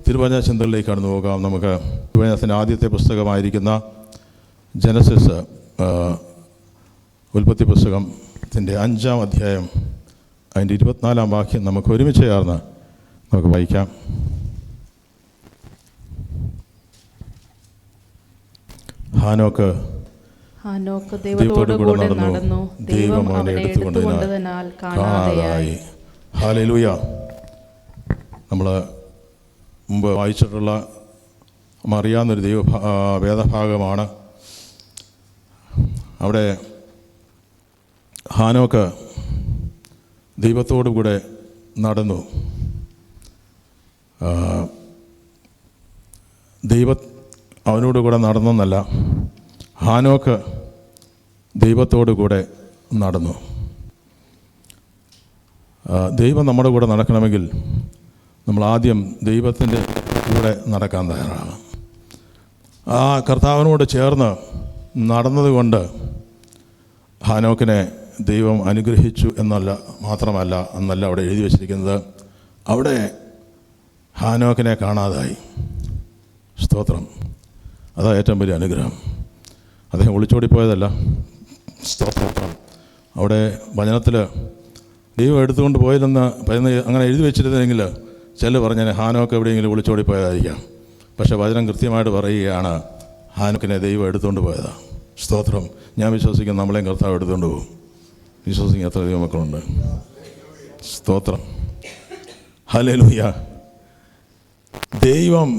തിരുവചന ചിന്തകളിലേക്ക് കടന്നു പോകാം. നമുക്ക് തിരുവചനത്തിൻ്റെ ആദ്യത്തെ പുസ്തകമായിരിക്കുന്ന ജനസിസ്, ഉൽപ്പത്തി പുസ്തകത്തിൻ്റെ 5-ാം അധ്യായം അതിൻ്റെ 24-ാം വാക്യം നമുക്ക് ഒരുമിച്ച് ചേർന്ന് നമുക്ക് വായിക്കാം. ഹാനോക്ക് ദൈവത്തോട് കൂടെ നടന്നു, ദൈവം അവനെ എടുത്തുകൊണ്ടതിനാൽ കാണാതായി. ഹല്ലേലൂയ. നമ്മൾ മുമ്പ് വായിച്ചിട്ടുള്ള അറിയാവുന്നൊരു വേദഭാഗമാണ്. അവിടെ ഹാനോക്ക് ദൈവത്തോടു കൂടെ നടന്നു. അവനോട് കൂടെ നടന്നെന്നല്ല, ഹാനോക്ക് ദൈവത്തോടു കൂടെ നടന്നു. ദൈവം നമ്മുടെ കൂടെ നടക്കണമെങ്കിൽ നമ്മൾ ആദ്യം ദൈവത്തിൻ്റെ കൂടെ നടക്കാൻ തയ്യാറാകണം. ആ കർത്താവിനോട് ചേർന്ന് നടന്നതുകൊണ്ട് ഹാനോക്കിനെ ദൈവം അനുഗ്രഹിച്ചു മാത്രമല്ല അവിടെ എഴുതി വച്ചിരിക്കുന്നത്, അവിടെ ഹാനോക്കിനെ കാണാതായി. സ്തോത്രം. അതാ ഏറ്റവും വലിയ അനുഗ്രഹം. അദ്ദേഹം ഒളിച്ചോടിപ്പോയതല്ല. സ്തോത്രം. അവിടെ വചനത്തിൽ ദൈവം എടുത്തുകൊണ്ട് പോയില്ലെന്ന് അങ്ങനെ എഴുതി വെച്ചിരുന്നെങ്കിൽ ചില പറഞ്ഞാൽ ഹാനോക്ക് എവിടെയെങ്കിലും ഒളിച്ചോടിപ്പോയതായിരിക്കാം. പക്ഷേ വചനം കൃത്യമായിട്ട് പറയുകയാണ്, ഹാനോക്കിനെ ദൈവം എടുത്തുകൊണ്ട് പോയതാണ്. സ്തോത്രം. ഞാൻ വിശ്വസിക്കുന്നു നമ്മളെയും കർത്താവ് എടുത്തുകൊണ്ട് പോകും. വിശ്വസിക്കുന്ന എത്ര ദൈവമക്കളുണ്ട്? സ്തോത്രം. ഹല്ലേലൂയ. ദൈവം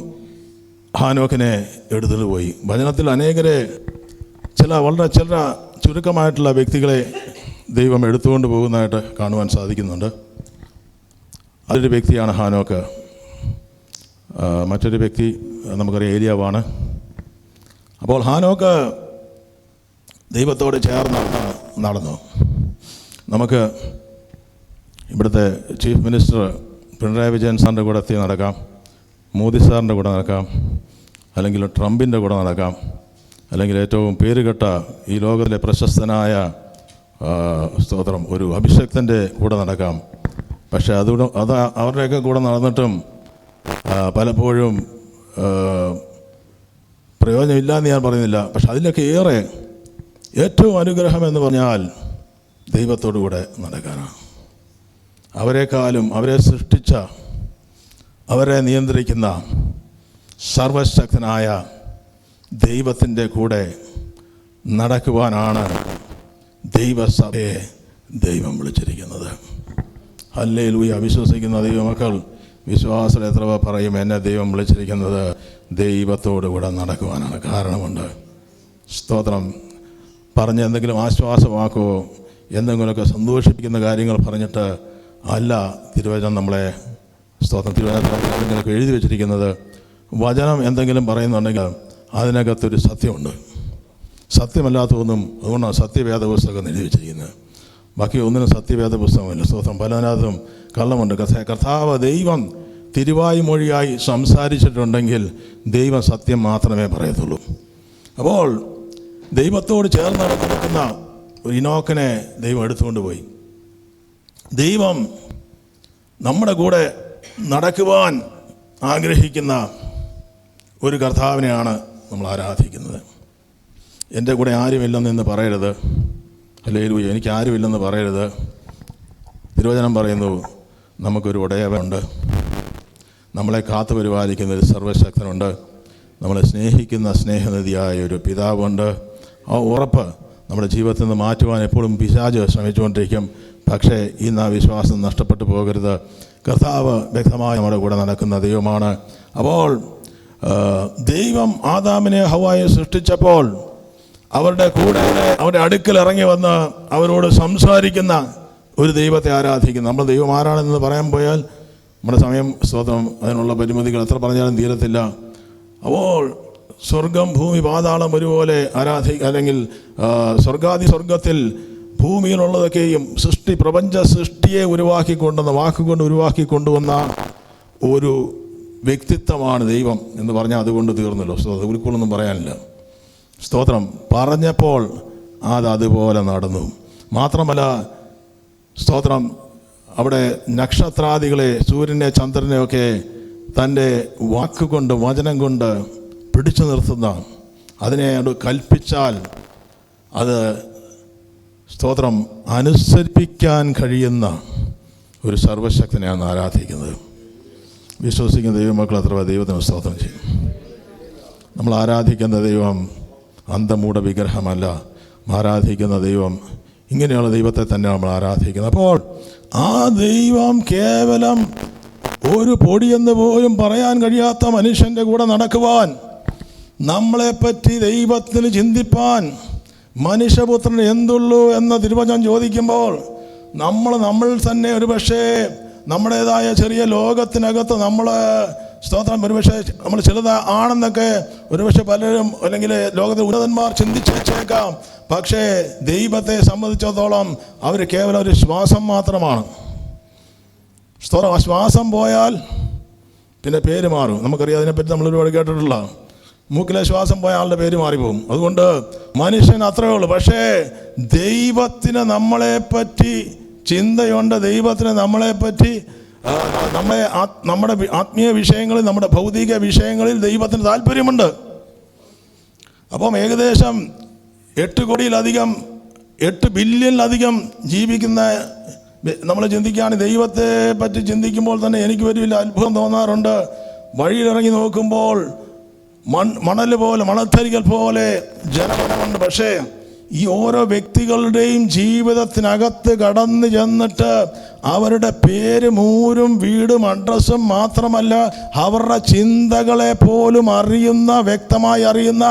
ഹാനോക്കിനെ എടുത്തുകൊണ്ട് പോയി. വചനത്തിൽ അനേകരെ വളരെ ചുരുക്കമായിട്ടുള്ള വ്യക്തികളെ ദൈവം എടുത്തുകൊണ്ട് പോകുന്നതായിട്ട് കാണുവാൻ സാധിക്കുന്നുണ്ട്. അതൊരു വ്യക്തിയാണ് ഹാനോക്ക്. മറ്റൊരു വ്യക്തി നമുക്കറിയാം ഏലിയാവാണ്. അപ്പോൾ ഹാനോക്ക് ദൈവത്തോട് ചേർന്ന് നടന്നു. നമുക്ക് ഇവിടുത്തെ ചീഫ് മിനിസ്റ്റർ പിണറായി വിജയൻ സാറിൻ്റെ കൂടെ എത്തി നടക്കാം, മോദി സാറിൻ്റെ കൂടെ നടക്കാം, അല്ലെങ്കിൽ ട്രംപിൻ്റെ കൂടെ നടക്കാം, അല്ലെങ്കിൽ ഏറ്റവും പേരുകെട്ട ഈ ലോകത്തിലെ പ്രശസ്തനായ സ്തോത്രം ഒരു അഭിഷക്തൻ്റെ കൂടെ നടക്കാം. പക്ഷേ അവരുടെയൊക്കെ കൂടെ നടന്നിട്ടും പലപ്പോഴും പ്രയോജനമില്ലയെന്ന് ഞാൻ പറയുന്നില്ല. പക്ഷെ അതിലൊക്കെ ഏറ്റവും അനുഗ്രഹം എന്ന് പറഞ്ഞാൽ ദൈവത്തോടു കൂടെ നടക്കാനാണ്. അവരെക്കാളും അവരെ സൃഷ്ടിച്ച, അവരെ നിയന്ത്രിക്കുന്ന സർവശക്തനായ ദൈവത്തിൻ്റെ കൂടെ നടക്കുവാനാണ് ദൈവസഭയെ ദൈവം വിളിച്ചിരിക്കുന്നത്. ഹല്ലേലൂയ. വിശ്വസിക്കുന്ന ദൈവമക്കൾ വിശ്വാസം എത്ര പറയും, എന്നെ ദൈവം വിളിച്ചിരിക്കുന്നത് ദൈവത്തോടു കൂടെ നടക്കുവാനാണ്. കാരണമുണ്ട്. സ്തോത്രം. പറഞ്ഞ് എന്തെങ്കിലും ആശ്വാസമാക്കോ എന്തെങ്കിലുമൊക്കെ സന്തോഷിപ്പിക്കുന്ന കാര്യങ്ങൾ പറഞ്ഞിട്ട് അല്ല തിരുവചനം നമ്മളെ തിരുവചനത്തിലൊക്കെ എഴുതി വെച്ചിരിക്കുന്നത്. വചനം എന്തെങ്കിലും പറയുന്നുണ്ടെങ്കിൽ അതിനകത്തൊരു സത്യമുണ്ട്. സത്യമല്ലാത്തതൊന്നും, അതുകൊണ്ടാണ് സത്യവേദ പുസ്തകം എഴുതി വെച്ചിരിക്കുന്നത്. ബാക്കി ഒന്നിനും സത്യവേദ പുസ്തകമില്ല. സ്തോത്രം. പലതിനകത്തും കള്ളമുണ്ട്. കർത്താവ് ദൈവം തിരുവായി മൊഴിയായി സംസാരിച്ചിട്ടുണ്ടെങ്കിൽ ദൈവം സത്യം മാത്രമേ പറയത്തുള്ളൂ. അപ്പോൾ ദൈവത്തോട് ചേർന്ന് നടക്കുന്ന ഒരു ഇനോക്കിനെ ദൈവം എടുത്തുകൊണ്ട് പോയി. ദൈവം നമ്മുടെ കൂടെ നടക്കുവാൻ ആഗ്രഹിക്കുന്ന ഒരു കർത്താവിനെയാണ് നമ്മൾ ആരാധിക്കുന്നത്. എൻ്റെ കൂടെ ആരുമില്ലെന്ന് പറയരുത്. ഹല്ലേലൂയ. എനിക്ക് ആരുമില്ലെന്ന് പറയരുത്. തിരുവചനം പറയുന്നു, നമുക്കൊരു ഉടയവനുണ്ട്, നമ്മളെ കാത്തു പരിപാലിക്കുന്ന ഒരു സർവശക്തനുണ്ട്, നമ്മളെ സ്നേഹിക്കുന്ന സ്നേഹനിധിയായ ഒരു പിതാവുണ്ട്. ആ ഉറപ്പ് നമ്മുടെ ജീവിതത്തിൽ നിന്ന് മാറ്റുവാൻ എപ്പോഴും പിശാച് ശ്രമിച്ചുകൊണ്ടിരിക്കും. പക്ഷേ ഇന്ന് ആ വിശ്വാസം നഷ്ടപ്പെട്ടു പോകരുത്. കർത്താവ് വ്യക്തമായി നമ്മുടെ കൂടെ നടക്കുന്ന ദൈവമാണ്. അപ്പോൾ ദൈവം ആദാമിനെ ഹവ്വായെ സൃഷ്ടിച്ചപ്പോൾ അവരുടെ അടുക്കൽ ഇറങ്ങി വന്ന് അവരോട് സംസാരിക്കുന്ന ഒരു ദൈവത്തെ ആരാധിക്കുന്നു. നമ്മൾ ദൈവം ആരാണെന്ന് പറയാൻ പോയാൽ നമ്മുടെ സമയം സ്തോത്രം അതിനുള്ള പരിമിതികൾ എത്ര പറഞ്ഞാലും തീരത്തില്ല. അപ്പോൾ സ്വർഗം ഭൂമി പാതാളം ഒരുപോലെ അല്ലെങ്കിൽ സ്വർഗത്തിൽ ഭൂമിയിലുള്ളതൊക്കെയും പ്രപഞ്ച സൃഷ്ടിയെ വാക്കുകൊണ്ട് ഉരുവാക്കിക്കൊണ്ടുവന്ന ഒരു വ്യക്തിത്വമാണ് ദൈവം എന്ന് പറഞ്ഞാൽ അതുകൊണ്ട് തീർന്നല്ലോ. സ്തോത്രം. ഒരിക്കലൊന്നും പറയാനില്ല. സ്തോത്രം. പറഞ്ഞപ്പോൾ അതുപോലെ നടന്നു. മാത്രമല്ല സ്തോത്രം, അവിടെ നക്ഷത്രാദികളെ, സൂര്യനെ ചന്ദ്രനെയൊക്കെ തൻ്റെ വാക്കുകൊണ്ട് വചനം കൊണ്ട് പിടിച്ചു നിർത്തുന്ന, അതിനെ കൽപ്പിച്ചാൽ അത് സ്തോത്രം അനുസരിപ്പിക്കാൻ കഴിയുന്ന ഒരു സർവശക്തനെയാണ് ആരാധിക്കുന്നത്. വിശ്വസിക്കുന്ന ദൈവമക്കൾ അത്ര ദൈവത്തിന് സ്തോത്രം ചെയ്യും. നമ്മൾ ആരാധിക്കുന്ന ദൈവം അന്തമൂഢ വിഗ്രഹമല്ല. ആരാധിക്കുന്ന ദൈവം ഇങ്ങനെയുള്ള ദൈവത്തെ തന്നെ നമ്മൾ ആരാധിക്കുന്നത്. അപ്പോൾ ആ ദൈവം കേവലം ഒരു പൊടിയെന്ന് പോലും പറയാൻ കഴിയാത്ത മനുഷ്യൻ്റെ കൂടെ നടക്കുവാൻ, നമ്മളെപ്പറ്റി ദൈവത്തിന് ചിന്തിപ്പാൻ, മനുഷ്യപുത്രൻ എന്തുള്ളൂ എന്ന തിരുവചനം ചോദിക്കുമ്പോൾ നമ്മൾ തന്നെ ഒരു പക്ഷേ നമ്മുടേതായ ചെറിയ ലോകത്തിനകത്ത് സ്തോത്രം ഒരുപക്ഷെ നമ്മൾ ചെറുതാണെന്നൊക്കെ ഒരുപക്ഷെ പലരും അല്ലെങ്കിൽ ലോകത്തിലെ ഉന്നതന്മാർ ചിന്തിച്ചു വെച്ചേക്കാം. പക്ഷേ ദൈവത്തെ സംബന്ധിച്ചിടത്തോളം അവർ കേവലം ഒരു ശ്വാസം മാത്രമാണ്. സ്തോത്രം. ആ ശ്വാസം പോയാൽ പിന്നെ പേര് മാറും. നമുക്കറിയാം, അതിനെപ്പറ്റി നമ്മൾ ഒരുപാട് കേട്ടിട്ടുള്ള. മൂക്കിലെ ശ്വാസം പോയ ആളുടെ പേര് മാറിപ്പോകും. അതുകൊണ്ട് മനുഷ്യൻ അത്രയേ ഉള്ളൂ. പക്ഷേ ദൈവത്തിന് നമ്മളെപ്പറ്റി ചിന്തയുണ്ട്. ദൈവത്തിന് നമ്മളെപ്പറ്റി നമ്മുടെ ആത്മീയ വിഷയങ്ങളിൽ, നമ്മുടെ ഭൗതിക വിഷയങ്ങളിൽ ദൈവത്തിന് താല്പര്യമുണ്ട്. അപ്പം ഏകദേശം 8 കോടിയിലധികം 8 ബില്യണിലധികം ജീവിക്കുന്ന നമ്മൾ ചിന്തിക്കുകയാണ്. ദൈവത്തെ പറ്റി ചിന്തിക്കുമ്പോൾ തന്നെ എനിക്ക് വലിയ അത്ഭുതം തോന്നാറുണ്ട്. വഴിയിലിറങ്ങി നോക്കുമ്പോൾ മണൽ പോലെ, മണത്തരികൾ പോലെ ജനഗണമുണ്ട്. പക്ഷേ ഈ ഓരോ വ്യക്തികളുടെയും ജീവിതത്തിനകത്ത് കടന്നു ചെന്നിട്ട് അവരുടെ പേരും ഊരും വീടും അഡ്രസ്സും മാത്രമല്ല, അവരുടെ ചിന്തകളെ പോലും വ്യക്തമായി അറിയുന്ന,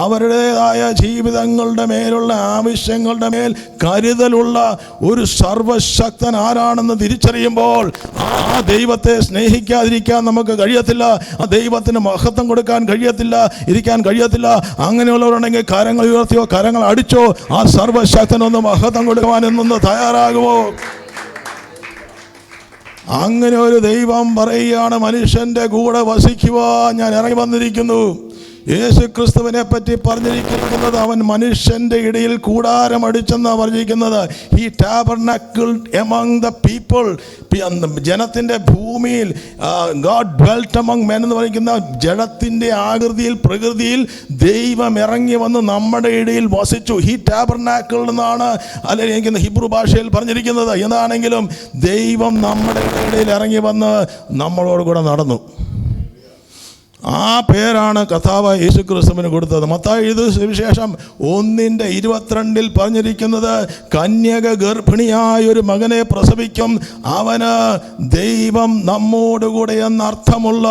അവരുടേതായ ജീവിതങ്ങളുടെ മേലുള്ള ആവശ്യങ്ങളുടെ മേൽ കരുതലുള്ള ഒരു സർവശക്തൻ ആരാണെന്ന് തിരിച്ചറിയുമ്പോൾ ആ ദൈവത്തെ സ്നേഹിക്കാതിരിക്കാൻ നമുക്ക് കഴിയത്തില്ല. ആ ദൈവത്തിന് മഹത്വം കൊടുക്കാൻ ഇരിക്കാൻ കഴിയത്തില്ല. അങ്ങനെയുള്ളവരുണ്ടെങ്കിൽ കരങ്ങൾ ഉയർത്തിയോ കരങ്ങൾ അടിച്ചോ ആ സർവശക്തനൊന്ന് മഹത്വം കൊടുക്കുവാൻ എന്നൊന്ന് തയ്യാറാകുമോ? അങ്ങനെ ഒരു ദൈവം പറയുകയാണ്, മനുഷ്യൻ്റെ കൂടെ വസിക്കുവാൻ ഞാൻ ഇറങ്ങി വന്നിരിക്കുന്നു. യേശു ക്രിസ്തുവിനെ പറ്റി പറഞ്ഞിരിക്കുന്നത് അവൻ മനുഷ്യൻ്റെ ഇടയിൽ കൂടാരം അടിച്ചെന്നാണ് പറഞ്ഞിരിക്കുന്നത്. He tabernacled among the people. ജനത്തിൻ്റെ ഭൂമിയിൽ ഗോഡ് ഡ്വെൽറ്റ് എമംഗ് മെൻ എന്ന് പറയുന്ന ജഡത്തിൻ്റെ ആകൃതിയിൽ, പ്രകൃതിയിൽ ദൈവം ഇറങ്ങി വന്ന് നമ്മുടെ ഇടയിൽ വസിച്ചു. ഹി ടാബർനാക്കിൾഡ് എന്നാണ് അല്ലെങ്കിൽ ഹിബ്രു ഭാഷയിൽ പറഞ്ഞിരിക്കുന്നത്. എന്താണെങ്കിലും ദൈവം നമ്മുടെ ഇടയിൽ ഇറങ്ങി വന്ന് നമ്മളോട് കൂടെ നടന്നു. ആ പേരാണ് കർത്താവ് യേശു ക്രിസ്തുവിന് കൊടുത്തത്. മത്തായി സുവിശേഷം 1:22 പറഞ്ഞിരിക്കുന്നത്, കന്യക ഗർഭിണിയായ ഒരു മകനെ പ്രസവിക്കും, അവന് ദൈവം നമ്മോടുകൂടെ എന്നർത്ഥമുള്ള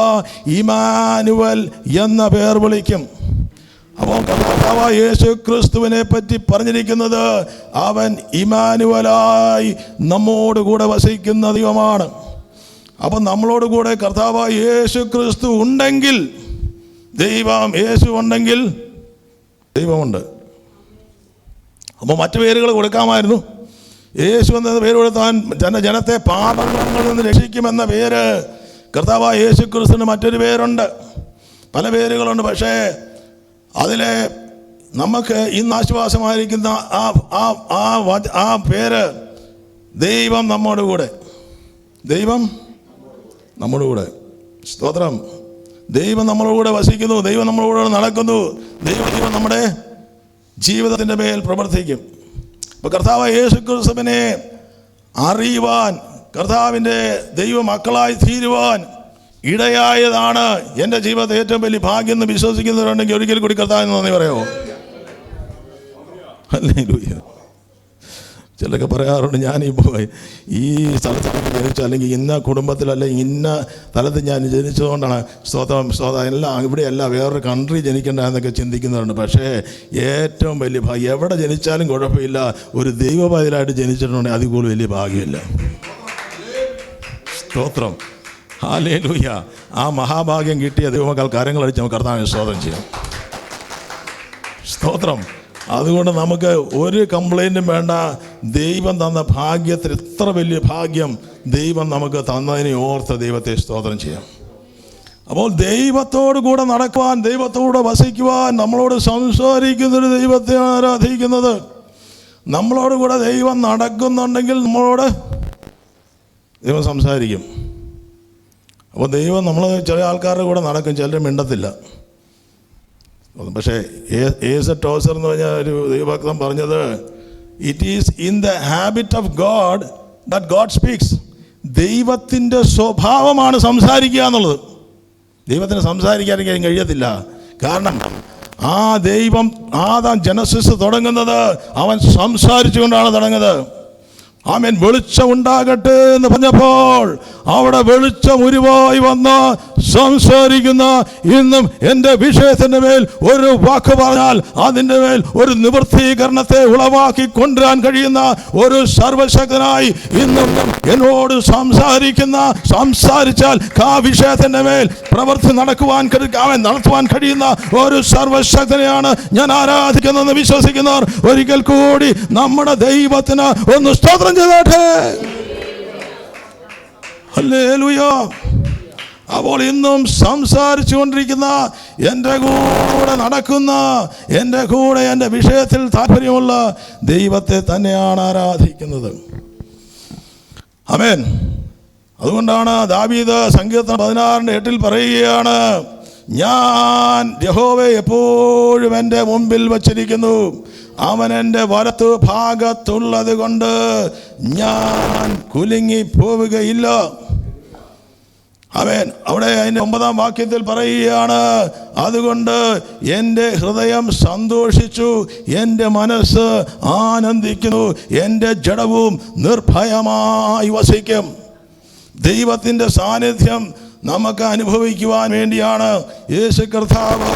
ഇമാനുവൽ എന്ന പേർ വിളിക്കും. അപ്പോൾ കർത്താവ് യേശു ക്രിസ്തുവിനെ പറ്റി പറഞ്ഞിരിക്കുന്നത് അവൻ ഇമാനുവലായി നമ്മോടുകൂടെ വസിക്കുന്ന ദൈവമാണ്. അപ്പം നമ്മളോട് കൂടെ കർത്താവ് യേശു ക്രിസ്തു ഉണ്ടെങ്കിൽ ദൈവം, യേശു ഉണ്ടെങ്കിൽ ദൈവമുണ്ട്. അപ്പോൾ മറ്റു പേരുകൾ കൊടുക്കാമായിരുന്നു. യേശു എന്ന പേര് കൊടുത്താൻ ജനത്തെ പാപങ്ങളിൽ നിന്ന് രക്ഷിക്കുമെന്ന പേര് കർത്താവ് യേശു ക്രിസ്തുവിന് മറ്റൊരു പേരുണ്ട്. പല പേരുകളുണ്ട്. പക്ഷേ അതിലെ നമുക്ക് ഇന്ന് ആശ്വാസമായിരിക്കുന്ന ആ പേര് ദൈവം നമ്മോട് കൂടെ. ദൈവം നമ്മുടെ കൂടെ. സ്തോത്രം. ദൈവം നമ്മളോട് വസിക്കുന്നു. ദൈവം നമ്മളോട് നടക്കുന്നു. ദൈവം നമ്മുടെ ജീവിതത്തിൻ്റെ മേൽ പ്രവർത്തിക്കും. അപ്പോൾ കർത്താവ് യേശു ക്രിസ്തുവിനെ അറിയുവാൻ, കർത്താവിൻ്റെ ദൈവ മക്കളായി തീരുവാൻ ഇടയായതാണ് എൻ്റെ ജീവിതത്തെ ഏറ്റവും വലിയ ഭാഗ്യം എന്ന് വിശ്വസിക്കുന്നവരുണ്ടെങ്കിൽ ഒരിക്കൽ കൂടി കർത്താവിന് നന്ദി പറയാമോ? ഹല്ലേലൂയ. ചിലരൊക്കെ പറയാറുണ്ട്, ഞാനിപ്പോൾ ഈ സ്ഥലത്താണ് ജനിച്ചത്, അല്ലെങ്കിൽ ഇന്ന കുടുംബത്തിൽ, അല്ലെങ്കിൽ ഇന്ന സ്ഥലത്ത് ഞാൻ ജനിച്ചതുകൊണ്ടാണ് സ്തോത്രം എല്ലാം ഇവിടെയല്ല വേറൊരു കൺട്രി ജനിക്കേണ്ട എന്നൊക്കെ ചിന്തിക്കുന്നവരുണ്ട്. പക്ഷേ ഏറ്റവും വലിയ ഭാഗ്യം, എവിടെ ജനിച്ചാലും കുഴപ്പമില്ല, ഒരു ദൈവപൈതലായിട്ട് ജനിച്ചിട്ടുണ്ടെങ്കിൽ അതിൽ കൂടുതൽ വലിയ ഭാഗ്യമില്ല. സ്തോത്രം. ഹല്ലേലൂയ. ആ മഹാഭാഗ്യം കിട്ടിയ ദൈവമക്കൾ കരങ്ങളടിച്ച് നമുക്ക് കർത്താവിനെ സ്തോത്രം ചെയ്യാം. സ്തോത്രം. അതുകൊണ്ട് നമുക്ക് ഒരു കംപ്ലൈൻറ്റും വേണ്ട. ദൈവം തന്ന ഭാഗ്യത്തിൽ എത്ര വലിയ ഭാഗ്യം ദൈവം നമുക്ക് തന്നതിനെ ഓർത്ത് ദൈവത്തെ സ്തോത്രം ചെയ്യാം. അപ്പോൾ ദൈവത്തോടു കൂടെ നടക്കുവാൻ, ദൈവത്തോടെ വസിക്കുവാൻ, നമ്മളോട് സംസാരിക്കുന്നൊരു ദൈവത്തെ ആരാധിക്കുന്നത്. നമ്മളോട് കൂടെ ദൈവം നടക്കുന്നുണ്ടെങ്കിൽ നമ്മളോട് ദൈവം സംസാരിക്കും. അപ്പോൾ ദൈവം നമ്മൾ ചില ആൾക്കാരുടെ കൂടെ നടക്കും, ചിലർ മിണ്ടത്തില്ല. പക്ഷേ ഏസ ടോസർ എന്ന് പറഞ്ഞ ഒരു ദൈവഭക്തൻ പറഞ്ഞത്, it is in the habit of God that God speaks. ദൈവത്തിൻ്റെ സ്വഭാവമാണ് സംസാരിക്കുക എന്നുള്ളത്. ദൈവത്തിന് സംസാരിക്കാൻ കഴിയത്തില്ല. കാരണം ആ ദൈവം ആദാം ജനസിസ് തുടങ്ങുന്നത് അവൻ സംസാരിച്ചുകൊണ്ടാണ് തുടങ്ങുന്നത്. ആമേൻ. വെളിച്ചം ഉണ്ടാകട്ടെ എന്ന് പറഞ്ഞപ്പോൾ അവിടെ വെളിച്ചം ഉരുവായി വന്ന് സംസാരിക്കുന്ന, ഇന്നും എൻ്റെ വിഷയത്തിൻ്റെ മേൽ ഒരു വാക്ക് പറഞ്ഞാൽ അതിൻ്റെ മേൽ ഒരു നിവൃത്തീകരണത്തെ ഉളവാക്കി കൊണ്ടുവരാൻ കഴിയുന്ന ഒരു സർവശക്തനായി ഇന്നും എന്നോട് സംസാരിച്ചാൽ ആ വിഷയത്തിൻ്റെ മേൽ പ്രവൃത്തി നടത്തുവാൻ കഴിയുന്ന ഒരു സർവശക്തനെയാണ് ഞാൻ ആരാധിക്കുന്നതെന്ന് വിശ്വസിക്കുന്നവർ ഒരിക്കൽ കൂടി നമ്മുടെ ദൈവത്തിന് ഒന്ന് സ്തോത്രം ചെയ്താട്ടെ. ഹല്ലേലൂയ. അപ്പോൾ ഇന്നും സംസാരിച്ചു കൊണ്ടിരിക്കുന്ന, എൻ്റെ കൂടെ നടക്കുന്ന, എൻ്റെ കൂടെ എൻ്റെ വിഷയത്തിൽ താല്പര്യമുള്ള ദൈവത്തെ തന്നെയാണ് ആരാധിക്കുന്നത്. ആമേൻ. അതുകൊണ്ടാണ് ദാവീദ് സങ്കീർത്തനം 16:8 പറയുകയാണ്, ഞാൻ യഹോവയെ എപ്പോഴും എൻ്റെ മുമ്പിൽ വച്ചിരിക്കുന്നു, അവൻ എൻ്റെ വലത്തു ഭാഗത്തുള്ളത് കൊണ്ട് ഞാൻ കുലുങ്ങി പോവുകയില്ല. ആമേൻ. അവിടെ അതിൻ്റെ 9-ാം വാക്യത്തിൽ പറയുകയാണ്, അതുകൊണ്ട് എൻ്റെ ഹൃദയം സന്തോഷിച്ചു, എൻ്റെ മനസ്സ് ആനന്ദിക്കുന്നു, എൻ്റെ ജഡവും നിർഭയമായി വസിക്കും. ദൈവത്തിൻ്റെ സാന്നിധ്യം നമുക്ക് അനുഭവിക്കുവാൻ വേണ്ടിയാണ് യേശു കർത്താവ്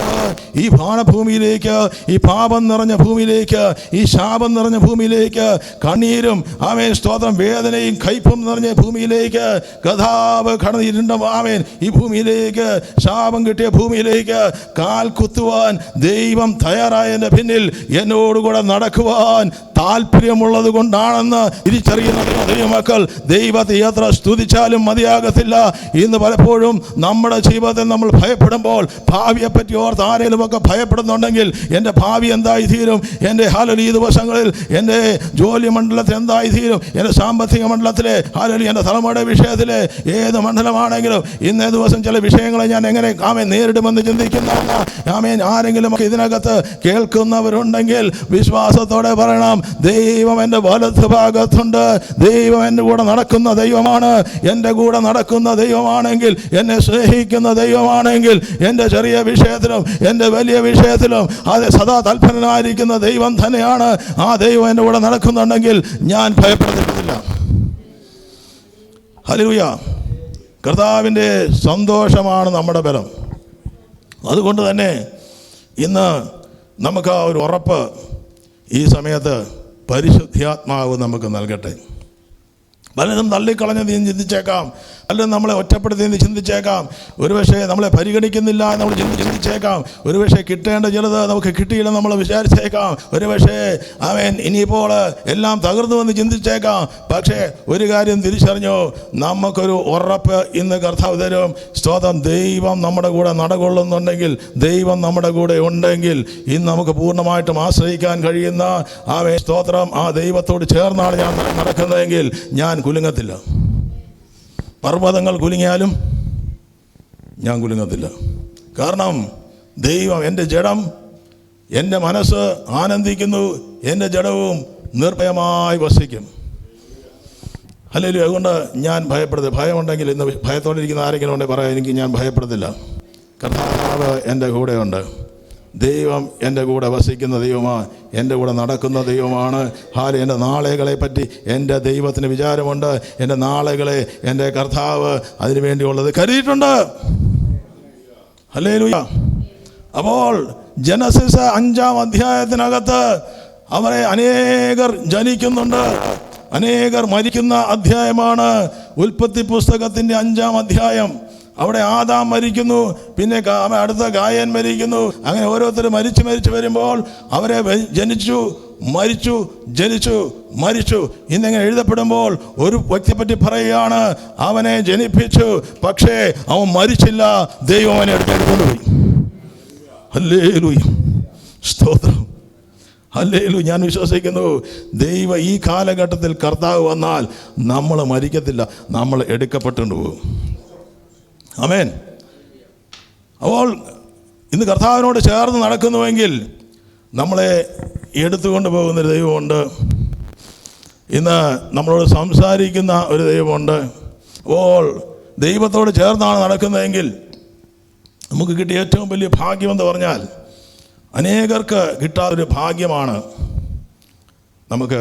ഈ ഭാണഭൂമിയിലേക്ക്, ഈ പാപം നിറഞ്ഞ ഭൂമിയിലേക്ക്, ഈ ശാപം നിറഞ്ഞ ഭൂമിയിലേക്ക്, കണ്ണീരും ആമേൻ സ്തോത്രം വേദനയും കയ്പും നിറഞ്ഞ ഭൂമിയിലേക്ക് കർത്താവ് കടന്നിരുണ്ട ആമേൻ ഈ ഭൂമിയിലേക്ക്, ശാപം കിട്ടിയ ഭൂമിയിലേക്ക് കാൽ കുത്തുവാൻ ദൈവം തയ്യാറായതിൻ്റെ പിന്നിൽ എന്നോടുകൂടെ നടക്കുവാൻ താല്പര്യമുള്ളത് കൊണ്ടാണെന്ന് തിരിച്ചറിയുന്ന ദൈവമക്കൾ ദൈവത്തെ എത്ര സ്തുതിച്ചാലും മതിയാകത്തില്ല. ഇന്ന് പലപ്പോഴും നമ്മുടെ ജീവിതത്തിൽ നമ്മൾ ഭയപ്പെടുമ്പോൾ, ഭാവിയെപ്പറ്റി ഓർത്ത് ആരെങ്കിലുമൊക്കെ ഭയപ്പെടുന്നുണ്ടെങ്കിൽ എൻ്റെ ഭാവി എന്തായി തീരും, എൻ്റെ ഈ ദിവസങ്ങളിൽ എൻ്റെ ജോലി മണ്ഡലത്തിൽ എന്തായി തീരും, എൻ്റെ സാമ്പത്തിക മണ്ഡലത്തിലെ എൻ്റെ തലമുറയുടെ വിഷയത്തിലെ ഏത് മണ്ഡലമാണെങ്കിലും ഇന്നേ ദിവസം ചില വിഷയങ്ങളെ ഞാൻ എങ്ങനെ നേരിടുമെന്ന് ചിന്തിക്കുന്നതാണ്. ആരെങ്കിലും ഇതിനകത്ത് കേൾക്കുന്നവരുണ്ടെങ്കിൽ വിശ്വാസത്തോടെ പറയണം, ദൈവം എൻ്റെ വലത്ത് ഭാഗത്തുണ്ട്, ദൈവം എൻ്റെ കൂടെ നടക്കുന്ന ദൈവമാണ്. എൻ്റെ കൂടെ നടക്കുന്ന ദൈവമാണെങ്കിൽ, എന്നെ സ്നേഹിക്കുന്ന ദൈവമാണെങ്കിൽ, എൻ്റെ ചെറിയ വിഷയത്തിലും എൻ്റെ വലിയ വിഷയത്തിലും അത് സദാ തൽപരനായിരിക്കുന്ന ദൈവം തന്നെയാണ്. ആ ദൈവം എൻ്റെ കൂടെ നടക്കുന്നുണ്ടെങ്കിൽ ഞാൻ ഭയപ്പെടുന്നില്ല. ഹല്ലേലൂയ. കർത്താവിൻ്റെ സന്തോഷമാണ് നമ്മുടെ ബലം. അതുകൊണ്ട് തന്നെ ഇന്ന് നമുക്ക് ആ ഒരു ഉറപ്പ് ഈ സമയത്ത് പരിശുദ്ധാത്മാവ് നമുക്ക് നൽകട്ടെ. പലതും തള്ളിക്കളഞ്ഞ് നീ ചിന്തിച്ചേക്കാം, പലരും നമ്മളെ ഒറ്റപ്പെടുത്തി നീ ചിന്തിച്ചേക്കാം, ഒരുപക്ഷെ നമ്മളെ പരിഗണിക്കുന്നില്ല നമ്മൾ ചിന്തിച്ചേക്കാം, ഒരുപക്ഷെ കിട്ടേണ്ട ചിലത് നമുക്ക് കിട്ടിയില്ലെന്ന് നമ്മൾ വിചാരിച്ചേക്കാം, ഒരുപക്ഷെ ഇനിയിപ്പോൾ എല്ലാം തകർന്നു വന്ന് ചിന്തിച്ചേക്കാം. പക്ഷേ ഒരു കാര്യം തിരിച്ചറിഞ്ഞു, നമുക്കൊരു ഉറപ്പ് ഇന്ന് കർത്താവ് തരും. സ്തോത്രം. ദൈവം നമ്മുടെ കൂടെ നടകൊള്ളുന്നുണ്ടെങ്കിൽ, ദൈവം നമ്മുടെ കൂടെ ഉണ്ടെങ്കിൽ ഇന്ന് നമുക്ക് പൂർണ്ണമായിട്ടും ആശ്രയിക്കാൻ കഴിയുന്ന സ്തോത്രം ആ ദൈവത്തോട് ചേർന്നാണ് ഞാൻ നടക്കുന്നതെങ്കിൽ ഞാൻ കുലുങ്ങത്തില്ല. പർവ്വതങ്ങൾ കുലുങ്ങിയാലും ഞാൻ കുലുങ്ങത്തില്ല. കാരണം ദൈവം എൻ്റെ ജഡം, എൻ്റെ മനസ്സ് ആനന്ദിക്കുന്നു, എൻ്റെ ജഡവും നിർഭയമായി വസിക്കും. ഹല്ലേലൂയ. അതുകൊണ്ട് ഞാൻ ഭയപ്പെടുന്നത്, ഭയമുണ്ടെങ്കിൽ ഇന്ന് ഭയത്തോടെ ഇരിക്കുന്ന ആരെങ്കിലും ഉണ്ടെങ്കിൽ പറയാം, എനിക്ക് ഞാൻ ഭയപ്പെടത്തില്ല, കർത്താവ് എൻ്റെ കൂടെയുണ്ട്. ദൈവം എൻ്റെ കൂടെ വസിക്കുന്ന ദൈവമാണ്, എൻ്റെ കൂടെ നടക്കുന്ന ദൈവമാണ്. എൻ്റെ നാളുകളെ പറ്റി എൻ്റെ ദൈവത്തിന് വിചാരമുണ്ട്. എൻ്റെ നാളുകളെ എൻ്റെ കർത്താവ് അതിനു വേണ്ടിയുള്ളത് കരുതിയിട്ടുണ്ട്. ഹല്ലേലൂയ. അപ്പോൾ ജനസിസ് 5-ാം അധ്യായത്തിനകത്ത് അവരെ അനേകർ ജനിക്കുന്നുണ്ട്, അനേകർ മരിക്കുന്ന അധ്യായമാണ് ഉൽപ്പത്തി പുസ്തകത്തിൻ്റെ 5-ാം അധ്യായം. അവിടെ ആദാം മരിക്കുന്നു, പിന്നെ അടുത്ത ഗായൻ മരിക്കുന്നു. അങ്ങനെ ഓരോരുത്തർ മരിച്ചു വരുമ്പോൾ അവരെ ജനിച്ചു, മരിച്ചു, ജനിച്ചു, മരിച്ചു എന്നിങ്ങനെ എഴുതപ്പെടുമ്പോൾ ഒരു വ്യക്തിയെപ്പറ്റി പറയുകയാണ്, അവനെ ജനിപ്പിച്ചു, പക്ഷേ അവൻ മരിച്ചില്ല, ദൈവം അവനെ എടുത്തുകൊണ്ടുപോയി. ഹല്ലേലൂയ. സ്തോത്രം. ഹല്ലേലൂയ. ഞാൻ വിശ്വസിക്കുന്നു, ദൈവം ഈ കാലഘട്ടത്തിൽ കർത്താവ് വന്നാൽ നമ്മൾ മരിക്കത്തില്ല, നമ്മൾ എടുക്കപ്പെട്ടുകൊണ്ട് പോകും. ആമേൻ. അപ്പോൾ ഇന്ന് കർത്താവിനോട് ചേർന്ന് നടക്കുന്നുവെങ്കിൽ നമ്മളെ എടുത്തുകൊണ്ട് പോകുന്നൊരു ദൈവമുണ്ട്. ഇന്ന് നമ്മളോട് സംസാരിക്കുന്ന ഒരു ദൈവമുണ്ട്. അപ്പോൾ ദൈവത്തോട് ചേർന്നാണ് നടക്കുന്നതെങ്കിൽ നമുക്ക് കിട്ടിയ ഏറ്റവും വലിയ ഭാഗ്യമെന്ന് പറഞ്ഞാൽ, അനേകർക്ക് കിട്ടാത്തൊരു ഭാഗ്യമാണ് നമുക്ക്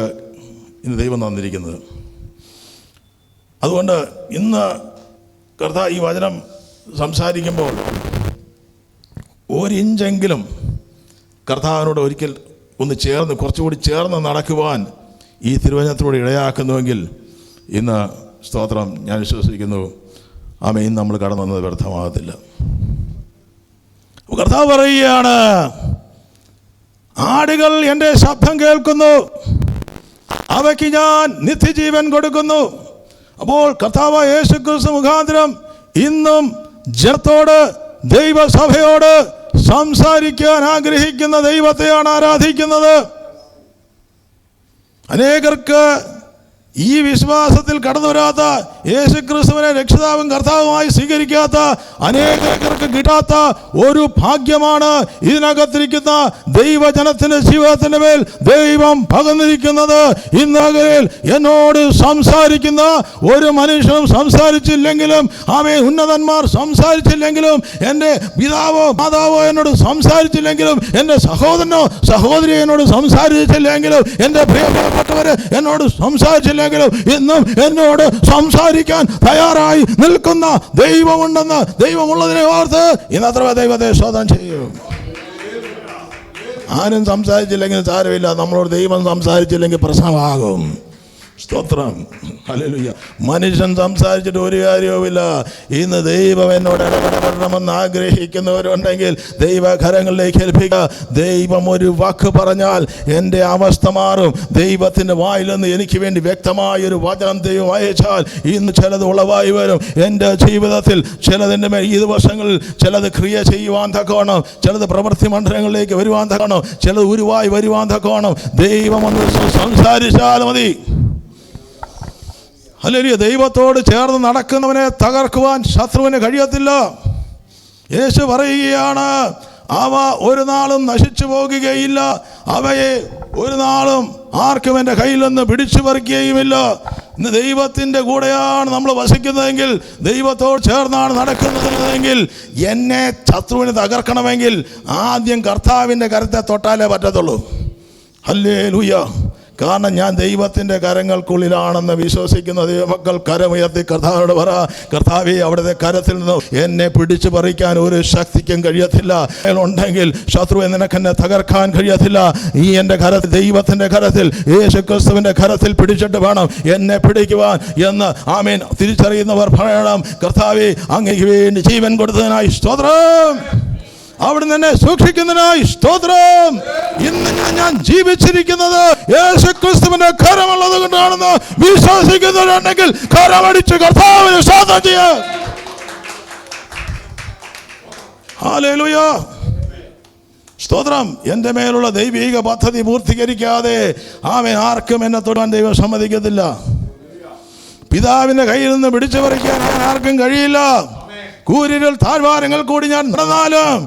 ഇന്ന് ദൈവം തന്നിരിക്കുന്നത്. അതുകൊണ്ട് ഇന്ന് കർത്താവ് ഈ വചനം സംസാരിക്കുമ്പോൾ ഒരിഞ്ചെങ്കിലും കർത്താവിനോട് ഒരിക്കൽ ഒന്ന് ചേർന്ന്, കുറച്ചുകൂടി ചേർന്ന് നടക്കുവാൻ ഈ തിരുവചനത്തിലൂടെ ഇടയാക്കുന്നുവെങ്കിൽ ഇന്ന് സ്തോത്രം, ഞാൻ വിശ്വസിക്കുന്നു ആമേൻ, ഇന്ന് നമ്മൾ കടന്നു വന്നത് വ്യർത്ഥമാകത്തില്ല. കർത്താവ് പറയുകയാണ്, ആടുകൾ എൻ്റെ ശബ്ദം കേൾക്കുന്നു, അവയ്ക്ക് ഞാൻ നിത്യജീവൻ കൊടുക്കുന്നു. അപ്പോൾ കർത്താവ് യേശുക്രിസ്തു മുഖാന്തരം ഇന്നും ജനത്തോട്, ദൈവസഭയോട് സംസാരിക്കാൻ ആഗ്രഹിക്കുന്ന ദൈവത്തെയാണ് ആരാധിക്കുന്നത്. അനേകർക്ക് ഈ വിശ്വാസത്തിൽ കടന്നു വരാത്ത, യേശുക്രിസ്തുവിനെ രക്ഷിതാവും കർത്താവുമായി സ്വീകരിക്കാത്ത അനേകർക്ക് കിട്ടാത്ത ഒരു ഭാഗ്യമാണ് ഇതിനകത്തിരിക്കുന്ന ദൈവജനത്തിൻ്റെ ജീവിതത്തിൻ്റെ മേൽ ദൈവം പകർന്നിരിക്കുന്നത്. ഇന്നകലിൽ എന്നോട് സംസാരിക്കുന്ന ഒരു മനുഷ്യനും സംസാരിച്ചില്ലെങ്കിലും, ആമേൻ, ഉന്നതന്മാർ സംസാരിച്ചില്ലെങ്കിലും, എൻ്റെ പിതാവോ മാതാവോ എന്നോട് സംസാരിച്ചില്ലെങ്കിലും, എൻ്റെ സഹോദരനോ സഹോദരിയോ എന്നോട് സംസാരിച്ചില്ലെങ്കിലും, എൻ്റെ പ്രിയപ്പെട്ടവര് എന്നോട് സംസാരിച്ചില്ലെങ്കിലും, ഇന്നും എന്നോട് സംസാരിക്കാൻ തയ്യാറായി നിൽക്കുന്ന ദൈവമുണ്ടെന്ന്, ദൈവമുള്ളതിനെ ഓർത്ത് ഇന്നത്ര ദൈവത്തെ സ്തോത്രം ചെയ്യും. ആരും സംസാരിച്ചില്ലെങ്കിൽ സാരമില്ല, നമ്മളോട് ദൈവം സംസാരിച്ചില്ലെങ്കിൽ പ്രശ്നമാകും. സ്തോത്രം, ഹല്ലേലൂയ. മനുഷ്യൻ സംസാരിച്ചിട്ട് ഒരു കാര്യവുമില്ല. ഇന്ന് ദൈവം എന്നോട് ഇടപെടണമെന്ന് ആഗ്രഹിക്കുന്നവരുണ്ടെങ്കിൽ ദൈവകരങ്ങളിലേക്ക് ഏൽപ്പിക്കുക. ദൈവം ഒരു വാക്ക് പറഞ്ഞാൽ എൻ്റെ അവസ്ഥ മാറും. ദൈവത്തിൻ്റെ വായിൽ നിന്ന് എനിക്ക് വേണ്ടി വ്യക്തമായൊരു വചനം ദൈവം അയച്ചാൽ ഇന്ന് ചിലത് ഉളവായി വരും. എൻ്റെ ജീവിതത്തിൽ ചിലതിൻ്റെ മേൽ ഈ ദിവസങ്ങളിൽ ചിലത് ക്രിയ ചെയ്യുവാൻ തക്കവണ്ണം, ചിലത് പ്രവൃത്തി മണ്ഡലങ്ങളിലേക്ക് വരുവാൻ തക്കവണ്ണം, ചിലത് ഉരുവായി വരുവാൻ തക്കവണ്ണം ദൈവം ഒന്ന് സംസാരിച്ചാൽ മതി. ഹല്ലേലൂയ. ദൈവത്തോട് ചേർന്ന് നടക്കുന്നവനെ തകർക്കുവാൻ ശത്രുവിന് കഴിയത്തില്ല. യേശു പറയുകയാണ്, അവ ഒരു നാളും നശിച്ചു പോകുകയില്ല, അവയെ ഒരു നാളും ആർക്കും എൻ്റെ കയ്യിൽ നിന്ന് പിടിച്ചു പറിക്കുകയുമില്ല. ഇന്ന് ദൈവത്തിൻ്റെ കൂടെയാണ് നമ്മൾ വസിക്കുന്നതെങ്കിൽ, ദൈവത്തോട് ചേർന്നാണ് നടക്കുന്നതെങ്കിൽ, എന്നെ ശത്രുവിനെ തകർക്കണമെങ്കിൽ ആദ്യം കർത്താവിൻ്റെ കരത്തെ തൊട്ടാലേ പറ്റത്തുള്ളൂ. ഹല്ലേലൂയ. കാരണം ഞാൻ ദൈവത്തിൻ്റെ കരങ്ങൾക്കുള്ളിലാണെന്ന് വിശ്വസിക്കുന്ന ദൈവമക്കൾ കരമുയർത്തി കർത്താവിനോട് പറ, കർത്താവേ, അവിടുത്തെ കരത്തിൽ നിന്ന് എന്നെ പിടിച്ചു പറിക്കാൻ ഒരു ശക്തിക്കും കഴിയത്തില്ല. ഉണ്ടെങ്കിൽ ശത്രു നിനക്കെന്നെ തകർക്കാൻ കഴിയത്തില്ല. ഈ എൻ്റെ കരത്തിൽ, ദൈവത്തിൻ്റെ കരത്തിൽ, യേശുക്രിസ്തുവിൻ്റെ കരത്തിൽ പിടിച്ചിട്ട് വേണം എന്നെ പിടിക്കുവാൻ എന്ന് ആമേൻ തിരിച്ചറിയുന്നവർ പറയണം, കർത്താവേ, അങ്ങേക്ക് വേണ്ടി ജീവൻ കൊടുത്തതിനായി സ്തോത്രം, അവിടുന്ന് എന്നെ സൂക്ഷിക്കുന്നതിനായി സ്തോത്രം. ഇന്ന് ഞാൻ ജീവിച്ചിരിക്കുന്നത് യേശുക്രിസ്തുവിന്റെ കരമുള്ളത് കൊണ്ടാണെന്ന് വിശ്വസിക്കുന്നവരുണ്ടെങ്കിൽ കരമടിച്ച് കർത്താവിനെ സ്തോത്രം ചെയ്യാം. ഹല്ലേലൂയ, സ്തോത്രം. എൻ്റെ മേലുള്ള ദൈവിക പദ്ധതി പൂർത്തീകരിക്കാതെ ആമേൻ ആർക്കും എന്നെ തൊടാൻ ദൈവം സമ്മതിക്കത്തില്ല. പിതാവിൻ്റെ കയ്യിൽ നിന്ന് പിടിച്ചു പറിക്കാൻ ആർക്കും കഴിയില്ല. കൂരിരുൾ താഴ്വാരങ്ങൾ കൂടി ഞാൻ നടന്നാലും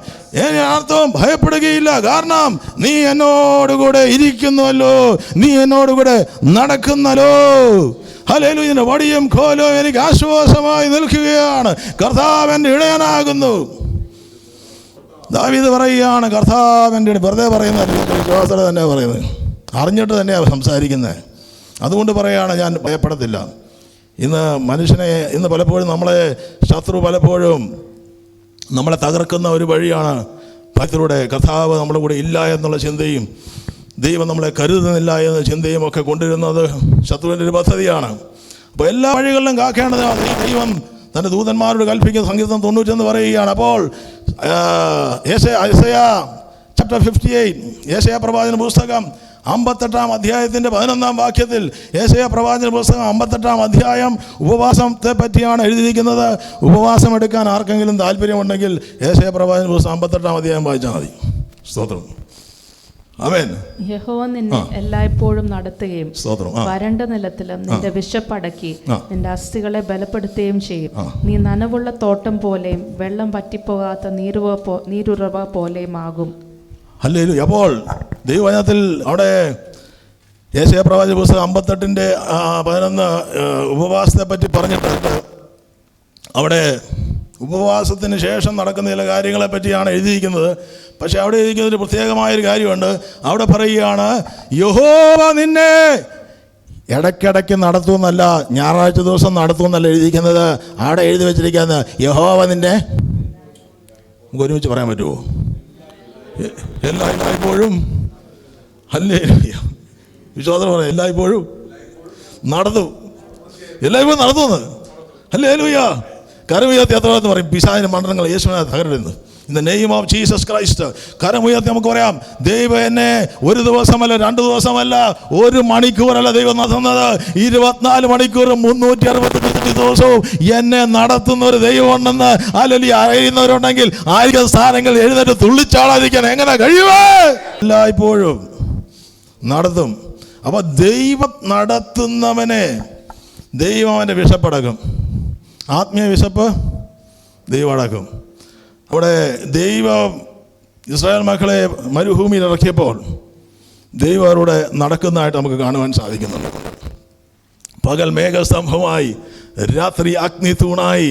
അർത്ഥവും ഭയപ്പെടുകയില്ല. കാരണം നീ എന്നോടുകൂടെ ഇരിക്കുന്നുവല്ലോ, നീ എന്നോടുകൂടെ നടക്കുന്നല്ലോ. ഹല്ലേലൂയ. വടിയും കോലും എനിക്ക് ആശ്വാസമായി നിൽക്കുകയാണ്. കർത്താവിൻ്റെ ഇടയനാകുന്നു. ദാവീദ് പറയുകയാണ്, കർത്താവിൻ്റെ, വെറുതെ പറയുന്ന വിശ്വാസത തന്നെ പറയുന്നത്, അറിഞ്ഞിട്ട് തന്നെയാണ് സംസാരിക്കുന്നത്. അതുകൊണ്ട് പറയുകയാണ്, ഞാൻ ഭയപ്പെടത്തില്ല. ഇന്ന് പലപ്പോഴും നമ്മളെ ശത്രു പലപ്പോഴും നമ്മളെ തകർക്കുന്ന ഒരു വഴിയാണ് ഭക്തിലൂടെ കർത്താവ് നമ്മുടെ കൂടെ ഇല്ല എന്നുള്ള ചിന്തയും ദൈവം നമ്മളെ കരുതുന്നില്ല എന്ന ചിന്തയും ഒക്കെ കൊണ്ടുവരുന്നത് ശത്രുവിൻ്റെ ഒരു പദ്ധതിയാണ്. അപ്പോൾ എല്ലാ വഴികളിലും കാക്കേണ്ടത് ദൈവം തൻ്റെ ദൂതന്മാരോട് കൽപ്പിക്കുന്ന സങ്കീർത്തനം 90 എന്ന് പറയുകയാണ്. അപ്പോൾ യെശയ്യാ ചാപ്റ്റർ 58, യെശയ്യാ പ്രവാചന പുസ്തകം 58-ാം അധ്യായത്തിൻ്റെ 11-ാം വാക്യത്തിൽ, യെശയ്യാ പ്രവാചന പുസ്തകം 58-ാം അധ്യായം ഉപവാസത്തെ പറ്റിയാണ് എഴുതിയിരിക്കുന്നത്. ഉപവാസം എടുക്കാൻ ആർക്കെങ്കിലും താല്പര്യമുണ്ടെങ്കിൽ യെശയ്യാ പ്രവാചന പുസ്തകം 58-ാം അധ്യായം വായിച്ചാൽ മതി. സ്തോത്രം. ആമേൻ. യഹോവ നിന്നെ എല്ലായ്പ്പോഴും നടത്തുകയും സ്തോത്രം. വരണ്ട നിലത്തിലും നിന്റെ വിശപ്പടക്കി നിന്റെ അസ്ഥികളെ ബലപ്പെടുത്തുകയും ചെയ്യും. നീ നനവുള്ള തോട്ടം പോലെയും വെള്ളം പറ്റിപ്പോകാത്ത നീരുറവ പോലെയും ആകും. ഹല്ലേലൂയ. അപ്പോൾ ദൈവവചനത്തിൽ അവിടെ യെശയ്യാ പ്രവാചക പുസ്തകം 58:11 ഉപവാസത്തെ പറ്റി പറഞ്ഞിട്ടുണ്ട്. അവിടെ ഉപവാസത്തിന് ശേഷം നടക്കുന്ന ചില കാര്യങ്ങളെ പറ്റിയാണ് എഴുതിയിരിക്കുന്നത്. പക്ഷെ അവിടെ എഴുതിയിരിക്കുന്ന ഒരു പ്രത്യേകമായൊരു കാര്യമുണ്ട്. അവിടെ പറയുകയാണ്, യഹോവ നിന്നെ ഇടയ്ക്കിടയ്ക്ക് നടത്തുമെന്നല്ല, ഞായറാഴ്ച ദിവസം നടത്തുമെന്നല്ല എഴുതിയിരിക്കുന്നത്. അവിടെ എഴുതി വെച്ചിരിക്കുന്നത് യഹോവ നിന്നെ, നമുക്ക് ഒരുമിച്ച് പറയാൻ പറ്റുമോ? എല്ലായ്പ്പോഴും. ഹല്ലേലൂയ. വിശ്വാസം പറയാം, എല്ലായ്പ്പോഴും നടത്തും. എല്ലായ്പ്പോഴും നടത്തുമെന്ന്. ഹല്ലേലൂയ. കരമുയർത്തി എത്ര എന്ന് പറയും, പിശാചിന്റെ മണ്ഡലങ്ങൾ യേശുവിനെ തകരുന്നു. In the name of Jesus Christ. കരമുയർത്തി നമുക്ക് പറയാം, ദൈവം എന്നെ ഒരു ദിവസമല്ല, 2 ദിവസമല്ല, 1 മണിക്കൂറല്ല ദൈവം നടത്തുന്നത്. 24 മണിക്കൂറും 365 ദിവസവും എന്നെ നടത്തുന്ന ഒരു ദൈവം ഉണ്ടെന്ന് അല്ലെങ്കിൽ അറിയുന്നവരുണ്ടെങ്കിൽ ആയിരം സ്ഥാനങ്ങൾ എഴുന്നേറ്റ് തുള്ളിച്ചാടാതിരിക്കാൻ എങ്ങനെ കഴിയുമോ? എല്ലായ്പ്പോഴും നടത്തും. അപ്പൊ ദൈവം നടത്തുന്നവനെ ദൈവം അവൻ്റെ വിശപ്പടക്കും. ആത്മീയ വിശപ്പ് ദൈവം അടക്കും. അവിടെ ദൈവം ഇസ്രായേൽ മക്കളെ മരുഭൂമിയിൽ ഇറക്കിയപ്പോൾ ദൈവം അവരുടെ നടക്കുന്നതായിട്ട് നമുക്ക് കാണുവാൻ സാധിക്കുന്നുണ്ട്. പകൽ മേഘസ്തംഭമായി, രാത്രി അഗ്നി തൂണായി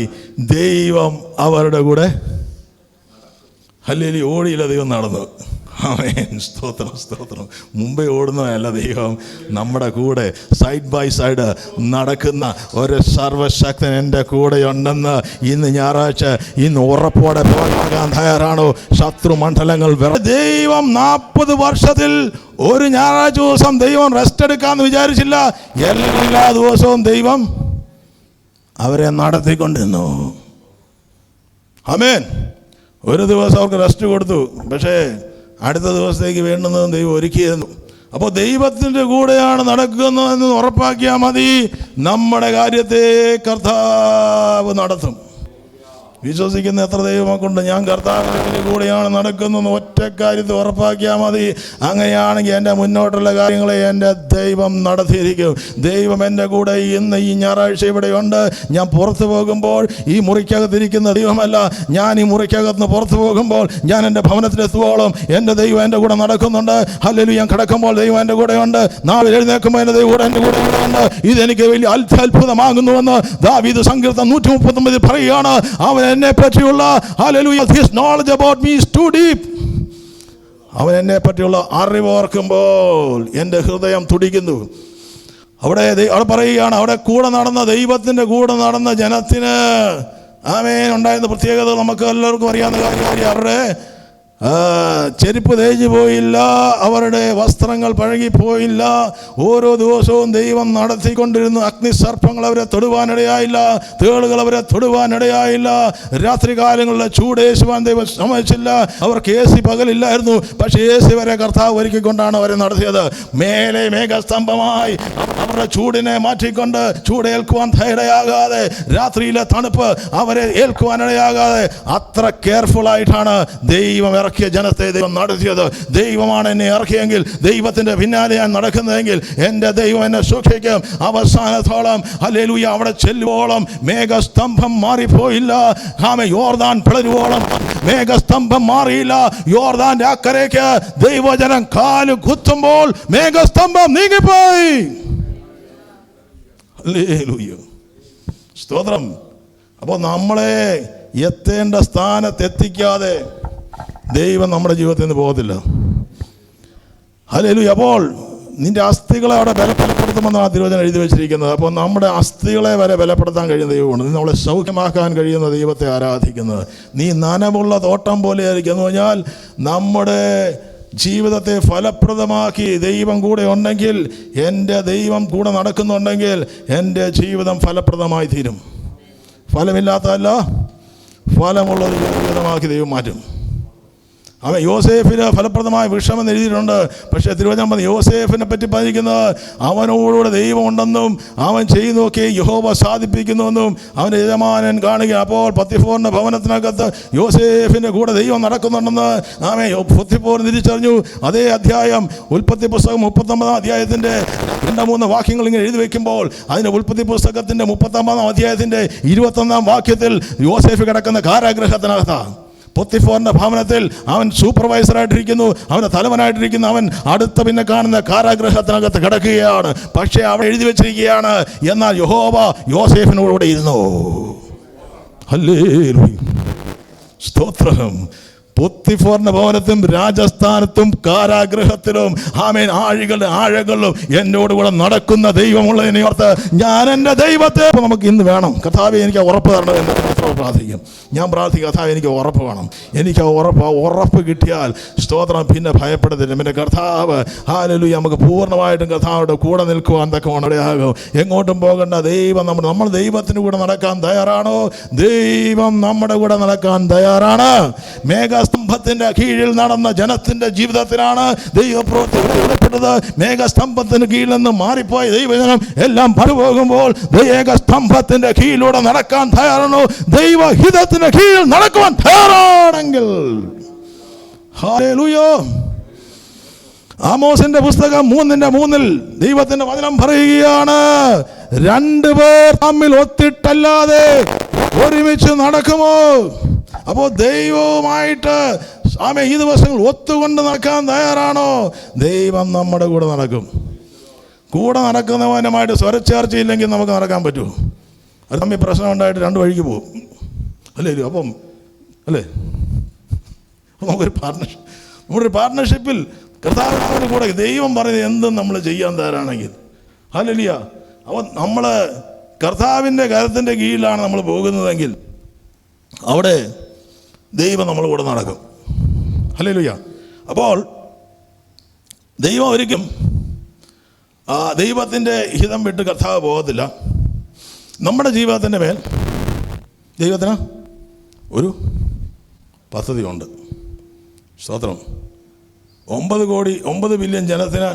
ദൈവം അവരുടെ കൂടെ. ഹല്ലേലൂയ. ഓടിയില്ല, ദൈവം നടന്നു. ആമേൻ. സ്തോത്രം, സ്തോത്രം. മുമ്പേ ഓടുന്നതല്ല, ദൈവം നമ്മുടെ കൂടെ സൈഡ് ബൈ സൈഡ് നടക്കുന്ന ഒരു സർവശക്തൻ എൻ്റെ കൂടെയുണ്ടെന്ന് ഇന്ന് ഞായറാഴ്ച ഉറപ്പോടെ പോകാൻ തയ്യാറാണോ? ശത്രുമണ്ഡലങ്ങൾ ദൈവം 40 വർഷത്തിൽ ഒരു ഞായറാഴ്ച ദിവസം ദൈവം റെസ്റ്റ് എടുക്കാമെന്ന് വിചാരിച്ചില്ല. എല്ലാ ദിവസവും ദൈവം അവരെ നടത്തിക്കൊണ്ടിരുന്നു. ആമേൻ. ഒരു ദിവസം അവർക്ക് റെസ്റ്റ് കൊടുത്തു, പക്ഷേ അടുത്ത ദിവസത്തേക്ക് വേണ്ടുന്നതും ദൈവം ഒരുക്കിയിരുന്നു. അപ്പോൾ ദൈവത്തിൻ്റെ കൂടെയാണ് നടക്കുന്നതെന്ന് ഉറപ്പാക്കിയാൽ മതി, നമ്മുടെ കാര്യത്തെ കർത്താവ് നടത്തും. വിശ്വസിക്കുന്ന എത്ര ദൈവമക്കളുണ്ട്? ഞാൻ കർത്താവിൻ്റെ കൂടെയാണ് നടക്കുന്നതെന്ന് ഒറ്റ കാര്യത്തിൽ ഉറപ്പാക്കിയാൽ മതി. അങ്ങനെയാണെങ്കിൽ എൻ്റെ മുന്നോട്ടുള്ള കാര്യങ്ങളെ എൻ്റെ ദൈവം നടത്തിയിരിക്കും. ദൈവം എൻ്റെ കൂടെ ഇന്ന് ഈ ഞായറാഴ്ച ഇവിടെയുണ്ട്. ഞാൻ പുറത്തു പോകുമ്പോൾ ഈ മുറിക്കകത്തിരിക്കുന്ന ദൈവമല്ല, ഞാൻ ഈ മുറിക്കകത്ത് പുറത്തു പോകുമ്പോൾ, ഞാൻ എൻ്റെ ഭവനത്തിലെത്തുവോളം എൻ്റെ ദൈവം എൻ്റെ കൂടെ നടക്കുന്നുണ്ട്. ഹല്ലേലൂയ. ഞാൻ കിടക്കുമ്പോൾ ദൈവം എൻ്റെ കൂടെയുണ്ട്. നാളെ എഴുന്നേൽക്കുമ്പോൾ എൻ്റെ ദൈവം എൻ്റെ കൂടെ ഉണ്ട്. ഇതെനിക്ക് വലിയ അത്ഭുതമാകുന്നുവെന്ന് ദാവീദ് സങ്കീർത്തനം 139 പറയുകയാണ്. അവൻ എന്നെ പറ്റിയുള്ള hallelujah, his knowledge about me is too deep. അവൻ എന്നെ പറ്റിയുള്ള അറിവ് ഓർക്കുമ്പോൾ എൻ്റെ ഹൃദയം തുടിക്കുന്നു. അവിടെ പറയുകയാണ്, അവിടെ കൂടെ നടന്ന ദൈവത്തിൻ്റെ കൂടെ നടന്ന ജനത്തിന് ആമേൻ ഉണ്ടായിരുന്ന പ്രത്യേകത നമുക്ക് എല്ലാവർക്കും അറിയാവുന്ന കാര്യം. അവരുടെ ചെരുപ്പ് തേഞ്ഞു പോയില്ല, അവരുടെ വസ്ത്രങ്ങൾ പഴകിപ്പോയില്ല. ഓരോ ദിവസവും ദൈവം നടത്തിക്കൊണ്ടിരുന്നു. അഗ്നിസർപ്പങ്ങൾ അവരെ തൊടുവാനിടയായില്ല, തേളുകൾ അവരെ തൊടുവാനിടയായില്ല. രാത്രികാലങ്ങളിലെ ചൂട് യേശുവാൻ ദൈവം സമ്മതിച്ചില്ല. അവർക്ക് AC പകലില്ലായിരുന്നു, പക്ഷേ AC വരെ കർത്താവ് ഒരുക്കിക്കൊണ്ടാണ് അവരെ നടത്തിയത്. മേലെ മേഘസ്തംഭമായി അവരുടെ ചൂടിനെ മാറ്റിക്കൊണ്ട് ചൂടേൽക്കുവാൻ ഇടയാകാതെ, രാത്രിയിലെ തണുപ്പ് അവരെ ഏൽക്കുവാനിടയാകാതെ അത്ര കെയർഫുൾ ആയിട്ടാണ് ദൈവം ഇറക്കിയ ജനത്തെ ദൈവം നടത്തിയത്. ദൈവമാണ് എന്നെ ഇറക്കിയെങ്കിൽ, ദൈവത്തിൻ്റെ പിന്നാലെ ഞാൻ നടക്കുന്നതെങ്കിൽ എൻ്റെ ദൈവം എന്നെ സൂക്ഷിക്കും. അവസാനത്തോളം ഹല്ലേലൂയ. അവിടെ ചെല്ലുവോളം മേഘസ്തംഭം മാറിപ്പോയില്ല. യോർദാൻ പിളരുവോളം മേഘസ്തംഭം മാറിയില്ല. യോർദാന്റെ അക്കരയ്ക്ക് ദൈവജനം കാല് കുത്തുമ്പോൾ മേഘസ്തംഭം നീങ്ങിപ്പോയി. ഹല്ലേലൂയ. സ്തോത്രം. അപ്പോൾ നമ്മളെ എത്തേണ്ട സ്ഥാനത്തെത്തിക്കാതെ ദൈവം നമ്മുടെ ജീവിതത്തിൽ നിന്ന് പോകത്തില്ല. ഹല്ലേലൂയ. അപ്പോൾ നിന്റെ അസ്ഥികളെ അവിടെ ബലപ്പെടുത്തുമെന്നാണ് തിരുവചനം എഴുതി വെച്ചിരിക്കുന്നത്. അപ്പോൾ നമ്മുടെ അസ്ഥികളെ വരെ ബലപ്പെടുത്താൻ കഴിയുന്ന ദൈവമാണ്. നീ നമ്മളെ സൗഖ്യമാക്കാൻ കഴിയുന്ന ദൈവത്തെ ആരാധിക്കുന്നത്. നീ നനവുള്ള തോട്ടം പോലെ ആയിരിക്കും എന്ന് പറഞ്ഞാൽ നമ്മുടെ ജീവിതത്തെ ഫലപ്രദമാക്കി ദൈവം കൂടെ ഉണ്ടെങ്കിൽ, എൻ്റെ ദൈവം കൂടെ നടക്കുന്നുണ്ടെങ്കിൽ എൻ്റെ ജീവിതം ഫലപ്രദമായി തീരും. ഫലമില്ലാത്തതല്ല, ഫലമുള്ളത് ജീവിതമാക്കി ദൈവം മാറ്റും. അവൻ യോസേഫിന് ഫലപ്രദമായ വിഷമെന്ന് എഴുതിയിട്ടുണ്ട്. പക്ഷേ തിരുവചനം യോസേഫിനെ പറ്റി പറഞ്ഞിരിക്കുന്നത് അവനോടുകൂടെ ദൈവമുണ്ടെന്നും അവൻ ചെയ്യുന്നതൊക്കെ യഹോവ സാധിപ്പിക്കുന്നുവെന്നും അവൻ്റെ യജമാനൻ കാണുക. അപ്പോൾ പത്തിഫോറിൻ്റെ ഭവനത്തിനകത്ത് യോസേഫിൻ്റെ കൂടെ ദൈവം നടക്കുന്നുണ്ടെന്ന് ആമേ പത്തിഫോർ തിരിച്ചറിഞ്ഞു. അതേ അധ്യായം ഉൽപ്പത്തി പുസ്തകം 39 അധ്യായത്തിൻ്റെ 2-3 വാക്യങ്ങൾ ഇങ്ങനെ എഴുതി വയ്ക്കുമ്പോൾ അതിൻ്റെ ഉൽപ്പത്തി പുസ്തകത്തിൻ്റെ 39 അധ്യായത്തിൻ്റെ 21 വാക്യത്തിൽ യോസേഫ് കിടക്കുന്ന കാരാഗൃഹത്തിനകത്താണ്. പൊത്തിഫോറിൻ്റെ ഭവനത്തിൽ അവൻ സൂപ്പർവൈസറായിട്ടിരിക്കുന്നു, അവൻ്റെ തലവനായിട്ടിരിക്കുന്നു. അവൻ അടുത്ത പിന്നെ കാണുന്ന കാരാഗൃഹത്തിനകത്ത് കിടക്കുകയാണ്. പക്ഷേ അവിടെ എഴുതി വെച്ചിരിക്കുകയാണ്, എന്നാൽ യഹോവ യോസേഫിനോടുകൂടെ ഇരുന്നു. ഹല്ലേലൂയ, സ്തോത്രം. പൊത്തിഫോറിന്റെ ഭവനത്തും രാജസ്ഥാനത്തും കാരാഗൃഹത്തിലും ആമേൻ ആഴകളിലും എന്നോടുകൂടെ നടക്കുന്ന ദൈവമുള്ളതിനെ ഓർത്ത് ഞാൻ എൻ്റെ ദൈവത്തെ നമുക്ക് ഇന്ന് വേണം. കർത്താവേ എനിക്ക് ഉറപ്പ് തരണം എന്ന് പ്രാർത്ഥിക്കും. ഞാൻ പ്രാർത്ഥിക്കും, കർത്താവ് എനിക്ക് ഉറപ്പ് വേണം. എനിക്ക് ഉറപ്പ് കിട്ടിയാൽ സ്തോത്രം പിന്നെ ഭയപ്പെടത്തില്ല. പിന്നെ കർത്താവ് ഹല്ലേലൂയ നമുക്ക് പൂർണ്ണമായിട്ടും കർത്താവിൻ്റെ കൂടെ നിൽക്കുവാൻ തക്കവണ്ണം ഇടയാകും. എങ്ങോട്ടും പോകേണ്ട ദൈവം നമ്മൾ ദൈവത്തിന് കൂടെ നടക്കാൻ തയ്യാറാണോ? ദൈവം നമ്മുടെ കൂടെ നടക്കാൻ തയ്യാറാണ്. മേഘസ്തംഭത്തിന്റെ കീഴിൽ നടന്ന ജനത്തിന്റെ ജീവിതത്തിലാണ് ദൈവപ്രവൃത്തി വെളിപ്പെട്ടത്. മേഘസ്തംഭത്തിന് കീഴിൽ നിന്ന് മാറിപ്പോയ ദൈവജനം എല്ലാം പടുപോകുമ്പോൾ മേഘസ്തംഭത്തിന്റെ കീഴിലൂടെ നടക്കാൻ തയ്യാറാണോ? ദൈവഹിതത്തിന് കീഴിൽ നടക്കുവാൻ തയ്യാറാണെങ്കിൽ ഹല്ലേലൂയ. ആമോസിന്റെ പുസ്തകം 3:3 ദൈവത്തിന്റെ വചനം പറയുകയാണ്, 2 പേർ തമ്മിൽ ഒത്തിട്ടല്ലാതെ ഒരുമിച്ച് നടക്കുമോ? അപ്പോൾ ദൈവവുമായിട്ട് ആമേ ഈ ദിവസങ്ങൾ ഒത്തുകൊണ്ട് നടക്കാൻ തയ്യാറാണോ? ദൈവം നമ്മുടെ കൂടെ നടക്കും. കൂടെ നടക്കുന്നവനുമായിട്ട് സ്വരച്ചേർച്ചയില്ലെങ്കിൽ നമുക്ക് നടക്കാൻ പറ്റുമോ? അത് തമ്മിൽ പ്രശ്നം ഉണ്ടായിട്ട് 2 വഴിക്ക് പോകും അല്ലേ? അപ്പം അല്ലേ നമുക്കൊരു പാർട്ട്ണർഷിപ്പിൽ കർത്താവിനോട് കൂടെ ദൈവം പറയുന്നത് എന്തും നമ്മൾ ചെയ്യാൻ തയ്യാറാണെങ്കിൽ ഹല്ലേലൂയ. അപ്പോൾ നമ്മൾ കർത്താവിൻ്റെ കരത്തിൻ്റെ കീഴിലാണ് നമ്മൾ പോകുന്നതെങ്കിൽ അവിടെ ദൈവം നമ്മൾ കൂടെ നടക്കും. ഹല്ലേലൂയ. അപ്പോൾ ദൈവം ഒരിക്കലും ദൈവത്തിൻ്റെ ഹിതം വിട്ട് കർത്താവ് പോകത്തില്ല. നമ്മുടെ ജീവിതത്തിൻ്റെ മേൽ ദൈവത്തിന് ഒരു പദ്ധതിയുണ്ട്. സ്തോത്രം. 9 ബില്യൺ ജനത്തിന്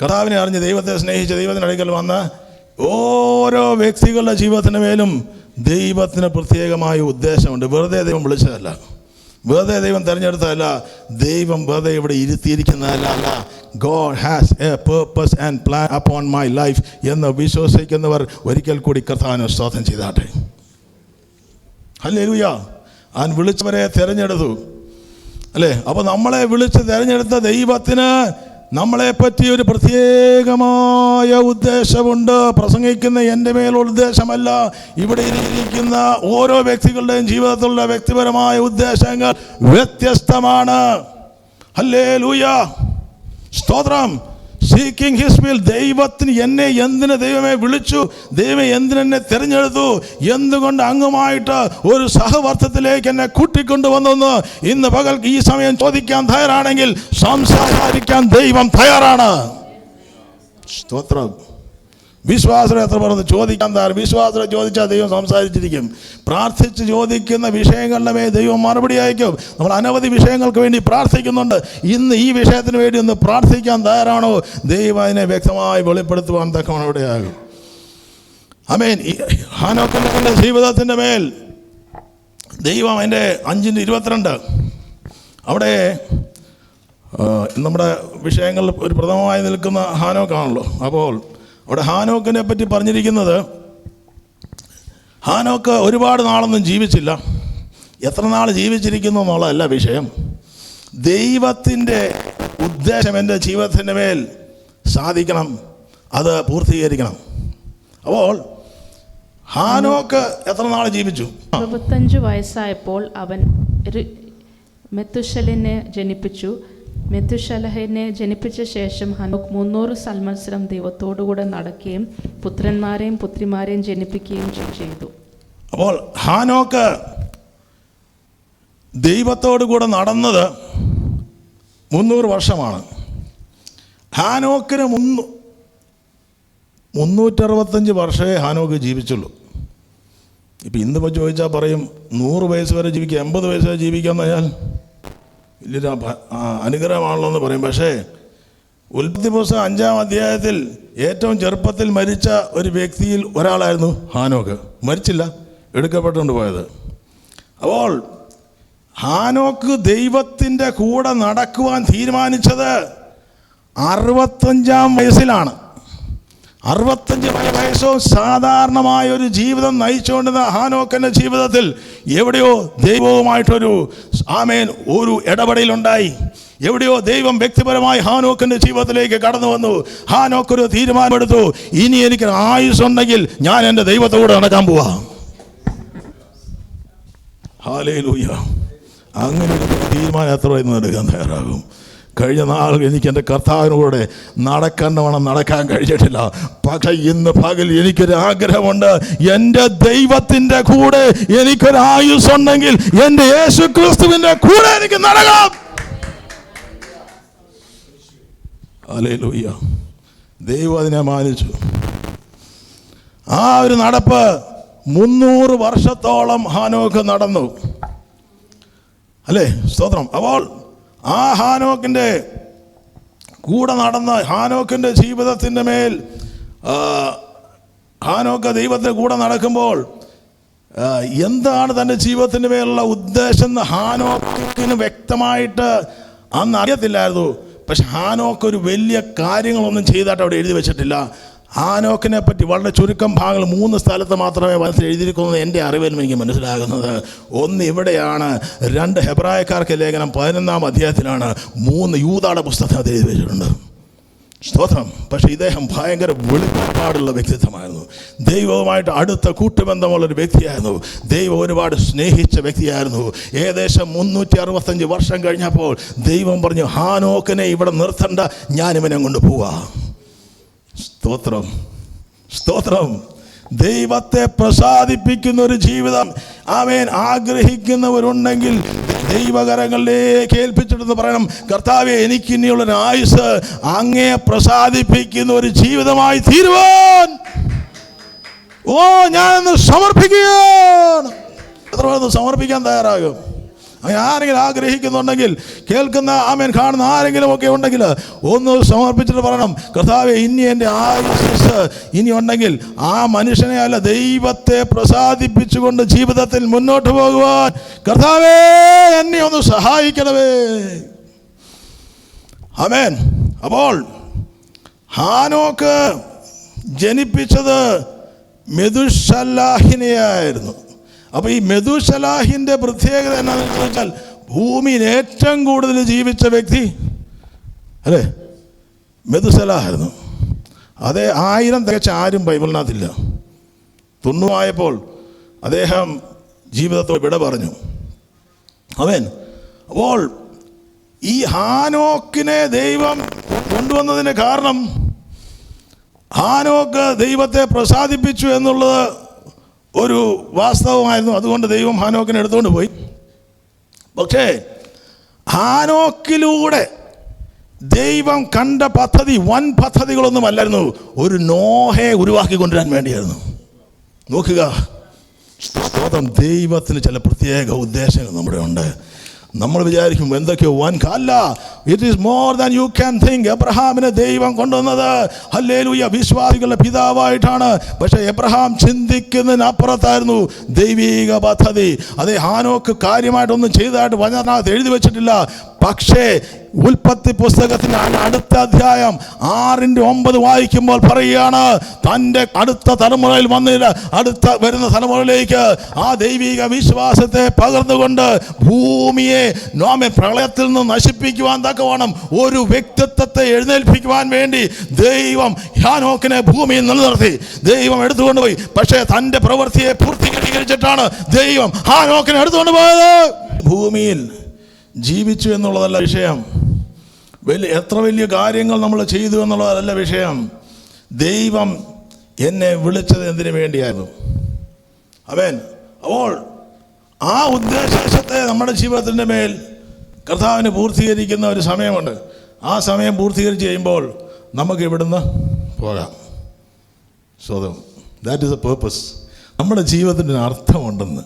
കർത്താവിനെ അറിഞ്ഞ് ദൈവത്തെ സ്നേഹിച്ച് ദൈവത്തിൻ്റെ അടുക്കൽ വന്ന ഓരോ വ്യക്തികളുടെ ജീവിതത്തിന് മേലും ദൈവത്തിന് പ്രത്യേകമായ ഉദ്ദേശമുണ്ട്. വെറുതെ ദൈവം വിളിച്ചതല്ല, വെറുതെ ദൈവം തിരഞ്ഞെടുത്തതല്ല, ദൈവം വെറുതെ ഇവിടെ ഇരുത്തിയിരിക്കുന്നതല്ല. God has a purpose and plan upon my life എന്ന് വിശ്വസിക്കുന്നവർ ഒരിക്കൽ കൂടി കർത്താവിനെ സ്തോത്രം ചെയ്താട്ടെ. ഹല്ലേലൂയ. അവൻ വിളിച്ചവരെ തിരഞ്ഞെടുത്തു അല്ലേ? അപ്പോൾ നമ്മളെ വിളിച്ച് തിരഞ്ഞെടുത്ത ദൈവത്തിന് നമ്മളെപ്പറ്റി ഒരു പ്രത്യേകമായ ഉദ്ദേശമുണ്ട്. പ്രസംഗിക്കുന്ന എൻ്റെ മേലുള്ള ഉദ്ദേശമല്ല, ഇവിടെ ഇരിക്കുന്ന ഓരോ വ്യക്തികളുടെയും ജീവിതത്തിലുള്ള വ്യക്തിപരമായ ഉദ്ദേശങ്ങൾ വ്യത്യസ്തമാണ്. ഹല്ലേലൂയ, സ്തോത്രം. Seeking his will. ദൈവത്തിന് എന്നെ എന്തിന് ദൈവമേ വിളിച്ചു, ദൈവമേ എന്തിനെന്നെ തിരഞ്ഞെടുത്തു, എന്തുകൊണ്ട് അങ്ങുമായിട്ട് ഒരു സഹവർത്തത്തിലേക്ക് എന്നെ കൂട്ടിക്കൊണ്ടുവന്നെന്ന് ഇന്ന് പകൽ ഈ സമയം ചോദിക്കാൻ തയ്യാറാണെങ്കിൽ സംസാരിക്കാൻ ദൈവം തയ്യാറാണ്. സ്തോത്രം. വിശ്വാസം എത്ര പറഞ്ഞ് ചോദിക്കാൻ തയ്യാറ്. വിശ്വാസം ചോദിച്ചാൽ ദൈവം സംസാരിച്ചിരിക്കും. പ്രാർത്ഥിച്ച് ചോദിക്കുന്ന വിഷയങ്ങളുടെ മേൽ ദൈവം മറുപടി അയക്കും. നമ്മൾ അനവധി വിഷയങ്ങൾക്ക് വേണ്ടി പ്രാർത്ഥിക്കുന്നുണ്ട്. ഇന്ന് ഈ വിഷയത്തിന് വേണ്ടി ഒന്ന് പ്രാർത്ഥിക്കാൻ തയ്യാറാണോ? ദൈവം അതിനെ വ്യക്തമായി വെളിപ്പെടുത്തുവാൻ തക്കവണ്ണം ഇവിടെയാകും. ആമേൻ. ഹാനോക്കിന്റെ ജീവിതത്തിൻ്റെ മേൽ ദൈവം അതിൻ്റെ 5:22 അവിടെ നമ്മുടെ വിഷയങ്ങളിൽ ഒരു പ്രഥമമായി നിൽക്കുന്ന ഹാനോക്കാണല്ലോ. അപ്പോൾ അവിടെ ഹാനോക്കിനെ പറ്റി പറഞ്ഞിരിക്കുന്നത്, ഹാനോക്ക് ഒരുപാട് നാളൊന്നും ജീവിച്ചില്ല. എത്ര നാൾ ജീവിച്ചിരിക്കുന്നു എന്നുള്ളതല്ല വിഷയം. ദൈവത്തിൻ്റെ ഉദ്ദേശം എൻ്റെ ജീവിതത്തിൻ്റെ മേൽ സാധിക്കണം, അത് പൂർത്തീകരിക്കണം. അപ്പോൾ ഹാനോക്ക് എത്ര നാൾ ജീവിച്ചു? 65 വയസ്സായപ്പോൾ അവൻ മെത്തുശലഹിനെ ജനിപ്പിച്ചു. മെത്തുശലഹിനെ ജനിപ്പിച്ച ശേഷം ഹനോക്ക് 300 സംവത്സരം ദൈവത്തോടുകൂടെ നടക്കുകയും പുത്രന്മാരെയും പുത്രിമാരെയും ജനിപ്പിക്കുകയും ചെയ്തു. അപ്പോൾ ഹാനോക്ക് ദൈവത്തോടു കൂടെ നടന്നത് 300 വർഷമാണ്. ഹാനോക്കിന് 365 വർഷമേ ഹാനോക്ക് ജീവിച്ചുള്ളൂ. ഇപ്പം ഇന്നിപ്പോൾ ചോദിച്ചാൽ പറയും 100 വയസ്സ് വരെ ജീവിക്കുക, 80 വയസ്സ് വരെ ജീവിക്കാമെന്ന് പറഞ്ഞാൽ വലിയൊരു അനുഗ്രഹമാണല്ലോ എന്ന് പറയും. പക്ഷേ ഉൽപ്പത്തി പുസ്തകം 5-ാം അധ്യായത്തിൽ ഏറ്റവും ചെറുപ്പത്തിൽ മരിച്ച ഒരു വ്യക്തിയിൽ ഒരാളായിരുന്നു ഹാനോക്ക്. മരിച്ചില്ല, എടുക്കപ്പെട്ടുകൊണ്ട് പോയത്. അപ്പോൾ ഹാനോക്ക് ദൈവത്തിൻ്റെ കൂടെ നടക്കുവാൻ തീരുമാനിച്ചത് 65-ാം വയസ്സിലാണ്. 65 വയസ്സും സാധാരണമായ ഒരു ജീവിതം നയിച്ചുകൊണ്ടിരുന്ന ഹാനോക്കിൻ്റെ ജീവിതത്തിൽ എവിടെയോ ദൈവവുമായിട്ടൊരു ഒരു ഇടപെടലുണ്ടായി. എവിടെയോ ദൈവം വ്യക്തിപരമായി ഹാനോക്കിൻ്റെ ജീവിതത്തിലേക്ക് കടന്നു വന്നു. ഹാനോക്കൊരു തീരുമാനമെടുത്തു, ഇനി എനിക്ക് ആയുസ്സുണ്ടെങ്കിൽ ഞാൻ എൻ്റെ ദൈവത്തോട് നടക്കാൻ പോവാ. ഹല്ലേലൂയ. അങ്ങനെ ഒരു തീരുമാനം എത്ര ഇന്ന് എടുക്കാൻ തയ്യാറാകും? കഴിഞ്ഞ നാൾ എനിക്ക് എൻ്റെ കർത്താവിനോടെ നടക്കാൻ കഴിഞ്ഞിട്ടില്ല. പക്ഷേ ഇന്ന് പകൽ എനിക്കൊരു ആഗ്രഹമുണ്ട്, എൻ്റെ ദൈവത്തിൻ്റെ കൂടെ എനിക്കൊരു ആയുസ്സുണ്ടെങ്കിൽ എൻ്റെ യേശുക്രിസ്തുവിൻ്റെ കൂടെ എനിക്ക് നടക്കാം. ഹല്ലേലൂയ. ദൈവം അതിനെ മാനിച്ചു. ആ ഒരു നടപ്പ് 300 വർഷത്തോളം ഹാനോക്ക് നടന്നു. അല്ലേ? സ്തോത്രം. അപ്പോൾ ആ ഹാനോക്കിൻ്റെ കൂടെ നടന്ന ഹാനോക്കിൻ്റെ ജീവിതത്തിൻ്റെ മേൽ ഹാനോക്ക് ദൈവത്തിൻ്റെ കൂടെ നടക്കുമ്പോൾ എന്താണ് തൻ്റെ ജീവിതത്തിൻ്റെ മേലുള്ള ഉദ്ദേശം എന്ന് ഹാനോക്കിന് വ്യക്തമായിട്ട് അന്ന് അറിയത്തില്ലായിരുന്നു. പക്ഷെ ഹാനോക്ക് ഒരു വലിയ കാര്യങ്ങളൊന്നും ചെയ്തിട്ട് അവിടെ എഴുതി വെച്ചിട്ടില്ല. ഹാനോക്കിനെ പറ്റി വളരെ ചുരുക്കം ഭാഗങ്ങൾ 3 സ്ഥലത്ത് മാത്രമേ മനസ്സിൽ എഴുതിയിരിക്കുന്നത് എൻ്റെ അറിവിലും എനിക്ക് മനസ്സിലാകുന്നത്. ഒന്ന് ഇവിടെയാണ്, 2 ഹെബ്രായക്കാർക്ക് ലേഖനം 11-ാം അധ്യായത്തിലാണ്, 3 യൂദായുടെ പുസ്തകത്തിൽ അത് എഴുതി വെച്ചിട്ടുണ്ട്. സ്തോത്രം. പക്ഷേ ഇദ്ദേഹം ഭയങ്കര വെളിപ്പാടുള്ള വ്യക്തിത്വമായിരുന്നു. ദൈവവുമായിട്ട് അടുത്ത കൂട്ടുബന്ധമുള്ളൊരു വ്യക്തിയായിരുന്നു. ദൈവം ഒരുപാട് സ്നേഹിച്ച വ്യക്തിയായിരുന്നു. ഏകദേശം 365 വർഷം കഴിഞ്ഞപ്പോൾ ദൈവം പറഞ്ഞു, ഹാനോക്കിനെ ഇവിടെ നിർത്തണ്ട, ഞാനിവനെ കൊണ്ട് പോവാ. സ്തോത്രം, സ്തോത്രം. ദൈവത്തെ പ്രസാദിപ്പിക്കുന്ന ഒരു ജീവിതം ആമേൻ ആഗ്രഹിക്കുന്നവരുണ്ടെങ്കിൽ ദൈവകരങ്ങളിലേക്ക് ഏൽപ്പിച്ചിട്ടെന്ന് പറയണം, കർത്താവേ എനിക്ക് ഇനിയുള്ളൊരു ആയുസ് അങ്ങേ പ്രസാദിപ്പിക്കുന്ന ഒരു ജീവിതമായി തീരുവാൻ ഞാനൊന്ന് സമർപ്പിക്കുകയാണ്. എത്ര പേർ സമർപ്പിക്കാൻ തയ്യാറാകും? അങ്ങനെ ആരെങ്കിലും ആഗ്രഹിക്കുന്നുണ്ടെങ്കിൽ, കേൾക്കുന്ന ആമേൻ കാണുന്ന ആരെങ്കിലും ഒക്കെ ഉണ്ടെങ്കിൽ ഒന്ന് സമർപ്പിച്ചിട്ട് പറയണം, കർത്താവേ ഇനി എൻ്റെ ആയുസ് ഇനി ഉണ്ടെങ്കിൽ ആ മനുഷ്യനെ അല്ല ദൈവത്തെ പ്രസാദിപ്പിച്ചുകൊണ്ട് ജീവിതത്തിൽ മുന്നോട്ട് പോകുവാൻ കർത്താവേ എന്നെ ഒന്ന് സഹായിക്കണമേ. ആമേൻ. അപ്പോൾ ഹാനോക്ക് ജനിപ്പിച്ചത് മെതുശല്ലാഹിനെയായിരുന്നു. അപ്പോൾ ഈ മെതുശലാഹിൻ്റെ പ്രത്യേകത എന്താണെന്ന് വെച്ചാൽ ഭൂമിയിൽ ഏറ്റവും കൂടുതൽ ജീവിച്ച വ്യക്തി അല്ലേ മെതുശലാഹായിരുന്നു. അതേ 1000 തികച്ച ആരും ബൈബിളിനകത്തില്ല. 90 അദ്ദേഹം ജീവിതത്തോട് വിട പറഞ്ഞു. അവൻ അപ്പോൾ ഈ ഹാനോക്കിനെ ദൈവം കൊണ്ടുവന്നതിന് കാരണം ഹാനോക്ക് ദൈവത്തെ പ്രസാദിപ്പിച്ചു എന്നുള്ളത് ഒരു വാസ്തവമായിരുന്നു. അതുകൊണ്ട് ദൈവം ഹാനോക്കിനെ എടുത്തുകൊണ്ട് പോയി. പക്ഷേ ഹാനോക്കിലൂടെ ദൈവം കണ്ട പദ്ധതി വൻ പദ്ധതികളൊന്നും അല്ലായിരുന്നു. ഒരു നോഹയെ ഉരുവാക്കിക്കൊണ്ടുവരാൻ വേണ്ടിയായിരുന്നു. നോക്കുക, സ്തോത്രം. ദൈവത്തിന് ചില പ്രത്യേക ഉദ്ദേശങ്ങൾ നമ്മുടെ ഉണ്ട്. നമ്മൾ വിചാരിക്കും എന്തൊക്കെയോ അല്ല. It is more than you can think. എബ്രഹാമിനെ ദൈവം കൊണ്ടുവന്നത് ഹല്ലേലൂയ വിശ്വാസികളുടെ പിതാവായിട്ടാണ്. പക്ഷേ എബ്രഹാം ചിന്തിക്കുന്നതിനപ്പുറത്തായിരുന്നു ദൈവിക പദ്ധതി. അതേ ഹാനോക്ക് കാര്യമായിട്ടൊന്നും ചെയ്തതായിട്ട് വചനത്തിനകത്ത് എഴുതി വെച്ചിട്ടില്ല. പക്ഷേ ഉൽപ്പത്തി പുസ്തകത്തിൻ്റെ അടുത്ത അധ്യായം 6:9 വായിക്കുമ്പോൾ പറയുകയാണ്, തൻ്റെ അടുത്ത തലമുറയിൽ അടുത്ത വരുന്ന തലമുറയിലേക്ക് ആ ദൈവിക വിശ്വാസത്തെ പകർന്നുകൊണ്ട് ഭൂമിയെ പ്രളയത്തിൽ നിന്ന് നശിപ്പിക്കുവാൻ തക്കവണ്ണം ഒരു വ്യക്തിത്വത്തെ എഴുന്നേൽപ്പിക്കുവാൻ വേണ്ടി ദൈവം ഹാനോക്കിനെ ഭൂമിയിൽ നിലനിർത്തി. ദൈവം എടുത്തുകൊണ്ട് പോയി. പക്ഷേ തൻ്റെ പ്രവൃത്തിയെ പൂർത്തീകരിച്ചിട്ടാണ് ദൈവം ഹാനോക്കിനെ എടുത്തുകൊണ്ട് പോയത്. ഭൂമിയിൽ ജീവിച്ചു എന്നുള്ളതല്ല വിഷയം. എത്ര വലിയ കാര്യങ്ങൾ നമ്മൾ ചെയ്തു എന്നുള്ളതല്ല വിഷയം. ദൈവം എന്നെ വിളിച്ചത് എന്തിനു വേണ്ടിയായിരുന്നു? അവൻ അപ്പോൾ ആ ഉദ്ദേശത്തെ നമ്മുടെ ജീവിതത്തിൻ്റെ മേൽ കർത്താവിന് പൂർത്തീകരിക്കുന്ന ഒരു സമയമുണ്ട്. ആ സമയം പൂർത്തീകരിച്ച് കഴിയുമ്പോൾ നമുക്ക് ഇവിടുന്ന് പോകാം. സ്തോത്രം. That is A purpose. നമ്മുടെ ജീവിതത്തിൻ്റെ അർത്ഥമുണ്ടെന്ന്.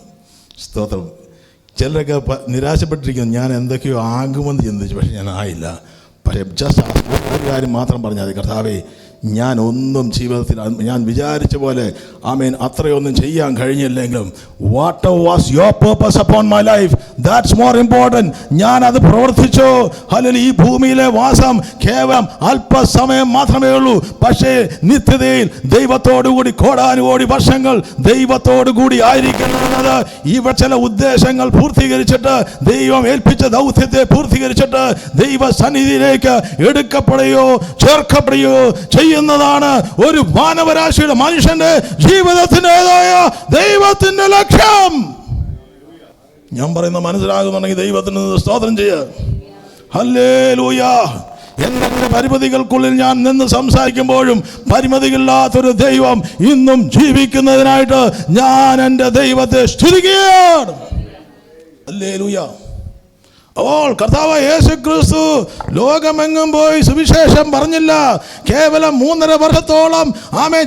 സ്തോത്രം. ചിലരൊക്കെ നിരാശപ്പെട്ടിരിക്കുന്നു, ഞാൻ എന്തൊക്കെയോ ആകുമെന്ന് ചിന്തിച്ചു, പക്ഷെ ഞാൻ ആയില്ല. പക്ഷേ ജസ്റ്റ് ഒരു കാര്യം മാത്രം പറഞ്ഞാൽ മതി, കർത്താവേ ഞാൻ ഒന്നും ജീവിതത്തിൽ ഞാൻ വിചാരിച്ച പോലെ അത്രയൊന്നും ചെയ്യാൻ കഴിഞ്ഞില്ലെങ്കിലും what was your purpose upon my life, that's more important. ഞാൻ അത് പ്രവർത്തിച്ചോ. അല്ലെങ്കിൽ ഈ ഭൂമിയിലെ വാസം കേവലം അല്പസമയം മാത്രമേ ഉള്ളൂ, പക്ഷേ നിത്യതയിൽ ദൈവത്തോടുകൂടി കോടാനുകോടി വർഷങ്ങൾ ദൈവത്തോടുകൂടി ആയിരിക്കുന്നത്. ഇവ ചില ഉദ്ദേശങ്ങൾ പൂർത്തീകരിച്ചിട്ട്, ദൈവം ഏൽപ്പിച്ച ദൗത്യത്തെ പൂർത്തീകരിച്ചിട്ട് ദൈവസന്നിധിയിലേക്ക് എടുക്കപ്പെടുകയോ ചേർക്കപ്പെടുകയോ ചെയ്യുന്നതാണ് ഒരു മാനവരാശിയുടെ മനുഷ്യന്റെ ജീവിതത്തിൻ്റെതായ ദൈവത്തിന്റെ ലക്ഷ്യം. ഞാൻ പറയുന്ന മനസ്സിലാകുന്നുണ്ടെങ്കിൽ ദൈവത്തിന് സ്തോത്രം ചെയ്യുക. ഹല്ലേലൂയ. എൻ്റെ പരിമിതികൾക്കുള്ളിൽ ഞാൻ നിന്ന് സംസാരിക്കുമ്പോഴും പരിമിതികളില്ലാത്തൊരു ദൈവം ഇന്നും ജീവിക്കുന്നതിനായിട്ട് ഞാൻ എൻ്റെ ദൈവത്തെ സ്തുതിക്കുകയാണ്. ഹല്ലേലൂയ. അപ്പോൾ കർത്താവ് യേശു ക്രിസ്തു ലോകമെങ്ങും പോയി സുവിശേഷം പറഞ്ഞില്ല. കേവലം 3.5 വർഷത്തോളം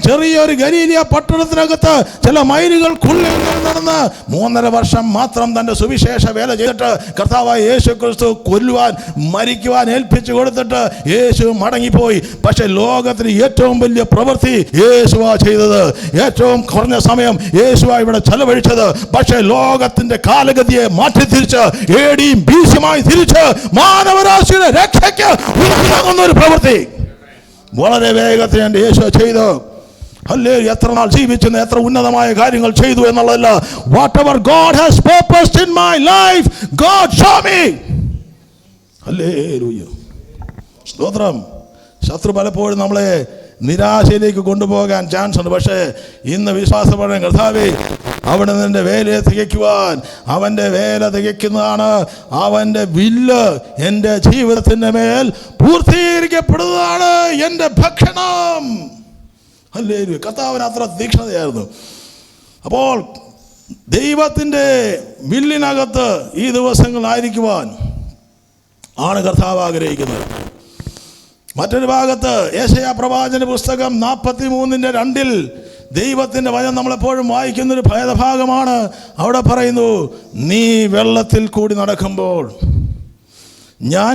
ചെറിയൊരു ഗലീലിയ പട്ടണത്തിനകത്ത് ചില മൈലുകൾക്കുള്ളിൽ നടന്ന് 3.5 വർഷം മാത്രം തൻ്റെ സുവിശേഷ വേല ചെയ്തിട്ട് കർത്താവ് യേശു ക്രിസ്തു കൊല്ലുവാൻ മരിക്കുവാൻ ഏൽപ്പിച്ചു കൊടുത്തിട്ട് യേശു മടങ്ങിപ്പോയി. പക്ഷെ ലോകത്തിന് ഏറ്റവും വലിയ പ്രവൃത്തി യേശുവാ ചെയ്തത്. ഏറ്റവും കുറഞ്ഞ സമയം യേശുവാ ഇവിടെ ചെലവഴിച്ചത്. പക്ഷെ ലോകത്തിന്റെ കാലഗതിയെ മാറ്റിത്തിരിച്ച് എഡിയും ബിസിയുമായി തിരിച്ച് മാനവരാശിയുടെ രക്ഷയ്ക്ക് ഒരു പ്രവൃത്തി വളരെ വേഗത്തിൽ എൻ്റെ യേശു ചെയ്തു. ഹല്ലേലൂയ. എത്ര നാൾ ജീവിച്ചെന്ന്, എത്ര ഉന്നതമായ കാര്യങ്ങൾ ചെയ്തു എന്നുള്ളതല്ല. Whatever God has purposed in my life, God show me. Hallelujah. സ്തോത്രം. ശത്രു പലപ്പോഴും നമ്മളെ നിരാശയിലേക്ക് കൊണ്ടുപോകാൻ ചാൻസ് ഉണ്ട്. പക്ഷേ ഇന്ന് വിശ്വാസപ്പെടുന്ന കർത്താവേ, അവിടെ നിന്റെ വേലയെ തികയ്ക്കുവാൻ, അവൻ്റെ വേല തികയ്ക്കുന്നതാണ് അവൻ്റെ വില്ല് എൻ്റെ ജീവിതത്തിൻ്റെ മേൽ പൂർത്തീകരിക്കപ്പെടുന്നതാണ് എൻ്റെ ഭക്ഷണം. ഹല്ലേലൂയ. കർത്താവിന് അത്ര തീക്ഷ്ണതയായിരുന്നു. അപ്പോൾ ദൈവത്തിൻ്റെ വില്ലിനകത്ത് ഈ ദിവസങ്ങളായിരിക്കുവാൻ ആണ് കർത്താവ് ആഗ്രഹിക്കുന്നത്. മറ്റൊരു ഭാഗത്ത് യെശയ്യാ പ്രവാചന പുസ്തകം 43:2 ദൈവത്തിൻ്റെ വചനം നമ്മളെപ്പോഴും വായിക്കുന്നൊരു ഭേദഭാഗമാണ്. അവിടെ പറയുന്നു, നീ വെള്ളത്തിൽ കൂടി നടക്കുമ്പോൾ ഞാൻ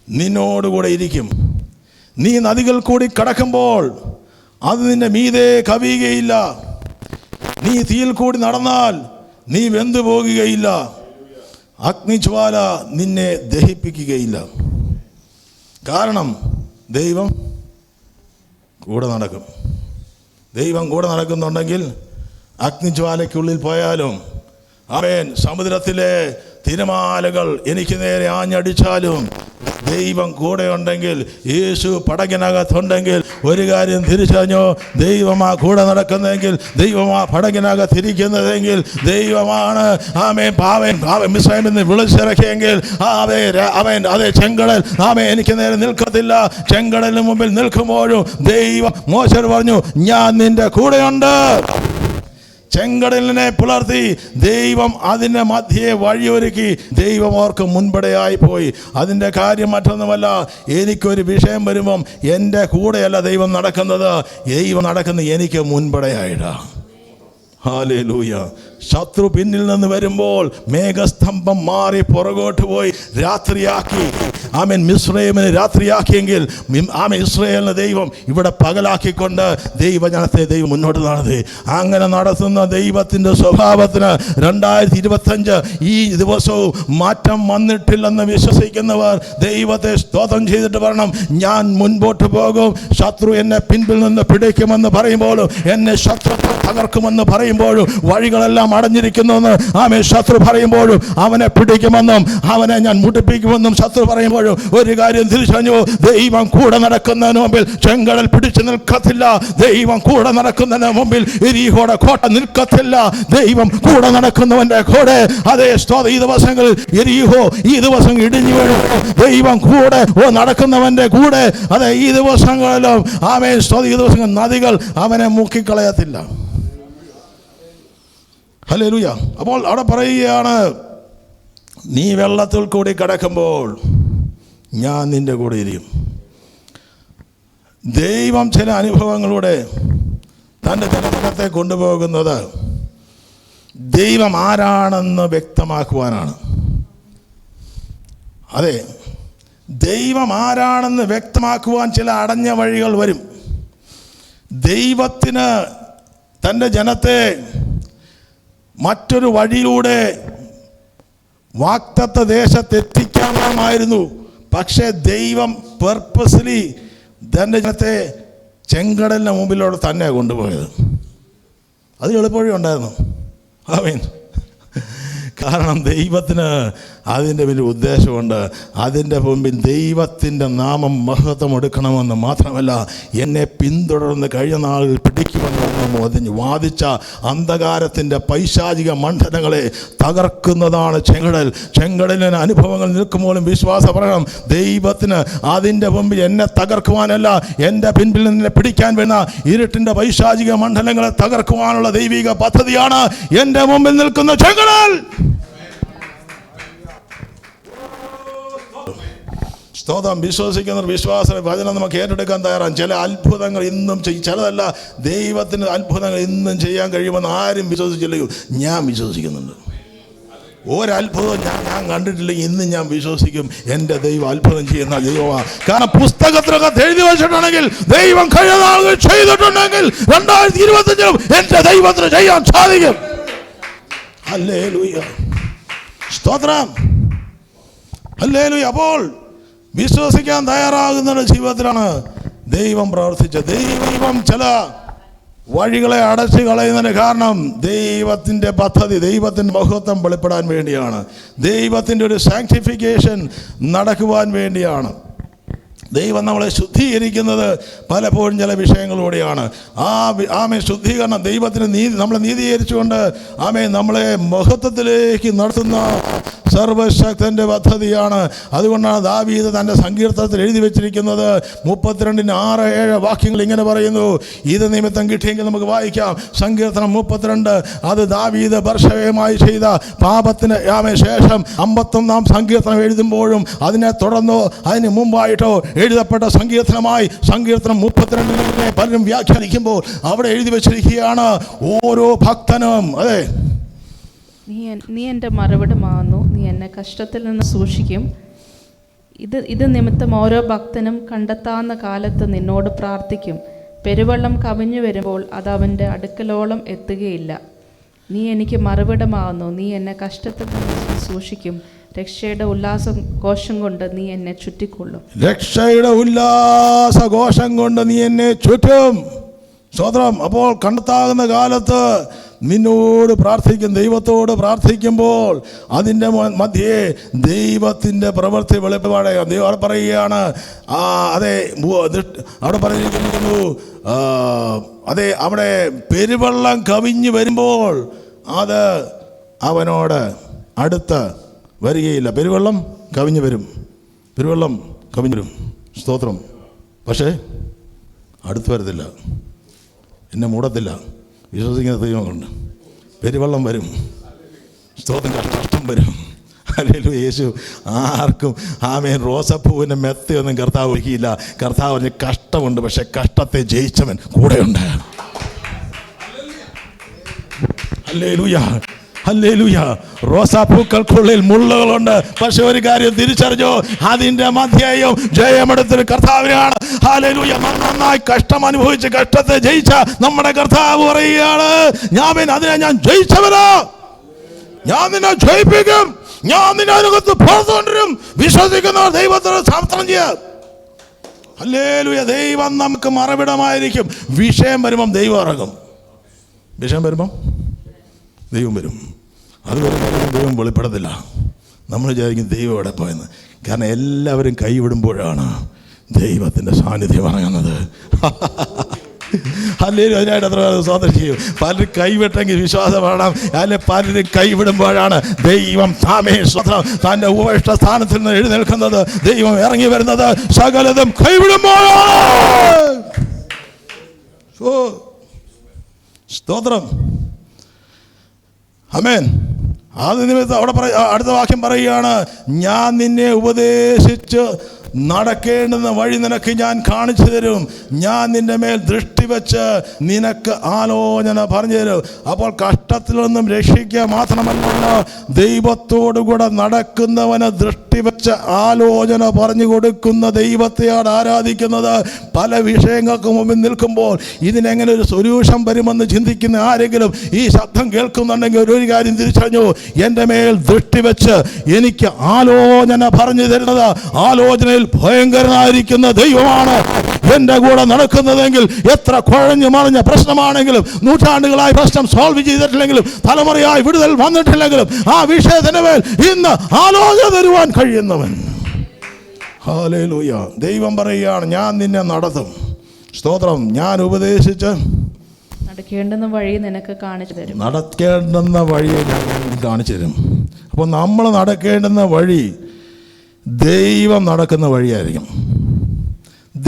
നിന്നോടുകൂടെ ഇരിക്കും. നീ നദികൾ കൂടി കടക്കുമ്പോൾ അത് നിന്റെ മീതെ കവിയുകയില്ല. നീ തീയിൽ കൂടി നടന്നാൽ നീ വെന്തു പോകുകയില്ല. അഗ്നിജ്വാല നിന്നെ ദഹിപ്പിക്കുകയില്ല. കാരണം ദൈവം കൂടെ നടക്കും. ദൈവം കൂടെ നടക്കുന്നുണ്ടെങ്കിൽ അഗ്നിജ്വാലയ്ക്കുള്ളിൽ പോയാലും സമുദ്രത്തിലെ തിരമാലകൾ എനിക്ക് നേരെ ആഞ്ഞടിച്ചാലും ദൈവം കൂടെ ഉണ്ടെങ്കിൽ, യേശു പടകിനകത്തുണ്ടെങ്കിൽ ഒരു കാര്യം തിരിച്ചറിഞ്ഞോ, ദൈവമാ കൂടെ നടക്കുന്നതെങ്കിൽ, ദൈവമാ പടകിനകത്തിരിക്കുന്നതെങ്കിൽ, ദൈവമാണ് മിസ്രയീമിൽ നിന്ന് വിളിച്ചിറക്കിയെങ്കിൽ അവൻ അതേ ചെങ്കടൽ എനിക്ക് നേരെ നിൽക്കത്തില്ല. ചെങ്കടലിന് മുമ്പിൽ നിൽക്കുമ്പോഴും ദൈവം മോശയോട് പറഞ്ഞു, ഞാൻ നിന്റെ കൂടെയുണ്ട്. ചെങ്കടലിനെ പുലർത്തി ദൈവം അതിൻ്റെ മധ്യേ വഴിയൊരുക്കി. ദൈവം അവർക്ക് മുൻപടയായി പോയി. അതിൻ്റെ കാര്യം മറ്റൊന്നുമല്ല, എനിക്കൊരു വിഷയം വരുമ്പം എൻ്റെ കൂടെയല്ല ദൈവം നടക്കുന്നത്, ദൈവം നടക്കുന്നത് എനിക്ക് മുൻപടയായിട്ടാ. ഹല്ലേലൂയ. ശത്രു പിന്നിൽ നിന്ന് വരുമ്പോൾ മേഘസ്തംഭം മാറി പുറകോട്ട് പോയി രാത്രിയാക്കി. മിസ്രയീമിനെ രാത്രിയാക്കിയെങ്കിൽ ഇസ്രായേലിനെ ദൈവം ഇവിടെ പകലാക്കിക്കൊണ്ട് ദൈവജനത്തെ ദൈവം മുന്നോട്ട് നടത്തി. അങ്ങനെ നടത്തുന്ന ദൈവത്തിൻ്റെ സ്വഭാവത്തിന് 2025 ഈ ദിവസവും മാറ്റം വന്നിട്ടില്ലെന്ന് വിശ്വസിക്കുന്നവർ ദൈവത്തെ സ്തോത്രം ചെയ്തിട്ട് പറയണം, ഞാൻ മുൻപോട്ട് പോകും. ശത്രു എന്നെ പിൻപിൽ നിന്ന് പിടിക്കുമെന്ന് പറയുമ്പോഴും, എന്നെ ശത്രു തകർക്കുമെന്ന് പറയുമ്പോഴും, വഴികളെല്ലാം അടഞ്ഞിരിക്കുന്നുവെന്ന് ശത്രു പറയുമ്പോഴും, അവനെ പിടിക്കുമെന്നും അവനെ ഞാൻ മുട്ടിപ്പിക്കുമെന്നും ശത്രു പറയുമ്പോഴും ഒരു കാര്യം തിരിച്ചറിഞ്ഞു, ദൈവം കൂടെ നടക്കുന്നതിന് മുമ്പിൽ ചെങ്കടൽ പിടിച്ചു നിൽക്കത്തില്ല. ദൈവം കൂടെ നടക്കുന്നതിന് മുമ്പിൽ എരിഹോയുടെ കോട്ട നിൽക്കത്തില്ല. ദൈവം കൂടെ നടക്കുന്നവന്റെ കൂടെ അതേ ഈ ദിവസങ്ങളിൽ എരിഹോ ഈ ദിവസം ഇടിഞ്ഞു വീഴും. ദൈവം കൂടെ നടക്കുന്നവന്റെ കൂടെ അതെ ഈ ദിവസങ്ങളിലും ഈ ദിവസങ്ങൾ നദികൾ അവനെ മുക്കിക്കളയത്തില്ല. ഹല്ലേലൂയ. അപ്പോൾ അവിടെ പറയുകയാണ്, നീ വെള്ളത്തിൽ കൂടി കടക്കുമ്പോൾ ഞാൻ നിന്റെ കൂടെ ഇരിക്കും. ദൈവം ചില അനുഭവങ്ങളുടെ തൻ്റെ ജനത്തെ കൊണ്ടുപോകുന്നത് ദൈവം ആരാണെന്ന് വ്യക്തമാക്കുവാനാണ്. അതെ, ദൈവം ആരാണെന്ന് വ്യക്തമാക്കുവാൻ ചില അടഞ്ഞ വഴികൾ വരും. ദൈവത്തിന് തൻ്റെ ജനത്തെ മറ്റൊരു വഴിയിലൂടെ വാഗ്ദത്ത ദേശത്തെത്തിക്കാമായിരുന്നു. പക്ഷേ ദൈവം പെർപ്പസ്ലി തൻ്റെ ജനത്തെ ചെങ്കടലിന് മുമ്പിലൂടെ തന്നെ കൊണ്ടുപോയത്. അത് എളുപ്പവഴി ഉണ്ടായിരുന്നു. ആമേൻ. കാരണം ദൈവത്തിന് അതിൻ്റെ വലിയ ഉദ്ദേശമുണ്ട്. അതിൻ്റെ മുമ്പിൽ ദൈവത്തിൻ്റെ നാമം മഹത്വം എടുക്കണമെന്ന് മാത്രമല്ല, എന്നെ പിന്തുടർന്ന് കഴിഞ്ഞ നാളിൽ പിടിക്കുമെന്ന് വാദിച്ച അന്ധകാരത്തിൻ്റെ പൈശാചിക മണ്ഡലങ്ങളെ തകർക്കുന്നതാണ് ചെങ്കടൽ. ചെങ്കടലിന് അനുഭവങ്ങൾ നിൽക്കുമ്പോഴും വിശ്വാസം പറയണം, ദൈവത്തിന് അതിൻ്റെ മുമ്പിൽ എന്നെ തകർക്കുവാനല്ല, എൻ്റെ പിൻപിൽ നിന്നെ പിടിക്കാൻ വരുന്ന ഇരുട്ടിൻ്റെ പൈശാചിക മണ്ഡലങ്ങളെ തകർക്കുവാനുള്ള ദൈവിക പദ്ധതിയാണ് എൻ്റെ മുമ്പിൽ നിൽക്കുന്ന ചെങ്കടൽ. സ്തോത്രം. വിശ്വസിക്കുന്നവർ വിശ്വാസ വചനം നമുക്ക് ഏറ്റെടുക്കാൻ തയ്യാറാണ്. ചില അത്ഭുതങ്ങൾ ഇന്നും ചിലതല്ല, ദൈവത്തിന് അത്ഭുതങ്ങൾ ഇന്നും ചെയ്യാൻ കഴിയുമെന്ന് ആരും വിശ്വസിച്ചില്ലെങ്കിൽ ഞാൻ വിശ്വസിക്കുന്നുണ്ട്. ഒരത്ഭുതം ഞാൻ കണ്ടിട്ടില്ലെങ്കിൽ ഇന്ന് ഞാൻ വിശ്വസിക്കും, എൻ്റെ ദൈവം അത്ഭുതം ചെയ്യുന്ന ദൈവമാണ്. കാരണം പുസ്തകത്തിലൊക്കെ എഴുതി വെച്ചിട്ടുണ്ടെങ്കിൽ, ദൈവം കഴിഞ്ഞ നാളുകൾ ചെയ്തിട്ടുണ്ടെങ്കിൽ 2025 എൻ്റെ ദൈവത്തിന് ചെയ്യാൻ സാധിക്കും. ഹല്ലേലൂയ, സ്തോത്രം, ഹല്ലേലൂയ. അപ്പോൾ വിശ്വസിക്കാൻ തയ്യാറാകുന്ന ജീവിതത്തിലാണ് ദൈവം പ്രവർത്തിച്ചത്. ദൈവം ചില വഴികളെ അടച്ചു കളയുന്നതിന് കാരണം ദൈവത്തിൻ്റെ പദ്ധതി, ദൈവത്തിൻ്റെ മഹത്വം വെളിപ്പെടാൻ വേണ്ടിയാണ്. ദൈവത്തിൻ്റെ ഒരു സാങ്ക്ടിഫിക്കേഷൻ നടക്കുവാൻ വേണ്ടിയാണ്. ദൈവം നമ്മളെ ശുദ്ധീകരിക്കുന്നത് പലപ്പോഴും ചില വിഷയങ്ങളിലൂടെയാണ്. ആമേ ശുദ്ധീകരണം ദൈവത്തിന് നമ്മളെ നീതീകരിച്ചുകൊണ്ട് നമ്മളെ മഹത്വത്തിലേക്ക് നടത്തുന്ന സർവശക്തൻ്റെ പദ്ധതിയാണ്. അതുകൊണ്ടാണ് ദാവീദ് തൻ്റെ സങ്കീർത്തനത്തിൽ എഴുതി വെച്ചിരിക്കുന്നത് 32:6-7 വാക്യങ്ങൾ ഇങ്ങനെ പറയുന്നു. ഇത് നിമിത്തം കിട്ടിയെങ്കിൽ നമുക്ക് വായിക്കാം. സങ്കീർത്തനം 32. അത് ദാവീദ് ബർശവയുമായി ചെയ്ത പാപത്തിന് ശേഷം 51-ാം സങ്കീർത്തനം എഴുതുമ്പോഴും അതിനെ തുടർന്നോ അതിന് മുമ്പായിട്ടോ എഴുതപ്പെട്ട സങ്കീർത്തനമായി സങ്കീർത്തനം 32 പലരും വ്യാഖ്യാനിക്കുമ്പോൾ അവിടെ എഴുതി വെച്ചിരിക്കുകയാണ്, ഓരോ ഭക്തനും അതെ നീ എൻ്റെ മറുപടിമാകുന്നു, നീ എന്നെ കഷ്ടത്തിൽ നിന്ന് സൂക്ഷിക്കും. ഇത് നിമിത്തം ഓരോ ഭക്തനും കണ്ടെത്താവുന്ന കാലത്ത് നിന്നോട് പ്രാർത്ഥിക്കും. പെരുവെള്ളം കവിഞ്ഞു വരുമ്പോൾ അത് അവൻ്റെ അടുക്കലോളം എത്തുകയില്ല. നീ എനിക്ക് മറുപടിമാകുന്നു, നീ എന്നെ കഷ്ടത്തിൽ നിന്ന് സൂക്ഷിക്കും. രക്ഷയുടെ ഉല്ലാസഘോഷം കൊണ്ട് നീ എന്നെ ചുറ്റിക്കൊള്ളും. രക്ഷയുടെ ഉല്ലാസഘോഷം കൊണ്ട് നീ എന്നെ ചുറ്റും. സ്തോത്രം. അപ്പോൾ കണ്ടെത്താകുന്ന കാലത്ത് നിന്നോട് പ്രാർത്ഥിക്കും, ദൈവത്തോട് പ്രാർത്ഥിക്കുമ്പോൾ അതിൻ്റെ മധ്യേ ദൈവത്തിൻ്റെ പ്രവൃത്തി വെളിപ്പാട് ദൈവം പറയുകയാണ്. അതെ, അവിടെ പറഞ്ഞിരിക്കുന്നു, അതെ, അവിടെ പെരുവെള്ളം കവിഞ്ഞു വരുമ്പോൾ അത് അവനോട് അടുത്ത് വരികയില്ല. പെരുവെള്ളം കവിഞ്ഞു വരും, പെരുവെള്ളം കവിഞ്ഞു വരും. സ്തോത്രം. പക്ഷേ അടുത്ത് വരത്തില്ല, എന്നെ മൂടത്തില്ല. വിശ്വസിക്കുന്ന ദൈവങ്ങളുണ്ട്. പെരുവെള്ളം വരും, സ്തോത്രം, കഷ്ടം വരും. ഹല്ലേലൂയ. യേശു ആർക്കും റോസപ്പൂവിൻ്റെ മെത്തയൊന്നും കർത്താവ് ഒരുക്കിയില്ല. കർത്താവ് പറഞ്ഞ് കഷ്ടമുണ്ട്, പക്ഷെ കഷ്ടത്തെ ജയിച്ചവൻ കൂടെയുണ്ട്. Hallelujah, hallelujah. റോസാപ്പൂക്കൾക്കുള്ളിൽ മുള്ളുകളുണ്ട്, പക്ഷെ ഒരു കാര്യം തിരിച്ചറിഞ്ഞോ, അതിൻ്റെ മധ്യേയും ജയമെടുത്തൊരു കർത്താവിനാണ്. ഹല്ലേലൂയ. നന്നായി കഷ്ടം അനുഭവിച്ച് കഷ്ടത്തെ ജയിച്ച നമ്മുടെ കർത്താവ് പറയുകയാണ്, അതിനെ ഞാൻ ജയിച്ചവനാ, ഞാൻ നിന്നെ ജയിപ്പിക്കും, ഞാൻ നിന്നെ അതിനകത്ത് പുറത്തുകൊണ്ടുവരും. വിശ്വസിക്കുന്നവർ ദൈവത്തോട് സമർപ്പണം ചെയ്യുക. ഹല്ലേലൂയ. ദൈവം നമുക്ക് മറവിടമായിരിക്കും. വിഷയം വരുമ്പം ദൈവം ഇറങ്ങും, വിഷയം വരുമ്പം ദൈവം വരും. അതുവരെ ദൈവം വെളിപ്പെടത്തില്ല. നമ്മൾ വിചാരിക്കും ദൈവം എവിടെ പോയെന്ന്. കാരണം എല്ലാവരും കൈവിടുമ്പോഴാണ് ദൈവത്തിൻ്റെ സാന്നിധ്യം ഇറങ്ങുന്നത്. അല്ലെങ്കിൽ അതിനായിട്ട് അത്ര സ്വാതന്ത്ര്യം ചെയ്യും. പലരും കൈവിട്ടെങ്കിൽ വിശ്വാസം വേണം. അല്ലെ പലരും കൈവിടുമ്പോഴാണ് ദൈവം തൻ്റെ ഉപേക്ഷ സ്ഥാനത്തിൽ നിന്ന് എഴുന്നേൽക്കുന്നത്. ദൈവം ഇറങ്ങി വരുന്നത് സകലതും കൈവിടുമ്പോഴാണ്. സ്തോത്രം. ആമേൻ. അത് നിമിത്തം അവിടെ അടുത്ത വാക്യം പറയുകയാണ്, ഞാൻ നിന്നെ ഉപദേശിച്ച് നടക്കേണ്ടുന്ന വഴി നിനക്ക് ഞാൻ കാണിച്ചു തരും. ഞാൻ നിന്റെ മേൽ ദൃഷ്ടി വെച്ച് നിനക്ക് ആലോചന പറഞ്ഞു തരും. അപ്പോൾ കഷ്ടത്തിൽ നിന്നും രക്ഷിക്കുക മാത്രമല്ല, ദൈവത്തോടുകൂടെ നടക്കുന്നവന് ദൃഷ്ടി വെച്ച് ആലോചന പറഞ്ഞു കൊടുക്കുന്ന ദൈവത്തെയാണ് ആരാധിക്കുന്നത്. പല വിഷയങ്ങൾക്ക് മുമ്പിൽ നിൽക്കുമ്പോൾ ഇതിനെങ്ങനെ ഒരു സൊല്യൂഷൻ വരുമെന്ന് ചിന്തിക്കുന്ന ആരെങ്കിലും ഈ ശബ്ദം കേൾക്കുന്നുണ്ടെങ്കിൽ ഒരു കാര്യം തിരിച്ചറിഞ്ഞു, എൻ്റെ മേൽ ദൃഷ്ടി വെച്ച് എനിക്ക് ആലോചന പറഞ്ഞു തരുന്നത്, ആലോചനയിൽ ഭയങ്കരനായിരിക്കുന്ന ദൈവമാണ് എൻ്റെ കൂടെ നടക്കുന്നതെങ്കിൽ. എത്ര കുഴഞ്ഞു മറിഞ്ഞ പ്രശ്നമാണെങ്കിലും, നൂറ്റാണ്ടുകളായി പ്രശ്നം സോൾവ് ചെയ്തിട്ടില്ലെങ്കിലും, തലമുറയായി വിടുതൽ വന്നിട്ടില്ലെങ്കിലും, ആ വിഷയത്തിന് മേൽ ഇന്ന് ആലോചന തരുവാൻ കഴിയുന്നവൻ. ഹല്ലേലൂയ. ദൈവം പറയുകയാണ്, ഞാൻ നിന്നെ നടത്തും. സ്തോത്രം. ഞാൻ ഉപദേശിച്ച് നടക്കേണ്ടുന്ന വഴി നിനക്ക് കാണിച്ചു തരും. നടക്കേണ്ടുന്ന വഴിയെ ഞാൻ കാണിച്ചു തരും. അപ്പോൾ നമ്മൾ നടക്കേണ്ടുന്ന വഴി ദൈവം നടക്കുന്ന വഴിയായിരിക്കും.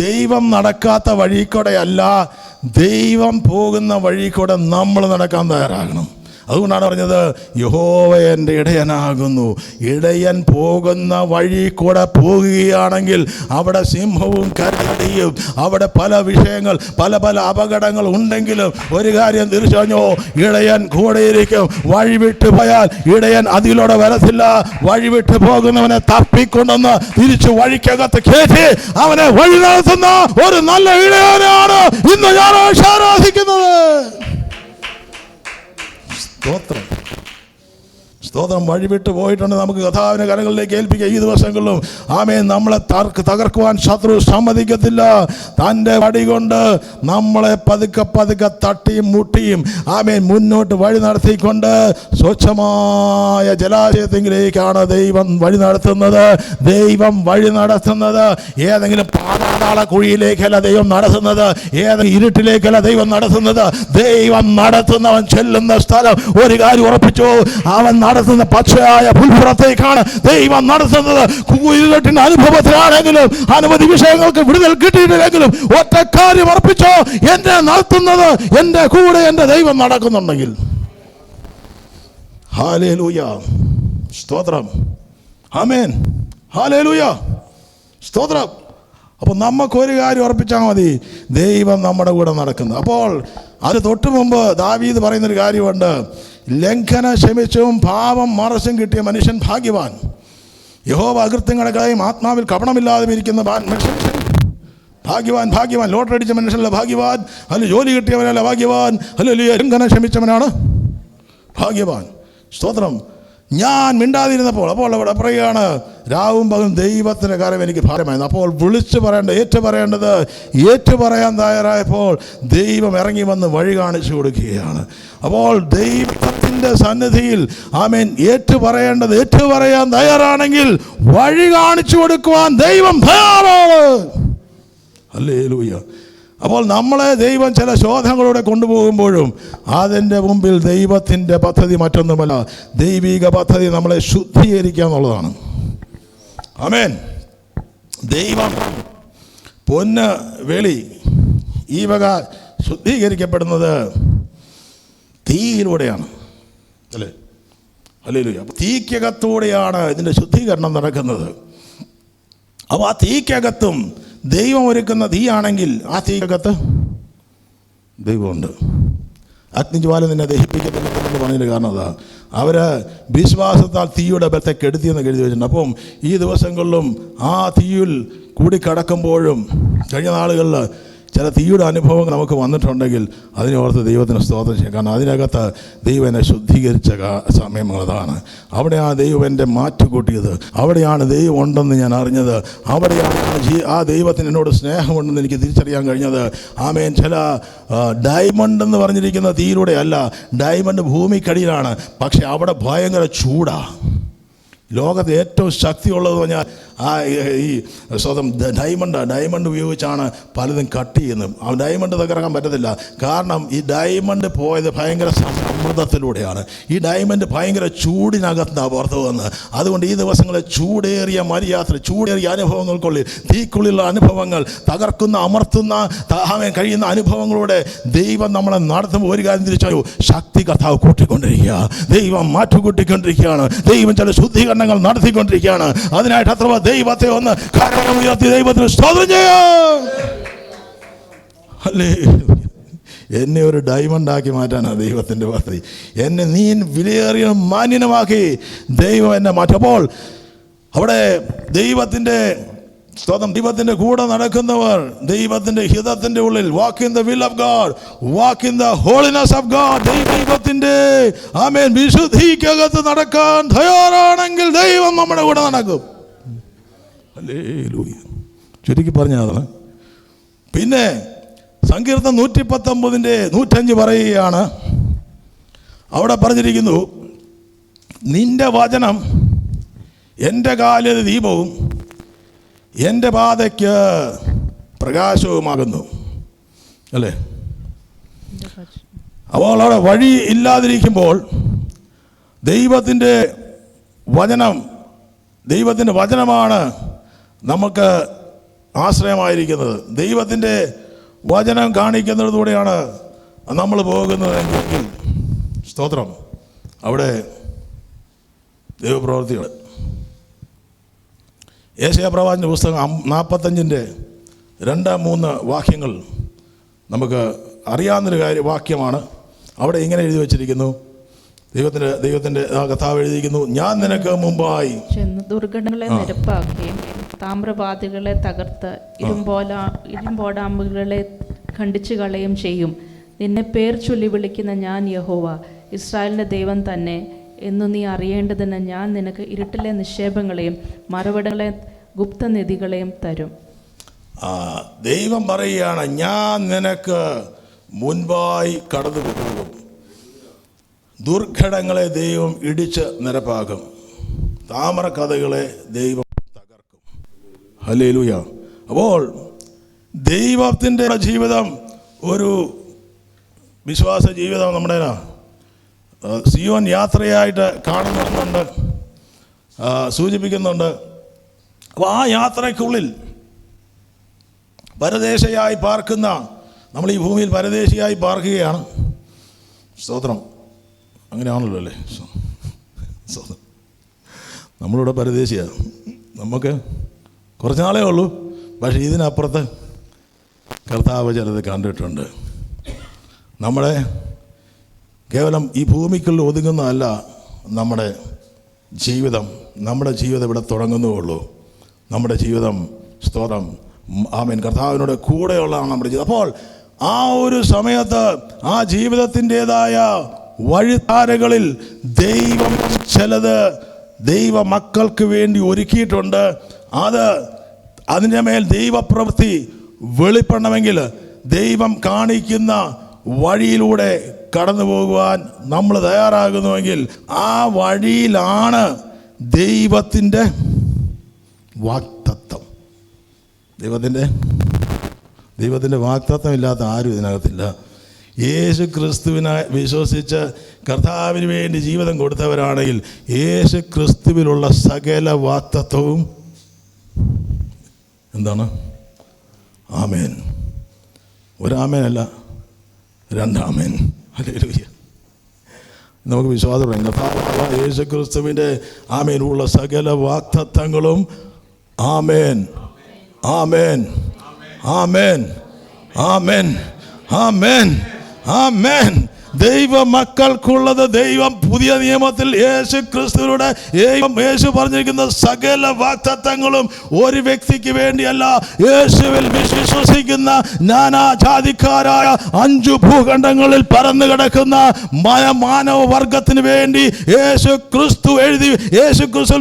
ദൈവം നടക്കാത്ത വഴി കൂടെ അല്ല, ദൈവം പോകുന്ന വഴി കൂടെ നമ്മൾ നടക്കാൻ തയ്യാറാകണം. അതുകൊണ്ടാണ് പറഞ്ഞത്, യഹോവ എൻ്റെ ഇടയനാകുന്നു. ഇടയൻ പോകുന്ന വഴി കൂടെ പോകുകയാണെങ്കിൽ അവിടെ സിംഹവും കരടിയും, അവിടെ പല വിഷയങ്ങൾ, പല പല അപകടങ്ങൾ ഉണ്ടെങ്കിലും ഒരു കാര്യം തിരിച്ചറിഞ്ഞോ, ഇടയൻ കൂടെയിരിക്കും. വഴി വിട്ടു പോയാൽ ഇടയൻ അതിലൂടെ വരത്തില്ല. വഴി വിട്ടു പോകുന്നവനെ തപ്പിക്കൊണ്ടെന്ന് തിരിച്ചു വഴിക്കകത്ത് കയറ്റി അവനെ വഴി നടത്തുന്ന ഒരു നല്ല ഇടയനാണ് ഇന്ന് ഞായറാഴ്ച ആരാധിക്കുന്നത്. സ്തോത്രം, സ്തോത്രം. വഴിവിട്ട് പോയിട്ടുണ്ട്, നമുക്ക് കഥാവിനെ കരങ്ങളിലേക്ക് ഏൽപ്പിക്കുക. ഈ ദിവസങ്ങളിലും ആമേൻ നമ്മളെ തകർക്കുവാൻ ശത്രു സമ്മതിക്കത്തില്ല. തൻ്റെ വടി കൊണ്ട് നമ്മളെ പതുക്കെ പതുക്കെ തട്ടിയും മുട്ടിയും ആമേൻ മുന്നോട്ട് വഴി നടത്തിക്കൊണ്ട് സ്വച്ഛമായ ജലാശയത്തിലേക്കാണ് ദൈവം വഴി നടത്തുന്നത്. ദൈവം വഴി നടത്തുന്നത് ഏതെങ്കിലും പാതാള കുഴിയിലേക്കല്ല ദൈവം നടത്തുന്നത്, ഏതെങ്കിലും ഇരുട്ടിലേക്കല്ല ദൈവം നടത്തുന്നത്. ദൈവം നടത്തുന്നവൻ ചെല്ലുന്ന സ്ഥലം ഒരു കാര്യം ഉറപ്പിച്ചു, അവൻ നടത്തുന്ന പച്ചയായ പുൽപ്പുറത്തേക്കാണ് ദൈവം നടത്തുന്നത്. ഇരുട്ടിന്റെ അനുഭവത്തിലാണെങ്കിലും, അനവധി വിഷയങ്ങൾക്ക് വിടുതൽ കിട്ടിയിട്ടില്ലെങ്കിലും ഒറ്റ കാര്യം ഉറപ്പിച്ചോ, എന്നെ നടത്തുന്നത്, എൻ്റെ കൂടെ എൻ്റെ ദൈവം നടക്കുന്നുണ്ടെങ്കിൽ. ഹല്ലേലൂയ. സ്തോത്രം. ആമേൻ. ഹല്ലേലൂയ. സ്തോത്രം. അപ്പോൾ നമുക്കൊരു കാര്യം ഉറപ്പിച്ചാൽ മതി, ദൈവം നമ്മുടെ കൂടെ നടക്കുന്നു. അപ്പോൾ അത് തൊട്ട് മുമ്പ് ദാവീദ് പറയുന്നൊരു കാര്യമുണ്ട്, ലംഘന ക്ഷമിച്ചും പാപം മറച്ചും കിട്ടിയ മനുഷ്യൻ ഭാഗ്യവാൻ. യഹോവ അകൃത്യങ്ങളുടെ കളയും ആത്മാവിൽ കപടമില്ലാതെ ഇരിക്കുന്ന മനുഷ്യൻ ഭാഗ്യവാൻ. ഭാഗ്യവാൻ. ലോട്ടറി അടിച്ച മനുഷ്യനല്ല ഭാഗ്യവാൻ, അല്ല ജോലി കിട്ടിയവനല്ല ഭാഗ്യവാൻ, അല്ല ലംഘനം ക്ഷമിച്ചവനാണ് ഭാഗ്യവാൻ. സ്തോത്രം. ഞാൻ മിണ്ടാതിരുന്നപ്പോൾ, അപ്പോൾ അവിടെ പറയുകയാണ്, രാവും പകലും ദൈവത്തിൻ്റെ കാര്യം എനിക്ക് ഭാരമായിരുന്നു. അപ്പോൾ വിളിച്ചു പറയേണ്ടത്, ഏറ്റുപറയേണ്ടത് ഏറ്റുപറയാൻ തയ്യാറായപ്പോൾ ദൈവം ഇറങ്ങി വന്ന് വഴി കാണിച്ചു കൊടുക്കുകയാണ്. അപ്പോൾ ദൈവത്തിൻ്റെ സന്നിധിയിൽ ആമേൻ ഏറ്റുപറയേണ്ടത് ഏറ്റുപറയാൻ തയ്യാറാണെങ്കിൽ വഴി കാണിച്ചു കൊടുക്കുവാൻ ദൈവം തയ്യാറാണ്. ഹല്ലേലൂയ. അപ്പോൾ നമ്മളെ ദൈവം ചില ശോധനകളോടെ കൊണ്ടുപോകുമ്പോഴും അതിൻ്റെ മുമ്പിൽ ദൈവത്തിൻ്റെ പദ്ധതി മറ്റൊന്നുമല്ല, ദൈവിക പദ്ധതി നമ്മളെ ശുദ്ധീകരിക്കുക എന്നുള്ളതാണ്. ആമേൻ. ദൈവം പൊന്ന് വെളി ഈ വക ശുദ്ധീകരിക്കപ്പെടുന്നത് തീയിലൂടെയാണ്, അല്ലേ? ഹല്ലേലൂയ. അപ്പോൾ തീക്കകത്തൂടെയാണ് ഇതിൻ്റെ ശുദ്ധീകരണം നടക്കുന്നത്. അപ്പോൾ ആ തീക്കകത്തും ദൈവം ഒരുക്കുന്ന തീയാണെങ്കിൽ ആ തീക്കകത്ത് ദൈവമുണ്ട്. അഗ്നിജ്വാല നിന്നെ ദഹിപ്പിക്കത്തില്ലെന്ന് പറഞ്ഞതിന് കാരണം അതാ, അവർ വിശ്വാസത്താൽ തീയുടെ ബലത്തെ കെടുത്തിയെന്ന് എഴുതി വെച്ചിട്ടുണ്ട്. അപ്പം ഈ ദിവസങ്ങളിലും ആ തീയിൽ കൂടിക്കടക്കുമ്പോഴും കഴിഞ്ഞ നാളുകളിൽ ചില തീയുടെ അനുഭവങ്ങൾ നമുക്ക് വന്നിട്ടുണ്ടെങ്കിൽ അതിനെ ഓർത്ത് ദൈവത്തിന് സ്തോത്രം ചെയ്യാം. കാരണം അതിനകത്ത് ദൈവം എന്നെ ശുദ്ധീകരിച്ച സമയങ്ങൾ അതാണ്. അവിടെയാണ് ദൈവം എൻ്റെ മാറ്റുകൂട്ടിയത്, അവിടെയാണ് ദൈവം ഉണ്ടെന്ന് ഞാൻ അറിഞ്ഞത്, അവിടെയാണ് ആ ദൈവത്തിന് എന്നോട് സ്നേഹമുണ്ടെന്ന് എനിക്ക് തിരിച്ചറിയാൻ കഴിഞ്ഞത്. ആമേൻ. ചില ഡയമണ്ട് എന്ന് പറഞ്ഞിരിക്കുന്ന തീയിലൂടെ അല്ല, ഡയമണ്ട് ഭൂമിക്കടിയിലാണ്, പക്ഷെ അവിടെ ഭയങ്കര ചൂടാണ്. ലോകത്ത് ഏറ്റവും ശക്തിയുള്ളതെന്ന് പറഞ്ഞാൽ ആ ഈ സ്വന്തം ഡയമണ്ട് ഉപയോഗിച്ചാണ് പലതും കട്ട് ചെയ്യുന്നത്. ആ ഡയമണ്ട് തകർക്കാൻ പറ്റത്തില്ല. കാരണം ഈ ഡയമണ്ട് പോയത് ഭയങ്കര സമ്മർദ്ദത്തിലൂടെയാണ്. ഈ ഡയമണ്ട് ഭയങ്കര ചൂടിനകത്താണ് പുറത്തു വന്നത്. അതുകൊണ്ട് ഈ ദിവസങ്ങളിൽ ചൂടേറിയ മരിയാത്ര, ചൂടേറിയ അനുഭവങ്ങൾക്കുള്ളിൽ, തീക്കുള്ളിലുള്ള അനുഭവങ്ങൾ, തകർക്കുന്ന അമർത്തുന്ന കഴിയുന്ന അനുഭവങ്ങളോടെ ദൈവം നമ്മളെ നടത്തുമ്പോൾ ഒരു കാര്യം തിരിച്ചറിയൂ, ശക്തി കർത്താവ് കൂട്ടിക്കൊണ്ടിരിക്കുക, ദൈവം മാറ്റുകൂട്ടിക്കൊണ്ടിരിക്കുകയാണ്. ദൈവം ചില ശുദ്ധീകരണം ഭൂഖണ്ഡങ്ങൾ നടത്തിക്കൊണ്ടിരിക്കുകയാണ്. അതിനായിട്ട് അത്ര ദൈവത്തെ ഒന്ന് കരം ഉയർത്തി ദൈവത്തിന് സ്തോത്രം ചെയ്യാം. ഹല്ലേലൂയ. എന്നെ ഒരു ഡയമണ്ട് ആക്കി മാറ്റാനാണ് ദൈവത്തിൻ്റെ പദ്ധതി. എന്നെ നീ വിലയേറിയ മാന്യനുമാക്കി ദൈവം എന്നെ മാറ്റപ്പോൾ അവിടെ ദൈവത്തിൻ്റെ സ്തോത്രം, ദൈവത്തിൻ്റെ കൂടെ നടക്കുന്നവർ ദൈവത്തിൻ്റെ ഹിതത്തിൻ്റെ ഉള്ളിൽ walk in the will of God, walk in the holiness of God, ദൈവത്തിൻ്റെ ആമേൻ വിശുദ്ധിക്കകത്ത് നടക്കാൻ തയ്യാറാണെങ്കിൽ ദൈവം നമ്മുടെ കൂടെ നടക്കും. ഹല്ലേലൂയ. ചുരുക്കി പറഞ്ഞതാണ്. പിന്നെ സങ്കീർത്തനം 119:105 പറയുകയാണ്, അവിടെ പറഞ്ഞിരിക്കുന്നു, നിന്റെ വചനം എൻ്റെ കാലിന് ദീപവും എൻ്റെ പാതയ്ക്ക് പ്രകാശവുമാകുന്നു. അല്ലേ? അപ്പോൾ അവിടെ വഴി ഇല്ലാതിരിക്കുമ്പോൾ ദൈവത്തിൻ്റെ വചനമാണ് നമുക്ക് ആശ്രയമായിരിക്കുന്നത്. ദൈവത്തിൻ്റെ വചനം കാണിക്കുന്നതിലൂടെയാണ് നമ്മൾ പോകുന്നതെങ്കിൽ സ്തോത്രം, അവിടെ ദൈവപ്രവൃത്തികൾ. യേശയ്യാപ്രവാചകന്റെ പുസ്തകം 45:2-3 വാക്യങ്ങൾ നമുക്ക് അറിയാവുന്നൊരു വാക്യമാണ്. അവിടെ ഇങ്ങനെ എഴുതി വച്ചിരിക്കുന്നു, ദൈവത്തിൻ്റെ കർത്താവ് എഴുതിയിരിക്കുന്നു, ഞാൻ നിനക്ക് മുമ്പായി ചെന്ന് ദുർഘടങ്ങളെ നിരപ്പാക്കുകയും താമ്രവാദികളെ തകർത്ത് ഇരുമ്പോടാമ്പുകളെ ഖണ്ഡിച്ചു കളയും ചെയ്യും. നിന്നെ പേർ ചൊല്ലി വിളിക്കുന്ന ഞാൻ യഹോവ, ഇസ്രായേലിൻ്റെ ദൈവം തന്നെ എന്നു നീ അറിയേണ്ടതിന് ഞാൻ നിനക്ക് ഇരുട്ടിലെ നിക്ഷേപങ്ങളെയും മറവിടങ്ങളെ ഗുപ്തനിധികളെയും തരും. ദൈവം പറയുകയാണ്, ഞാൻ നിനക്ക് മുൻപായി കടന്നു പോകും, ദുർഘടങ്ങളെ ദൈവം ഇടിച്ച് നിരപ്പാക്കും, താമരക്കഥകളെ ദൈവം തകർക്കും. ഹല്ലേലൂയ. അപ്പോൾ ദൈവത്തിൻ്റെ ജീവിതം ഒരു വിശ്വാസ ജീവിതം നമ്മുടെ സിയോൻ യാത്രയായിട്ട് കാണുന്നുണ്ട്, സൂചിപ്പിക്കുന്നുണ്ട്. അപ്പോൾ ആ യാത്രയ്ക്കുള്ളിൽ പരദേശയായി പാർക്കുന്ന, നമ്മൾ ഈ ഭൂമിയിൽ പരദേശിയായി പാർക്കുകയാണ്. സ്തോത്രം. അങ്ങനെയാണല്ലോ അല്ലേ? സ്തോത്രം. നമ്മളിവിടെ പരദേശിയാണ്, നമുക്ക് കുറച്ച് നാളേ ഉള്ളൂ. പക്ഷേ ഇതിനപ്പുറത്ത് കർത്താവ് ചിലത് കണ്ടിട്ടുണ്ട്. നമ്മളെ കേവലം ഈ ഭൂമിക്കുള്ളിൽ ഒതുങ്ങുന്നതല്ല നമ്മുടെ ജീവിതം. നമ്മുടെ ജീവിതം ഇവിടെ തുടങ്ങുന്നുള്ളൂ. നമ്മുടെ ജീവിതം സ്തോത്രം ആമേൻ കർത്താവിനോട് കൂടെയുള്ളതാണ് നമ്മുടെ ജീവിതം. അപ്പോൾ ആ ഒരു സമയത്ത് ആ ജീവിതത്തിൻ്റെതായ വഴിത്താരകളിൽ ദൈവം ചിലത് ദൈവ മക്കൾക്ക് വേണ്ടി ഒരുക്കിയിട്ടുണ്ട്. അതിൻ്റെ മേൽ ദൈവപ്രവൃത്തി വെളിപ്പെടണമെങ്കിൽ ദൈവം കാണിക്കുന്ന വഴിയിലൂടെ കടന്നു പോകുവാൻ നമ്മൾ തയ്യാറാകുന്നുവെങ്കിൽ ആ വഴിയിലാണ് ദൈവത്തിൻ്റെ വാഗ്ദത്തം. ദൈവത്തിൻ്റെ വാഗ്ദത്തം ഇല്ലാത്ത ആരും ഇതിനകത്തില്ല. യേശു ക്രിസ്തുവിനെ വിശ്വസിച്ച് കർത്താവിന് വേണ്ടി ജീവിതം കൊടുത്തവരാണെങ്കിൽ യേശു ക്രിസ്തുവിലുള്ള സകല വാഗ്ദത്തവും എന്താണ്? ആമേൻ. ഒരാമേനല്ല, രണ്ടാമേൻ. ഹല്ലേലൂയ. നമുക്ക് വിശ്വാസം പറയാം, കർത്താവായ യേശു ക്രിസ്തുവിൻ്റെ ആമേനുള്ള സകല വാഗ്ദത്തങ്ങളും ആമേൻ, ആമേൻ, ആമേൻ, ആമേൻ, ആമേൻ, ആമേൻ. ദൈവ മക്കൾക്കുള്ളത് ദൈവം പുതിയ നിയമത്തിൽ യേശു ക്രിസ്തുവിലൂടെ യേശു പറഞ്ഞിരിക്കുന്ന സകല വാഗ്ദത്തങ്ങളും ഒരു വ്യക്തിക്ക് വേണ്ടിയല്ല, യേശുവിൽ വിശ്വസിക്കുന്ന നാനാജാതിക്കാരായ 5 ഭൂഖണ്ഡങ്ങളിൽ പരന്നു കിടക്കുന്ന മാനവ വർഗത്തിന് വേണ്ടി യേശു ക്രിസ്തു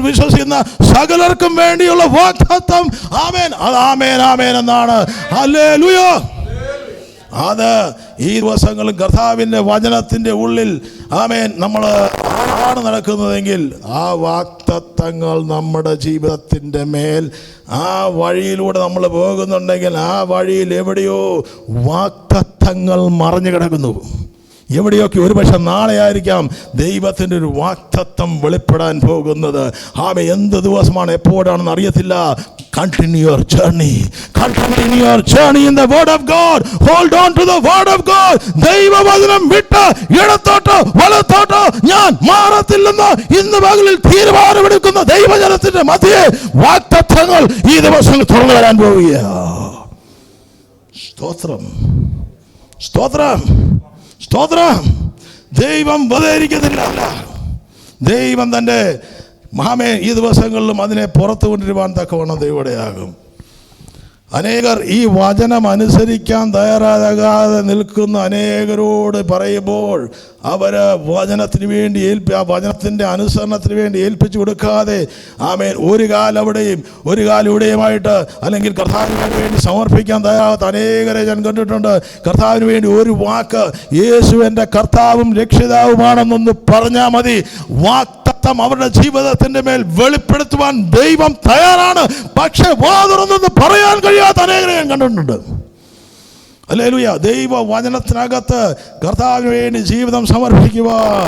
വിശ്വസിക്കുന്ന സകലർക്കും വേണ്ടിയുള്ള വാഗ്ദത്തം. ആമേൻ. അത് ആമേൻ, ആമേൻ എന്നാണ്. ഹല്ലേലൂയ. അത് ഈ ദിവസങ്ങളിൽ കർത്താവിൻ്റെ വചനത്തിൻ്റെ ഉള്ളിൽ ആമേൻ നമ്മൾ ആണ് നടക്കുന്നതെങ്കിൽ ആ വാഗ്ദത്തങ്ങൾ നമ്മുടെ ജീവിതത്തിൻ്റെ മേൽ ആ വഴിയിലൂടെ നമ്മൾ പോകുന്നുണ്ടെങ്കിൽ ആ വഴിയിൽ എവിടെയോ വാഗ്ദത്തങ്ങൾ മറഞ്ഞു കിടക്കുന്നു. എവിടെയൊക്കെ ഒരുപക്ഷെ നാളെ ആയിരിക്കാം ദൈവത്തിൻ്റെ ഒരു വാഗ്ദത്തം വെളിപ്പെടാൻ പോകുന്നത്. ആമേൻ. എന്ത് ദിവസമാണ് എപ്പോഴാണെന്ന് അറിയത്തില്ല. Continue your journey. Continue your journey in the word of God. Hold on to the word of God. ദൈവവചനം വിട്ട് ഇടത്തോട്ടോ വലത്തോട്ടോ ഞാൻ മാറത്തില്ലെന്ന് ഇന്ന് പകലിൽ തീരുമാനമെടുക്കുന്ന ദൈവജനത്തിന്റെ മധ്യേ വാഗ്ദത്തങ്ങൾ ഈ ദിവസങ്ങൾ തുറന്നു വരാൻ പോവുകയാണ്. സ്തോത്രം, സ്തോത്രം, സ്തോത്രം. ദൈവം വധീകരിക്കുന്നില്ല. ദൈവം തൻ്റെ ഈ ദിവസങ്ങളിലും അതിനെ പുറത്തു കൊണ്ടുവരുവാൻ തക്കവണ്ണം ദൈവടെയാകും. അനേകർ ഈ വചനം അനുസരിക്കാൻ തയ്യാറാകാതെ നിൽക്കുന്ന അനേകരോട് പറയുമ്പോൾ അവർ വചനത്തിന് വേണ്ടി ആ വചനത്തിൻ്റെ അനുസരണത്തിന് വേണ്ടി ഏൽപ്പിച്ചു കൊടുക്കാതെ ഒരു കാൽ അവിടെയും ഒരു കാൽ ഇവിടെയുമായിട്ട് അല്ലെങ്കിൽ കർത്താവിന് വേണ്ടി സമർപ്പിക്കാൻ തയ്യാറാകാത്ത അനേകരെ ഞാൻ കണ്ടിട്ടുണ്ട്. കർത്താവിന് വേണ്ടി ഒരു വാക്ക് യേശു എൻ്റെ കർത്താവും രക്ഷിതാവുമാണെന്നൊന്ന് പറഞ്ഞാൽ മതി, വാക്തത്വം അവരുടെ ജീവിതത്തിൻ്റെ മേൽ വെളിപ്പെടുത്തുവാൻ ദൈവം തയ്യാറാണ്. പക്ഷെ വാ തുറന്നൊന്ന് പറയാൻ കഴിയാത്ത അനേകരെ ഞാൻ കണ്ടിട്ടുണ്ട്. ഹല്ലേലൂയ. ദൈവ വചനത്തിനകത്ത് കർത്താവിന് വേണ്ടി ജീവിതം സമർപ്പിക്കുവാൻ,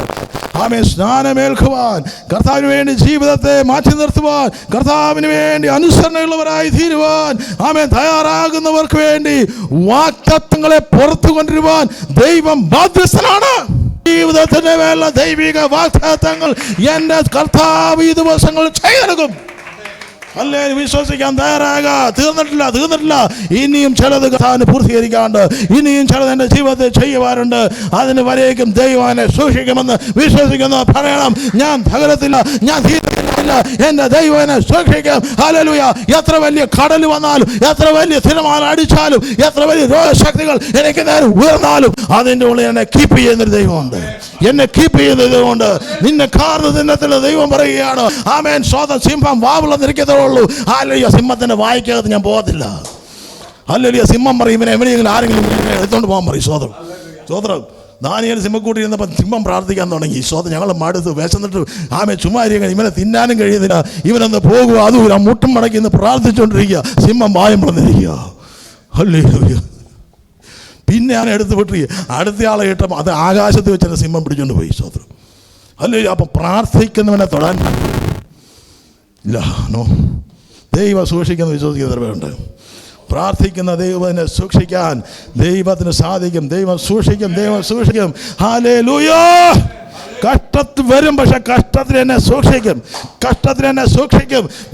സ്നാനമേൽക്കുവാൻ, കർത്താവിന് വേണ്ടി ജീവിതത്തെ മാറ്റി നിർത്തുവാൻ, കർത്താവിന് വേണ്ടി അനുസരണയുള്ളവരായി തീരുവാൻ തയ്യാറാകുന്നവർക്ക് വേണ്ടി വാഗ്ദത്തങ്ങളെ പുറത്തു കൊണ്ടുവരുവാൻ ദൈവം ബാധ്യസ്ഥനാണ്. ജീവിതത്തിന്റെ മേലുള്ള ദൈവിക വാഗ്ദത്തങ്ങൾ എൻ്റെ കർത്താവ് ഈ ദിവസങ്ങൾ ചെയ്തെടുക്കും. അല്ലേ, വിശ്വസിക്കാൻ തയ്യാറാകുക. തീർന്നിട്ടില്ല. ഇനിയും ചിലത് കർത്താവിന് പൂർത്തീകരിക്കാണ്ട്, ഇനിയും ചിലത് എൻ്റെ ജീവിതത്തിൽ ചെയ്യുവാനുണ്ട്. അതിന് വരേക്കും ദൈവം എന്നെ സൂക്ഷിക്കുമെന്ന് വിശ്വസിക്കുന്നു. പറയണം, ഞാൻ തകരത്തില്ല, ഞാൻ തീരത്തില്ല, എൻ്റെ ദൈവം എന്നെ സൂക്ഷിക്കും. ഹല്ലേലൂയ. എത്ര വലിയ കടൽ വന്നാലും, എത്ര വലിയ തിരമാല അടിച്ചാലും, എത്ര വലിയ രോഗശക്തികൾ എനിക്ക് നേരെ ഉയർന്നാലും അതിൻ്റെ ഉള്ളിൽ എന്നെ കീപ്പ് ചെയ്യുന്നൊരു ദൈവമുണ്ട്. എന്നെ കീപ്പ് ചെയ്യുന്ന ദൈവമുണ്ട്. നിന്നെ കാർന്ന് തിന്നത്തില്ല ദൈവം പറയുകയാണ്. ആമേൻ. സ്വതം സിംഹം വാവുള്ളന്നിരിക്കത്തുള്ളൂ. ഹല്ലേലൂയ. സിംഹത്തിന്റെ വായിക്കകത്ത് ഞാൻ പോകത്തില്ല. ഹല്ലേലൂയ. സിംഹം പറയും ഇവനെ എവിടെയെങ്കിലും ആരെങ്കിലും എടുത്തോണ്ട് പോകാൻ പറയും. സ്വതന്ത്രം. ദാനിയേൽ സിംഹക്കൂട്ടി ഇരുന്നപ്പോൾ സിംഹം പ്രാർത്ഥിക്കാൻ തുടങ്ങി. ഞങ്ങൾ മടുത്ത് വിശന്നിട്ട് ചുമ്മാ ഇരിക്കണം, ഇവനെ തിന്നാനും കഴിയുന്നില്ല, ഇവനൊന്ന് പോകുക, അതും മുട്ടും മടക്കി ഇന്ന് പ്രാർത്ഥിച്ചുകൊണ്ടിരിക്കുക. സിംഹം വായം പറഞ്ഞിരിക്കുക. ഹല്ലേലൂയ. പിന്നെ ഞാൻ എടുത്ത് വിട്ട് അടുത്തയാളെ ഇട്ടപ്പോൾ അത് ആകാശത്ത് വെച്ച് തന്നെ സിംഹം പിടിച്ചുകൊണ്ട് പോയി. സ്വതന്ത്രം. ഹല്ലേലൂയ. അപ്പം പ്രാർത്ഥിക്കുന്നവനെ തൊടാൻ ഇല്ല. ദൈവം സൂക്ഷിക്കുന്ന വിശ്വസിക്കുന്നവരുണ്ട്. പ്രാർത്ഥിക്കുന്ന ദൈവത്തിനെ സൂക്ഷിക്കാൻ ദൈവത്തിന് സാധിക്കും. ദൈവം സൂക്ഷിക്കും. ഹല്ലേലൂയ. കഷ്ടത്തിൽ വരും, പക്ഷെ കഷ്ടത്തിൽ എന്നെ സൂക്ഷിക്കും.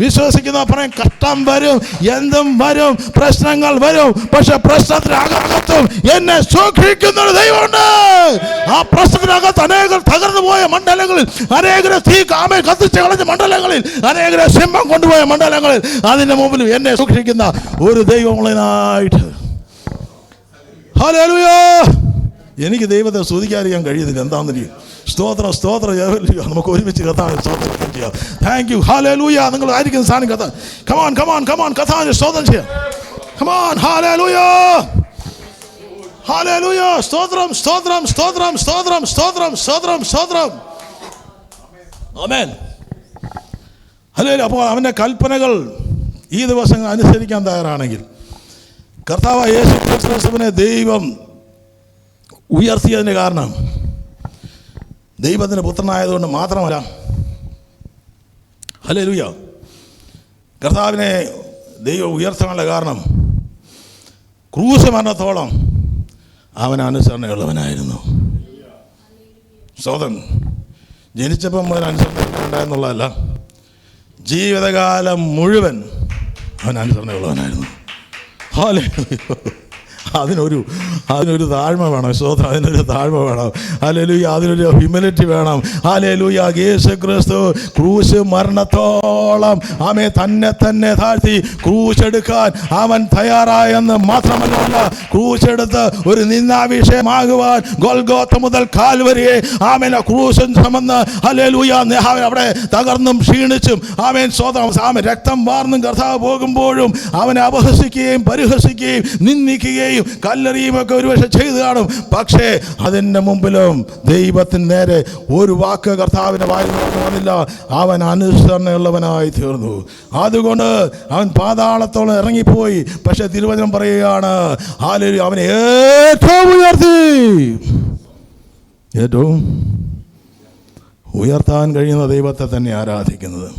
വിശ്വസിക്കുന്ന പറയും, കഷ്ടം വരും, എന്തും വരും, പ്രശ്നങ്ങൾ വരും, പക്ഷെ പ്രശ്നത്തിനകത്തും എന്നെ സൂക്ഷിക്കുന്ന ഒരു ദൈവമുണ്ട്. ആ പ്രശ്നത്തിനകത്ത് അനേകർ തകർന്നു പോയ മണ്ഡലങ്ങളിൽ, അനേകരെ തീ കത്തിച്ച് കളഞ്ഞ മണ്ഡലങ്ങളിൽ, അനേകരെ സിംഹം കൊണ്ടുപോയ മണ്ഡലങ്ങളിൽ, അതിന്റെ മുമ്പിൽ എന്നെ സൂക്ഷിക്കുന്ന ഒരു ദൈവമുള്ളതിനായിട്ട്. ഹല്ലേലൂയ. എനിക്ക് ദൈവത്തെ സ്തുതിക്കാതിരിക്കാൻ കഴിയുന്നില്ല. എന്താണെന്ന് സ്തോത്രം. നമുക്ക് ഒരുമിച്ച് കർത്താവിനെ സ്തോത്രം ചെയ്യാം. Thank you. ഹല്ലേലൂയ. നിങ്ങൾ ആയിരിക്കുന്ന സ്ഥാനം കർത്താൻ. കമാൺ കർത്താവിനെ സ്തോത്രം ചെയ്യാം. കമാൺ. ഹല്ലേലൂയ. സ്തോത്രം. ആമേൻ. ഹല്ലേലൂയ. അപ്പോൾ അവൻ്റെ കൽപ്പനകൾ ഈ ദിവസങ്ങൾ അനുസരിക്കാൻ തയ്യാറാണെങ്കിൽ കർത്താവ് യേശു ക്രിസ്തുവിനെ ദൈവം ഉയർത്തിയതിന് കാരണം ദൈവത്തിൻ്റെ പുത്രനായതുകൊണ്ട് മാത്രമല്ല. ഹല്ലേലൂയ. കർത്താവിനെ ദൈവം ഉയർത്താനുള്ള കാരണം ക്രൂശ് മരണത്തോളം അവൻ അനുസരണയുള്ളവനായിരുന്നു. സ്വതം ജനിച്ചപ്പം മുതൽ അനുസരണയുണ്ടായെന്നുള്ളതല്ല, ജീവിതകാലം മുഴുവൻ അവൻ അനുസരണയുള്ളവനായിരുന്നു. ഹല്ലേലൂയ. അതിനൊരു താഴ്മ വേണം. സ്തോത്രം. അതിനൊരു താഴ്മ വേണം. ഹല്ലേലൂയ. അതിനൊരു ഹ്യൂമിലിറ്റി വേണം. ഹല്ലേലൂയ. യേശു ക്രിസ്തു ക്രൂശ് മരണത്തോളം തന്നെ താഴ്ത്തി ക്രൂശെടുക്കാൻ അവൻ തയ്യാറായെന്ന് മാത്രമല്ല, ക്രൂശെടുത്ത് ഒരു നിന്ദാവിഷയമാകുവാൻ ഗൊൽഗോത്ത മുതൽ കാൽവരിയെ ക്രൂശൻ ചുമന്ന് ഹല്ലേലൂയ അവിടെ തകർന്നും ക്ഷീണിച്ചും സ്വതം രക്തം വാർന്നും കർത്താവ് പോകുമ്പോഴും അവനെ അപഹസിക്കുകയും പരിഹസിക്കുകയും നിന്ദിക്കുകയും കല്ലെറിയും ഒക്കെ ഒരുപക്ഷെ ചെയ്തു കാണും. പക്ഷേ അതിൻ്റെ മുമ്പിലും ദൈവത്തിന് നേരെ ഒരു വാക്ക് കർത്താവിൻ്റെ വായിൽ നിന്ന് വന്നില്ല. അവൻ അനുസരണയുള്ളവനായി തീർന്നു. അതുകൊണ്ട് അവൻ പാതാളത്തോളം ഇറങ്ങിപ്പോയി. പക്ഷെ തിരുവചനം പറയുകയാണ്, ഹല്ലേലൂയ, അവനെ ഏറ്റവും ഉയർത്താൻ കഴിയുന്ന ദൈവത്തെ തന്നെ ആരാധിക്കുന്നത്.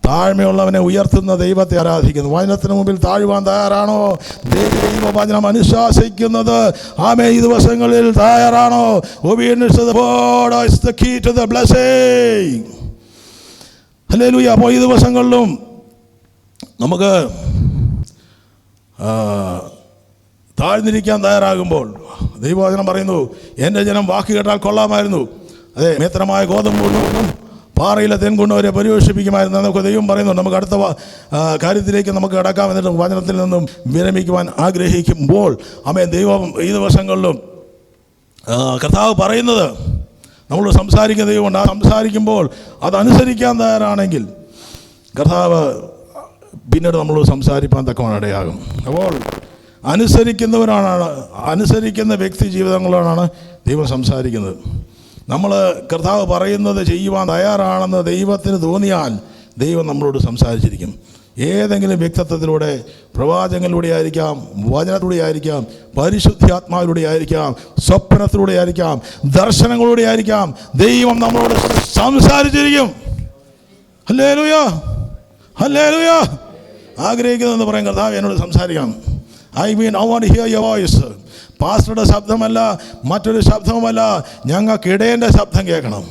താഴ്മയുള്ളവനെ ഉയർത്തുന്ന ദൈവത്തെ ആരാധിക്കുന്നു. വചനത്തിന് മുമ്പിൽ താഴുവാൻ തയ്യാറാണോ? ദൈവവചനം അനുശാസിക്കുന്നത് ആമേൻ ഈ ദിവസങ്ങളിൽ തയ്യാറാണോ? Obedience to the word is the key to the blessing. Hallelujah. അപ്പോൾ ഈ ദിവസങ്ങളിലും നമുക്ക് താഴ്ന്നിരിക്കാൻ തയ്യാറാകുമ്പോൾ ദൈവവചനം പറയുന്നു, എൻ്റെ ജനം വാക്ക് കേട്ടാൽ കൊള്ളാമായിരുന്നു, അതെ മേത്രമായ ഗോതമ്പും പാറയിലെ തെൻകൊണ്ട് അവരെ പരിപോഷിപ്പിക്കുമായിരുന്നു. നമുക്ക് ദൈവം പറയുന്നു. നമുക്ക് അടുത്ത കാര്യത്തിലേക്ക് നമുക്ക് കടക്കാം. എന്നിട്ട് വചനത്തിൽ നിന്നും വിരമിക്കുവാൻ ആഗ്രഹിക്കുമ്പോൾ ആമേൻ ദൈവം ഈ ദിവസങ്ങളിലും കർത്താവ് പറയുന്നത് നമ്മൾ സംസാരിക്കുന്ന ദൈവമുണ്ട്. ആ സംസാരിക്കുമ്പോൾ അതനുസരിക്കാൻ തയ്യാറാണെങ്കിൽ കർത്താവ് പിന്നീട് നമ്മൾ സംസാരിക്കാൻ തക്കവണ്ണം ഇടയാകും. അപ്പോൾ അനുസരിക്കുന്ന വ്യക്തി ജീവിതങ്ങളോടാണ് ദൈവം സംസാരിക്കുന്നത്. നമ്മൾ കർത്താവ് പറയുന്നത് ചെയ്യുവാൻ തയ്യാറാണെന്ന് ദൈവത്തിന് തോന്നിയാൽ ദൈവം നമ്മളോട് സംസാരിച്ചിരിക്കും. ഏതെങ്കിലും വ്യക്തിത്വത്തിലൂടെ, പ്രവാചകനിലൂടെ ആയിരിക്കാം, വചനത്തിലൂടെ ആയിരിക്കാം, പരിശുദ്ധാത്മാവിലൂടെ ആയിരിക്കാം, സ്വപ്നത്തിലൂടെ ആയിരിക്കാം, ദർശനങ്ങളിലൂടെ ആയിരിക്കാം, ദൈവം നമ്മളോട് സംസാരിച്ചിരിക്കും. Hallelujah, hallelujah. ആഗ്രഹിക്കുന്നതെന്ന് പറയും, കർത്താവ് എന്നോട് സംസാരിക്കാം. I want to hear your voice. പാസ്റ്ററുടെ ശബ്ദമല്ല, മറ്റൊരു ശബ്ദവുമല്ല, ഞങ്ങൾക്ക് ഇടയൻ്റെ ശബ്ദം കേൾക്കണം.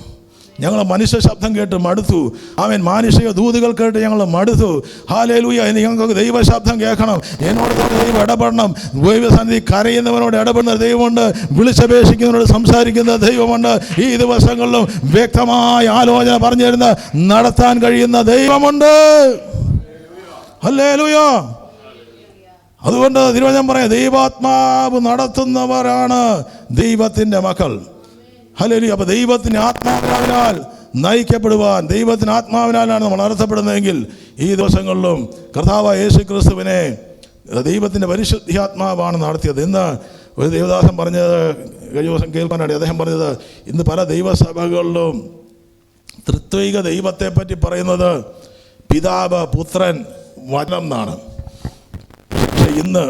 ഞങ്ങൾ മനുഷ്യ ശബ്ദം കേട്ട് മടുത്തു. ആമേൻ. മാനുഷിക ദൂതുകൾ കേട്ട് ഞങ്ങൾ മടുത്തു. ഹല്ലേലൂയ. ഇനി ഞങ്ങൾക്ക് ദൈവ ശബ്ദം കേൾക്കണം. എന്നോട് തന്നെ ദൈവം ഇടപെടണം. ദൈവസന്നിധി കരയുന്നവനോട് ഇടപെടുന്ന ദൈവമുണ്ട്, വിളിച്ചപേക്ഷിക്കുന്നവരോട് സംസാരിക്കുന്ന ദൈവമുണ്ട്. ഈ ദിവസങ്ങളിലും വ്യക്തമായ ആലോചന പറഞ്ഞു തരുന്ന, നടത്താൻ കഴിയുന്ന ദൈവമുണ്ട്. ഹല്ലേലൂയ. അതുകൊണ്ട് തിരുവചനം പറയാം, ദൈവാത്മാവ് നടത്തുന്നവരാണ് ദൈവത്തിൻ്റെ മക്കൾ. ഹല്ലേലൂയ. അപ്പോൾ ദൈവത്തിൻ്റെ ആത്മാവിനാൽ നയിക്കപ്പെടുവാൻ, ദൈവത്തിൻ്റെ ആത്മാവിനാലാണ് നമ്മൾ നടത്തപ്പെടുന്നതെങ്കിൽ ഈ ദിവസങ്ങളിലും കർത്താവായ യേശു ക്രിസ്തുവിനെ ദൈവത്തിൻ്റെ പരിശുദ്ധാത്മാവാണ് നടത്തിയത്. ഇന്ന് ഒരു ദേവദാസൻ പറഞ്ഞത് കഴിഞ്ഞ ദിവസം കേൾക്കാനായിട്ട് അദ്ദേഹം പറഞ്ഞത്, ഇന്ന് പല ദൈവസഭകളിലും ത്രിത്വൈക ദൈവത്തെപ്പറ്റി പറയുന്നത് പിതാവ്, പുത്രൻ, വചനം എന്നാണ്. പക്ഷെ ഇന്ന്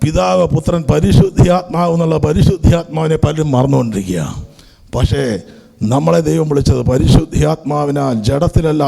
പിതാവ്, പുത്രൻ, പരിശുദ്ധാത്മാവ് എന്നുള്ള പരിശുദ്ധാത്മാവിനെ പലരും മറന്നുകൊണ്ടിരിക്കുക. പക്ഷേ നമ്മളെ ദൈവം വിളിച്ചത് പരിശുദ്ധാത്മാവിനാൽ, ജഡത്തിലല്ല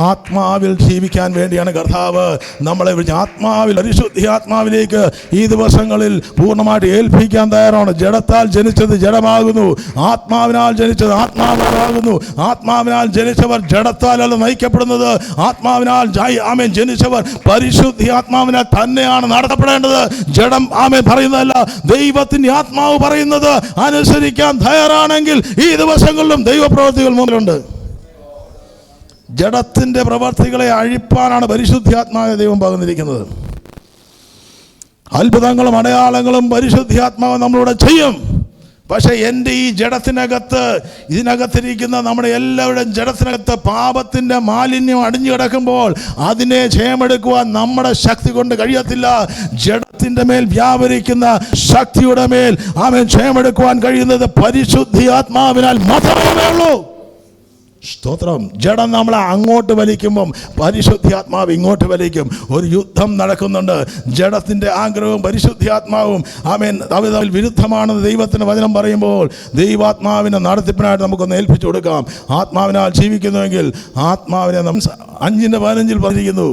ആത്മാവിൽ ജീവിക്കാൻ വേണ്ടിയാണ് കർത്താവ് നമ്മളെ വിളിച്ച്. ആത്മാവിൽ, പരിശുദ്ധാത്മാവിലേക്ക് ഈ ദിവസങ്ങളിൽ പൂർണ്ണമായിട്ട് ഏൽപ്പിക്കാൻ തയ്യാറാണ്. ജഡത്താൽ ജനിച്ചത് ജഡമാകുന്നു, ആത്മാവിനാൽ ജനിച്ചത് ആത്മാവാകുന്നു. ആത്മാവിനാൽ ജനിച്ചവർ ജഡത്താലല്ല നയിക്കപ്പെടുന്നത്. ആത്മാവിനാൽ ആമേൻ ജനിച്ചവർ പരിശുദ്ധാത്മാവിനാൽ തന്നെയാണ് നടത്തപ്പെടേണ്ടത്. ജഡം ആമേൻ പറയുന്നതല്ല, ദൈവത്തിൻ്റെ ആത്മാവ് പറയുന്നത് അനുസരിക്കാൻ തയ്യാറാണെങ്കിൽ ഈ ദിവസങ്ങളിലും ദൈവപ്രവൃത്തികൾ മുന്നിലുണ്ട്. ജഡത്തിൻ്റെ പ്രവർത്തികളെ അഴിപ്പാനാണ് പരിശുദ്ധാത്മാവിനെ ദൈവം പകർന്നിരിക്കുന്നത്. അത്ഭുതങ്ങളും അടയാളങ്ങളും പരിശുദ്ധാത്മാവ് നമ്മളോട് ചെയ്യും. പക്ഷേ എൻ്റെ ഈ ജഡത്തിനകത്ത്, ഇതിനകത്തിരിക്കുന്ന നമ്മുടെ എല്ലാവരുടെയും ജഡത്തിനകത്ത് പാപത്തിൻ്റെ മാലിന്യം അടിഞ്ഞു കിടക്കുമ്പോൾ അതിനെ ജയമെടുക്കുവാൻ നമ്മുടെ ശക്തി കൊണ്ട് കഴിയത്തില്ല. ജഡത്തിൻ്റെ മേൽ വ്യാപരിക്കുന്ന ശക്തിയുടെ മേൽ ആമേൻ ജയമെടുക്കുവാൻ കഴിയുന്നത് പരിശുദ്ധാത്മാവിനാൽ മാത്രമേ ഉള്ളൂ. സ്തോത്രം. ജഡം നമ്മളെ അങ്ങോട്ട് വലിക്കുമ്പം പരിശുദ്ധാത്മാവ് ഇങ്ങോട്ട് വലിക്കും. ഒരു യുദ്ധം നടക്കുന്നുണ്ട്. ജഡത്തിൻ്റെ ആഗ്രഹവും പരിശുദ്ധാത്മാവും ആമേൻ തമ്മിൽ വിരുദ്ധമാണെന്ന് ദൈവത്തിൻ്റെ വചനം പറയുമ്പോൾ ദൈവാത്മാവിനെ നടത്തിപ്പിനായിട്ട് നമുക്കൊന്ന് ഏൽപ്പിച്ചു കൊടുക്കാം. ആത്മാവിനാൽ ജീവിക്കുന്നുവെങ്കിൽ ആത്മാവിനെ 5:15 പറഞ്ഞിരിക്കുന്നു,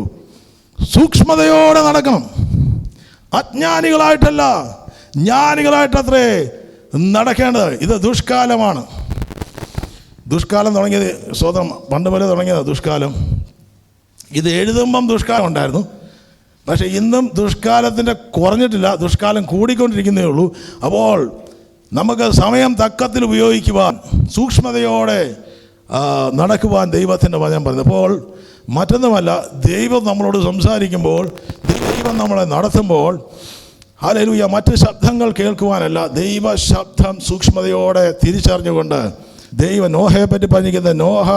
സൂക്ഷ്മതയോടെ നടക്കണം. അജ്ഞാനികളായിട്ടല്ല, ജ്ഞാനികളായിട്ടത്രേ നടക്കേണ്ടത്. ഇത് ദുഷ്കാലമാണ്. ദുഷ്കാലം തുടങ്ങിയത് സ്വതം പണ്ട് പോലെ തുടങ്ങിയത് ദുഷ്കാലം. ഇത് എഴുതുമ്പം ദുഷ്കാലം ഉണ്ടായിരുന്നു. പക്ഷേ ഇന്നും ദുഷ്കാലത്തിൻ്റെ കുറഞ്ഞിട്ടില്ല, ദുഷ്കാലം കൂടിക്കൊണ്ടിരിക്കുന്നേ ഉള്ളൂ. അപ്പോൾ നമുക്ക് സമയം തക്കത്തിൽ ഉപയോഗിക്കുവാൻ, സൂക്ഷ്മതയോടെ നടക്കുവാൻ ദൈവത്തിൻ്റെ വചനം പറയുന്നത്. അപ്പോൾ മറ്റൊന്നുമല്ല, ദൈവം നമ്മളോട് സംസാരിക്കുമ്പോൾ, ദൈവം നമ്മളെ നടത്തുമ്പോൾ, ഹല്ലേലൂയ, മറ്റ് ശബ്ദങ്ങൾ കേൾക്കുവാനല്ല, ദൈവ ശബ്ദം സൂക്ഷ്മതയോടെ തിരിച്ചറിഞ്ഞുകൊണ്ട് ദൈവം നോഹയെ പറ്റി പറഞ്ഞിരിക്കുന്നത്, നോഹ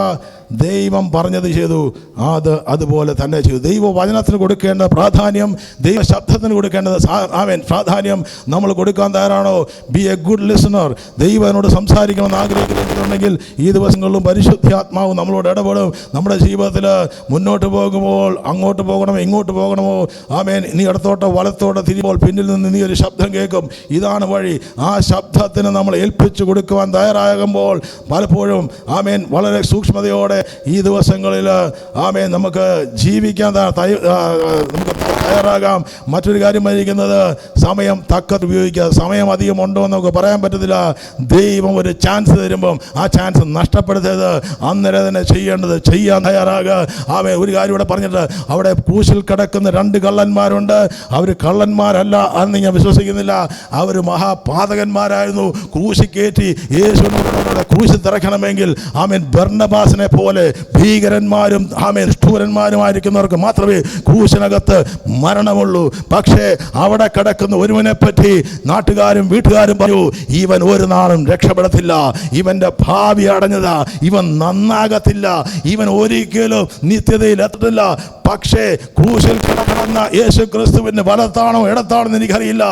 ദൈവം പറഞ്ഞത് ചെയ്തു, അതുപോലെ തന്നെ ചെയ്തു. ദൈവ വചനത്തിന് കൊടുക്കേണ്ട പ്രാധാന്യം, ദൈവ ശബ്ദത്തിന് കൊടുക്കേണ്ടത് ആമേൻ പ്രാധാന്യം നമ്മൾ കൊടുക്കാൻ തയ്യാറാണോ? Be a good listener. ദൈവനോട് സംസാരിക്കണമെന്ന് ആഗ്രഹിക്കുന്നുണ്ടെങ്കിൽ ഈ ദിവസങ്ങളിലും പരിശുദ്ധാത്മാവ് നമ്മളോട് ഇടപെടും. നമ്മുടെ ജീവിതത്തിൽ മുന്നോട്ട് പോകുമ്പോൾ അങ്ങോട്ട് പോകണമോ ഇങ്ങോട്ട് പോകണമോ, ആമേൻ നീ ഇടത്തോട്ടോ വലത്തോട്ടോ തിരിയുമ്പോൾ പിന്നിൽ നിന്ന് നീ ഒരു ശബ്ദം കേൾക്കും, ഇതാണ് വഴി. ആ ശബ്ദത്തിന് നമ്മൾ ഏൽപ്പിച്ചു കൊടുക്കുവാൻ തയ്യാറാകുമ്പോൾ പലപ്പോഴും ആമേൻ വളരെ സൂക്ഷ്മതയോടെ ഈ ദിവസങ്ങളിൽ ആമേൻ നമുക്ക് ജീവിക്കാൻ നമുക്ക് തയ്യാറാകാം. മറ്റൊരു കാര്യം പറഞ്ഞിരിക്കുന്നത് സമയം തക്കത്ത് ഉപയോഗിക്കുക. സമയം അധികം ഉണ്ടോ എന്ന് നമുക്ക് പറയാൻ പറ്റത്തില്ല. ദൈവം ഒരു ചാൻസ് തരുമ്പം ആ ചാൻസ് നഷ്ടപ്പെടുത്തരുത്. അന്നേരം തന്നെ ചെയ്യേണ്ടത് ചെയ്യാൻ തയ്യാറാകുക. ആമേൻ. ഒരു കാര്യം ഇവിടെ പറഞ്ഞിട്ട്, അവിടെ ക്രൂശിൽ കിടക്കുന്ന 2 കള്ളന്മാരുണ്ട്. അവർ കള്ളന്മാരല്ല എന്ന് ഞാൻ വിശ്വസിക്കുന്നില്ല. അവർ മഹാപാതകന്മാരായിരുന്നു. ക്രൂശി കയറ്റി യേശുവിനോട് ക്രൂശിൽ തിറക്കണമെങ്കിൽ ആമേൻ ബർന്നബാസിനെ പോലെ ഭീകരന്മാരും ആമേൻ നിഷ്ഠൂരന്മാരുമായിരിക്കുന്നവർക്ക് മാത്രമേ ക്രൂശിനകത്ത് മരണമുള്ളൂ. പക്ഷേ അവിടെ കിടക്കുന്ന ഒരുവനെ പറ്റി നാട്ടുകാരും വീട്ടുകാരും പറഞ്ഞു, ഇവൻ ഒരു നാളും രക്ഷപ്പെടത്തില്ല, ഇവന്റെ ഭാവി അടഞ്ഞതാ, ഇവൻ നന്നാകത്തില്ല, ഇവൻ ഒരിക്കലും നിത്യതയിൽ എത്തത്തില്ല. പക്ഷേ ക്രൂശിൽ കിടക്കുന്ന യേശു ക്രിസ്തുവിന്റെ വലത്താണോ ഇടത്താണോ എന്ന് എനിക്കറിയില്ല.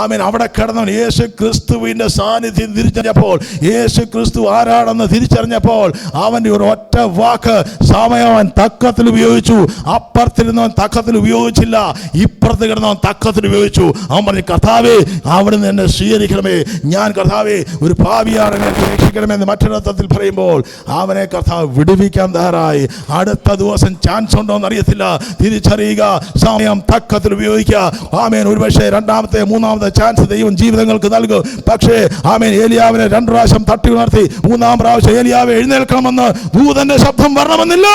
ആമേൻ. അവിടെ കിടന്നവൻ യേശു ക്രിസ്തുവിന്റെ സാന്നിധ്യം തിരിച്ചറിഞ്ഞപ്പോൾ, യേശു ക്രിസ്തു ആരാണെന്ന് തിരിച്ചറിഞ്ഞപ്പോൾ അവന്റെ ഒരു ഒറ്റ വാക്ക് സമയം അവൻ തക്കത്തിൽ ഉപയോഗിച്ചു. അപ്പുറത്തിരുന്നവൻ തക്കത്തിൽ ഉപയോഗിച്ചില്ല, ഇപ്പുറത്ത് കിടന്നവൻ തക്കത്തിൽ ഉപയോഗിച്ചു. അവൻ പറഞ്ഞു, കർത്താവേ അവിടുന്ന് എന്നെ സ്വീകരിക്കണമേ, ഞാൻ കർത്താവേ ഒരു പാപിയാണ്, എന്നെ രക്ഷിക്കണമെന്ന് മറ്റൊരർത്ഥത്തിൽ പറയുമ്പോൾ അവനെ കർത്താവ് വിടുവിക്കാൻ തയ്യാറായി. അടുത്ത ദിവസം ചാൻസ് ഉണ്ടോ എന്ന് അറിയത്തില്ല. തിരിച്ചറിയുക, സമയം തക്കത്തിൽ ഉപയോഗിക്കുക. ആമേൻ. ഒരുപക്ഷെ 2ാമത്തെ 3ാമത്തെ ചാൻസ് ദൈവം ജീവിതങ്ങൾക്ക് നൽകും. പക്ഷേ ആമേൻ, ഏലിയാവിനെ 2 പ്രാവശ്യം തട്ടി ഉണർത്തി 3ാം പ്രാവശ്യം ഏലിയാവ് എഴുന്നേൽക്കണമെന്ന് ദൂതന്റെ ശബ്ദം വരണമെന്നില്ല.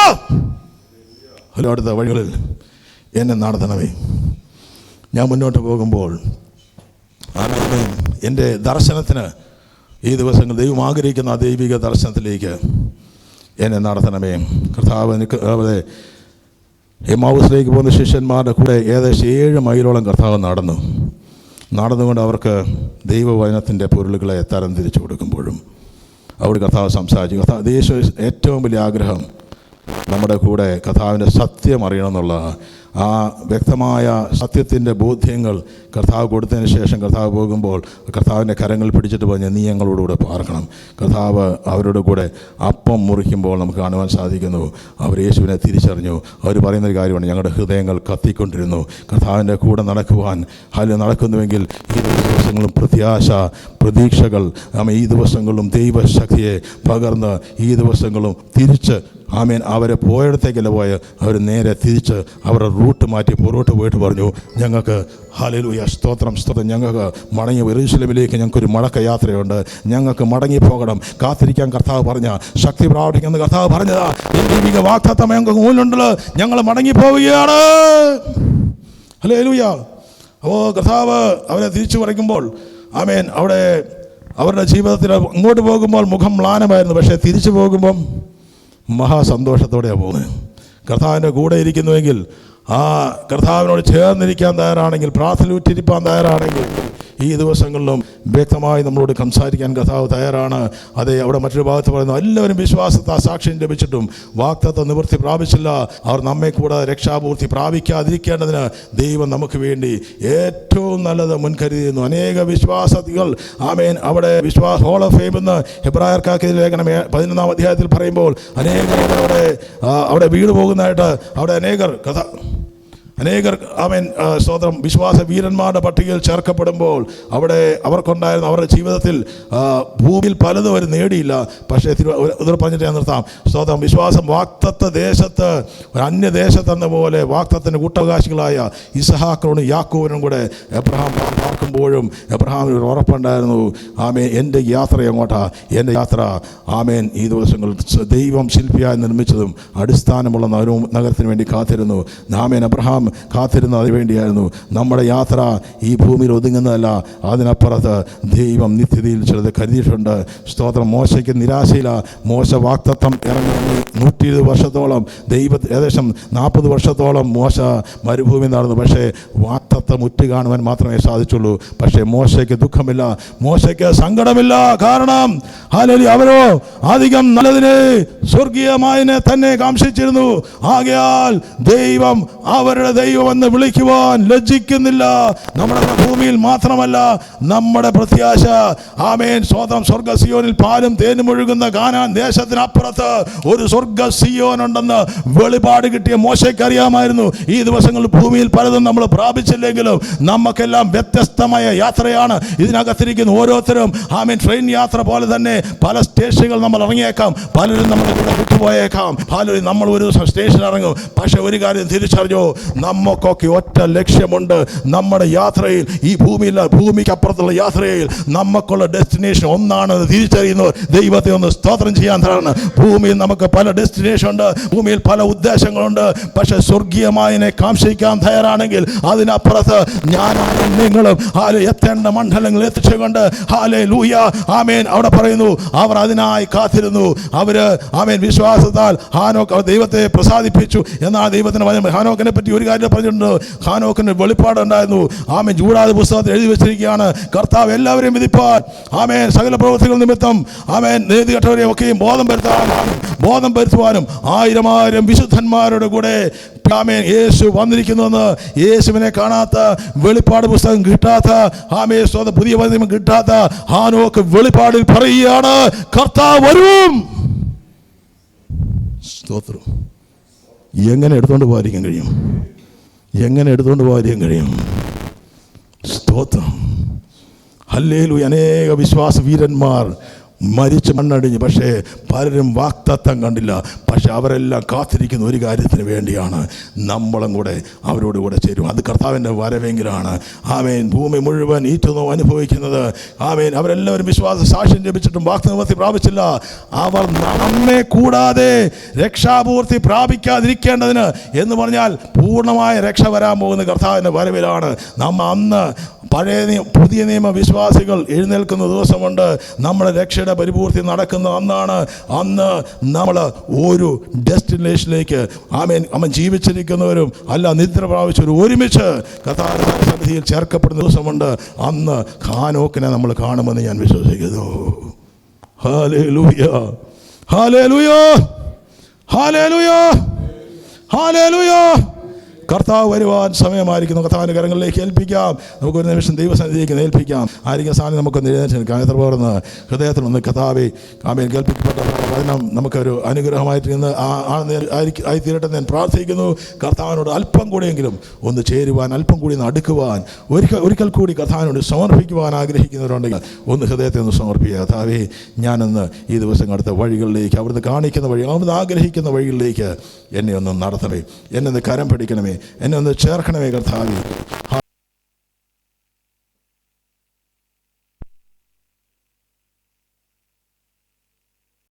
അടുത്ത വഴികളിൽ എന്നെ നടത്തണമേ. ഞാൻ മുന്നോട്ട് പോകുമ്പോൾ ആമേൻ, എൻ്റെ ദർശനത്തിന് ഈ ദിവസങ്ങൾ ദൈവം ആഗ്രഹിക്കുന്ന ആ ദൈവിക ദർശനത്തിലേക്ക് എന്നെ നടത്തണമേ. കർത്താവ് എമ്മാവൂസിലേക്ക് പോകുന്ന ശിഷ്യന്മാരുടെ കൂടെ ഏകദേശം 7 മൈലോളം കർത്താവ് നടന്നുകൊണ്ട് അവർക്ക് ദൈവവചനത്തിൻ്റെ പൊരുളുകളെ തരം തിരിച്ചു കൊടുക്കുമ്പോഴും അവിടെ കർത്താവ് സംസാരിച്ചു. കർത്താവ് ഏറ്റവും വലിയ ആഗ്രഹം നമ്മുടെ കൂടെ കർത്താവിൻ്റെ സത്യം അറിയണമെന്നുള്ള ആ വ്യക്തമായ സത്യത്തിൻ്റെ ബോധ്യങ്ങൾ കർത്താവ് കൊടുത്തതിന് ശേഷം കർത്താവ് പോകുമ്പോൾ കർത്താവിൻ്റെ കരങ്ങൾ പിടിച്ചിട്ട് പറഞ്ഞ്, നീ ഞങ്ങളോടുകൂടെ പാർക്കണം. കർത്താവ് അവരുടെ കൂടെ അപ്പം മുറിക്കുമ്പോൾ നമുക്ക് കാണുവാൻ സാധിക്കുന്നു, അവർ യേശുവിനെ തിരിച്ചറിഞ്ഞു. അവർ പറയുന്നൊരു കാര്യമാണ്, ഞങ്ങളുടെ ഹൃദയങ്ങൾ കത്തിക്കൊണ്ടിരുന്നു. കർത്താവിൻ്റെ കൂടെ നടക്കുന്നുവെങ്കിൽ ഈ ദിവസങ്ങളും പ്രത്യാശ പ്രതീക്ഷകൾ ഈ ദിവസങ്ങളിലും ദൈവശക്തിയെ പകർന്ന് ഈ ദിവസങ്ങളും തിരിച്ച് ആമേൻ അവരെ പോയിടത്തേക്കല്ല പോയ അവർ നേരെ തിരിച്ച് അവരുടെ റൂട്ട് മാറ്റി പുറകോട്ട് പോയിട്ട് പറഞ്ഞു, ഞങ്ങൾക്ക് ഹല്ലേലൂയ സ്തോത്രം സ്തോത്രം, ഞങ്ങൾക്ക് മടങ്ങി യെരൂശലേമിലേക്ക് ഞങ്ങൾക്കൊരു മടക്ക യാത്രയുണ്ട്, ഞങ്ങൾക്ക് മടങ്ങിപ്പോകണം. കാത്തിരിക്കാൻ കർത്താവ് പറഞ്ഞ ശക്തി പ്രാപിക്കുന്ന കർത്താവ് പറഞ്ഞതാ, ദൈവിക വാഗ്ദത്തം ഞങ്ങൾക്ക് മുന്നിലുണ്ടല്ലോ, ഞങ്ങൾ മടങ്ങിപ്പോവുകയാണ്. ഹല്ലേലൂയ. അപ്പോൾ കർത്താവ് അവരെ തിരിച്ചു പറയുമ്പോൾ ആമേൻ അവിടെ അവരുടെ ജീവിതത്തിൽ അങ്ങോട്ട് പോകുമ്പോൾ മുഖം മ്ലാനമായിരുന്നു. പക്ഷേ തിരിച്ചു പോകുമ്പം മഹാസന്തോഷത്തോടെയാണ് പോകുന്നത്. കർത്താവിൻ്റെ കൂടെ ഇരിക്കുന്നുവെങ്കിൽ, ആ കർത്താവിനോട് ചേർന്നിരിക്കാൻ തയ്യാറാണെങ്കിൽ, പ്രാർത്ഥനയിലിരിക്കാൻ തയ്യാറാണെങ്കിൽ ഈ ദിവസങ്ങളിലും വ്യക്തമായി നമ്മളോട് സംസാരിക്കാൻ കർത്താവ് തയ്യാറാണ്. അതെ, അവിടെ മറ്റൊരു ഭാഗത്ത് പറയുന്നു, എല്ലാവരും വിശ്വാസത്താൽ സാക്ഷ്യം ലഭിച്ചിട്ടും വാഗ്ദത്തം നിവൃത്തി പ്രാപിച്ചില്ല. അവർ നമ്മെ കൂടാതെ രക്ഷാപൂർത്തി പ്രാപിക്കാതിരിക്കേണ്ടതിന് ദൈവം നമുക്ക് വേണ്ടി ഏറ്റവും നല്ലത് മുൻകരുതിയിരുന്നു. അനേക വിശ്വാസികൾ ആമേൻ അവിടെ ഹോൾ ഓഫ് ഫെയിം എന്ന് ഹെബ്രായർക്കാക്കിയ ലേഖനം 11ാം അധ്യായത്തിൽ പറയുമ്പോൾ അനേകർ അവിടെ വീട് പോകുന്നതായിട്ട് അവിടെ അനേകർ ആമേൻ സ്തോത്രം വിശ്വാസ വീരന്മാരുടെ പട്ടികയിൽ ചേർക്കപ്പെടുമ്പോൾ അവിടെ അവർക്കുണ്ടായിരുന്ന അവരുടെ ജീവിതത്തിൽ ഭൂമിയിൽ പലതും അവർ നേടിയില്ല. പക്ഷേ പറഞ്ഞിട്ട് ഞാൻ നിർത്താം. സ്തോത്രം വിശ്വാസം വാഗ്ദത്ത ദേശത്ത് ഒരു അന്യദേശത്തെന്ന പോലെ വാഗ്ദത്തത്തിൻ്റെ കൂട്ടവകാശികളായ ഇസഹാക്കിനോടും യാക്കോബിനും കൂടെ എബ്രഹാം പാർക്കുമ്പോഴും എബ്രഹാമിന് ഒരു ഉറപ്പുണ്ടായിരുന്നു, ആമേൻ എൻ്റെ യാത്ര എങ്ങോട്ടാ? എൻ്റെ യാത്ര ആമേൻ ഈ ദിവസങ്ങളിൽ ദൈവം ശില്പിയായി നിർമ്മിച്ചതും അടിസ്ഥാനമുള്ള നഗരത്തിന് വേണ്ടി കാത്തിരുന്നു. ആമേൻ എബ്രഹാം കാത്തിരുന്നത് അതിനു വേണ്ടിയായിരുന്നു. നമ്മുടെ യാത്ര ഈ ഭൂമിയിൽ ഒതുങ്ങുന്നതല്ല, അതിനപ്പുറത്ത് ദൈവം നിത്യതയിൽ ചിലത് കരുതിയിട്ടുണ്ട്. സ്തോത്രം. മോശയ്ക്ക് നിരാശയില്ല. മോശ വാഗ്ദത്തം ഇറങ്ങി 120 വർഷത്തോളം ഏകദേശം 40 വർഷത്തോളം മോശ മരുഭൂമി നടന്നു. പക്ഷേ വാഗ്ദത്തം ഉറ്റു കാണുവാൻ മാത്രമേ സാധിച്ചുള്ളൂ. പക്ഷേ മോശയ്ക്ക് ദുഃഖമില്ല, മോശയ്ക്ക് സങ്കടമില്ല. കാരണം അവരോ അധികം നല്ലതിനെ സ്വർഗീയമായതിനെ തന്നെ കാംക്ഷിച്ചിരുന്നു. ആകയാൽ ദൈവം അവരുടെ ദൈവമെന്ന് വിളിക്കുവാൻ ലജ്ജിക്കുന്നില്ല. നമ്മുടെ ഭൂമിയിൽ മാത്രമല്ല, നമ്മുടെ പ്രത്യാശ ആമേൻ സ്വതം സ്വർഗ സിയോനിൽ പാലും തേനും ഒഴുകുന്ന കാനാൻ ദേശത്തിനപ്പുറത്ത് ഒരു സ്വർഗ സിയോൻ ഉണ്ടെന്ന് വെളിപാട് കിട്ടിയ മോശയ്ക്ക് അറിയാമായിരുന്നു. ഈ ദിവസങ്ങളിൽ ഭൂമിയിൽ പലതും നമ്മൾ പ്രാപിച്ചില്ലെങ്കിലും നമുക്കെല്ലാം വ്യത്യസ്തമായ യാത്രയാണ്. ഇതിനകത്തിരിക്കുന്ന ഓരോരുത്തരും ആമേൻ ട്രെയിൻ യാത്ര പോലെ തന്നെ പല സ്റ്റേഷനുകൾ നമ്മൾ ഇറങ്ങിയേക്കാം. പലരും നമ്മുടെ കൂടെ വിട്ടുപോയേക്കാം. പലരും നമ്മൾ ഒരു ദിവസം സ്റ്റേഷൻ ഇറങ്ങും. പക്ഷെ ഒരു കാര്യം തിരിച്ചറിഞ്ഞോ, നമുക്കൊക്കെ ഒറ്റ ലക്ഷ്യമുണ്ട്. നമ്മുടെ യാത്രയിൽ, ഈ ഭൂമിക്കപ്പുറത്തുള്ള യാത്രയിൽ നമുക്കുള്ള ഡെസ്റ്റിനേഷൻ ഒന്നാണെന്ന് തിരിച്ചറിയുന്നവർ ദൈവത്തെ ഒന്ന് സ്തോത്രം ചെയ്യാൻ തരാണ്. ഭൂമിയിൽ നമുക്ക് പല ഡെസ്റ്റിനേഷൻ ഉണ്ട്, ഭൂമിയിൽ പല ഉദ്ദേശങ്ങളുണ്ട്. പക്ഷെ സ്വർഗീയമായതിനെ കാംക്ഷിക്കാൻ തയ്യാറാണെങ്കിൽ അതിനപ്പുറത്ത് ഞാനും നിങ്ങളും എത്തേണ്ട മണ്ഡലങ്ങൾ എത്തിച്ചുകൊണ്ട് ഹല്ലേലൂയ ആമേൻ അവിടെ പറയുന്നു, അവർ അതിനായി കാത്തിരുന്നു. അവര് ആമേൻ വിശ്വാസത്താൽ ഹാനോക്ക് ദൈവത്തെ പ്രസാദിപ്പിച്ചു. എന്നാൽ ദൈവത്തിന് ഹാനോക്കിനെ പറ്റി ഒരു കാര്യം പറഞ്ഞിട്ടുണ്ട്. ഹാനോക്കിന് വെളിപ്പാടുണ്ടായിരുന്നു. ആമേൻ ജൂഡായ പുസ്തകത്തിൽ എഴുതി വെച്ചിരിക്കുകയാണ്, കർത്താവ് എല്ലാവരെയും വിധിപ്പാൻ ആമേൻ സകല പ്രവൃത്തികൾ നിമിത്തം ആമേൻ നീതികെട്ടവരെ ഒക്കെയും ബോധം വരുത്തുവാനും 1000 വിശുദ്ധന്മാരുടെ കൂടെ ആമേൻ യേശു വന്നിരിക്കുന്നുവെന്ന്. യേശുവിനെ കാണാത്ത, വെളിപ്പാട് പുസ്തകം കിട്ടാത്ത, ആമേൻ പുതിയ നിയമം കിട്ടാത്ത ഹാനോക്ക് വെളിപ്പാടിൽ പറയുകയാണ്, കർത്താവ് വരും. സ്തോത്രം. എങ്ങനെ എടുത്തുകൊണ്ട് പോകാതിരിക്കാൻ കഴിയും? എങ്ങനെ എടുത്തുകൊണ്ട് പോകാതിരിക്കാൻ കഴിയും? സ്തോത്രം. ഹല്ലേലൂയ. അനേക വിശ്വാസ വീരന്മാർ മരിച്ച് മണ്ണടിഞ്ഞു. പക്ഷേ പലരും വാക്തത്വം കണ്ടില്ല. പക്ഷെ അവരെല്ലാം കാത്തിരിക്കുന്ന ഒരു കാര്യത്തിന് വേണ്ടിയാണ്, നമ്മളും കൂടെ അവരോട് കൂടെ ചേരും. അത് കർത്താവിൻ്റെ വരവെങ്കിലാണ്. ആമേൻ ഭൂമി മുഴുവൻ ഈറ്റുന്നു അനുഭവിക്കുന്നത്. ആമേൻ അവരെല്ലാവരും വിശ്വാസ സാക്ഷ്യം ജപിച്ചിട്ടും വാക്തനിവൃത്തി പ്രാപിച്ചില്ല. അവർ നമ്മെ കൂടാതെ രക്ഷാപൂർത്തി പ്രാപിക്കാതിരിക്കേണ്ടതിന് എന്ന് പറഞ്ഞാൽ പൂർണ്ണമായ രക്ഷ വരാൻ പോകുന്ന കർത്താവിൻ്റെ വരവിലാണ്. അന്ന് പുതിയ നിയമ വിശ്വാസികൾ എഴുന്നേൽക്കുന്ന ദിവസമുണ്ട്. നമ്മുടെ രക്ഷയുടെ പരിപൂർത്തി നടക്കുന്ന അന്നാണ്. അന്ന് നമ്മൾ ഒരു ഡെസ്റ്റിനേഷനിലേക്ക് അവൻ ജീവിച്ചിരിക്കുന്നവരും അല്ല നിദ്ര പ്രാപിച്ചവരും ഒരുമിച്ച് കർത്താവിന്റെ സന്നിധിയിൽ ചേർക്കപ്പെടുന്ന ദിവസമുണ്ട്. അന്ന് ഹാനോക്കിനെ നമ്മൾ കാണുമെന്ന് ഞാൻ വിശ്വസിക്കുന്നു. Hallelujah, hallelujah, hallelujah, hallelujah. കർത്താവ് വരുവാൻ സമയമായിരിക്കുന്നു. കർത്താവിൻ്റെ കരങ്ങളിലേക്ക് ഏൽപ്പിക്കാം. നമുക്കൊരു നിമിഷം ദൈവസന്നിധിയിലേക്ക് ഏൽപ്പിക്കാം. ആയിരിക്കും സാധനം നമുക്കൊന്ന് എഴുന്നേൽക്കാം. എത്ര പേർന്ന് ഹൃദയത്തിൽ നിന്ന് കർത്താവെ ആമേൻ കേൾപ്പിക്കപ്പെട്ട വചനം നമുക്കൊരു അനുഗ്രഹമായിട്ട് ഇന്ന് ആയിത്തീരട്ടെ ഞാൻ പ്രാർത്ഥിക്കുന്നു. കർത്താവിനോട് അല്പം കൂടിയെങ്കിലും ഒന്ന് ചേരുവാൻ, അല്പം കൂടി ഒന്ന് അടുക്കുവാൻ, ഒരിക്കൽ കൂടി കർത്താവിനോട് സമർപ്പിക്കുവാൻ ആഗ്രഹിക്കുന്നവരുണ്ടെങ്കിൽ ഒന്ന് ഹൃദയത്തെ ഒന്ന് സമർപ്പിക്കുക. കർത്താവെ, ഞാനൊന്ന് ഈ ദിവസം അടുത്ത വഴികളിലേക്ക്, അവിടുന്ന് കാണിക്കുന്ന വഴി, അവിടുന്ന് ആഗ്രഹിക്കുന്ന വഴികളിലേക്ക് എന്നെ ഒന്ന് നടത്തണമേ. എന്നെ ഒന്ന് കരം പിടിക്കണമേ. എന്നെ ഒന്ന് ചേർക്കണമേ കർത്താവേ.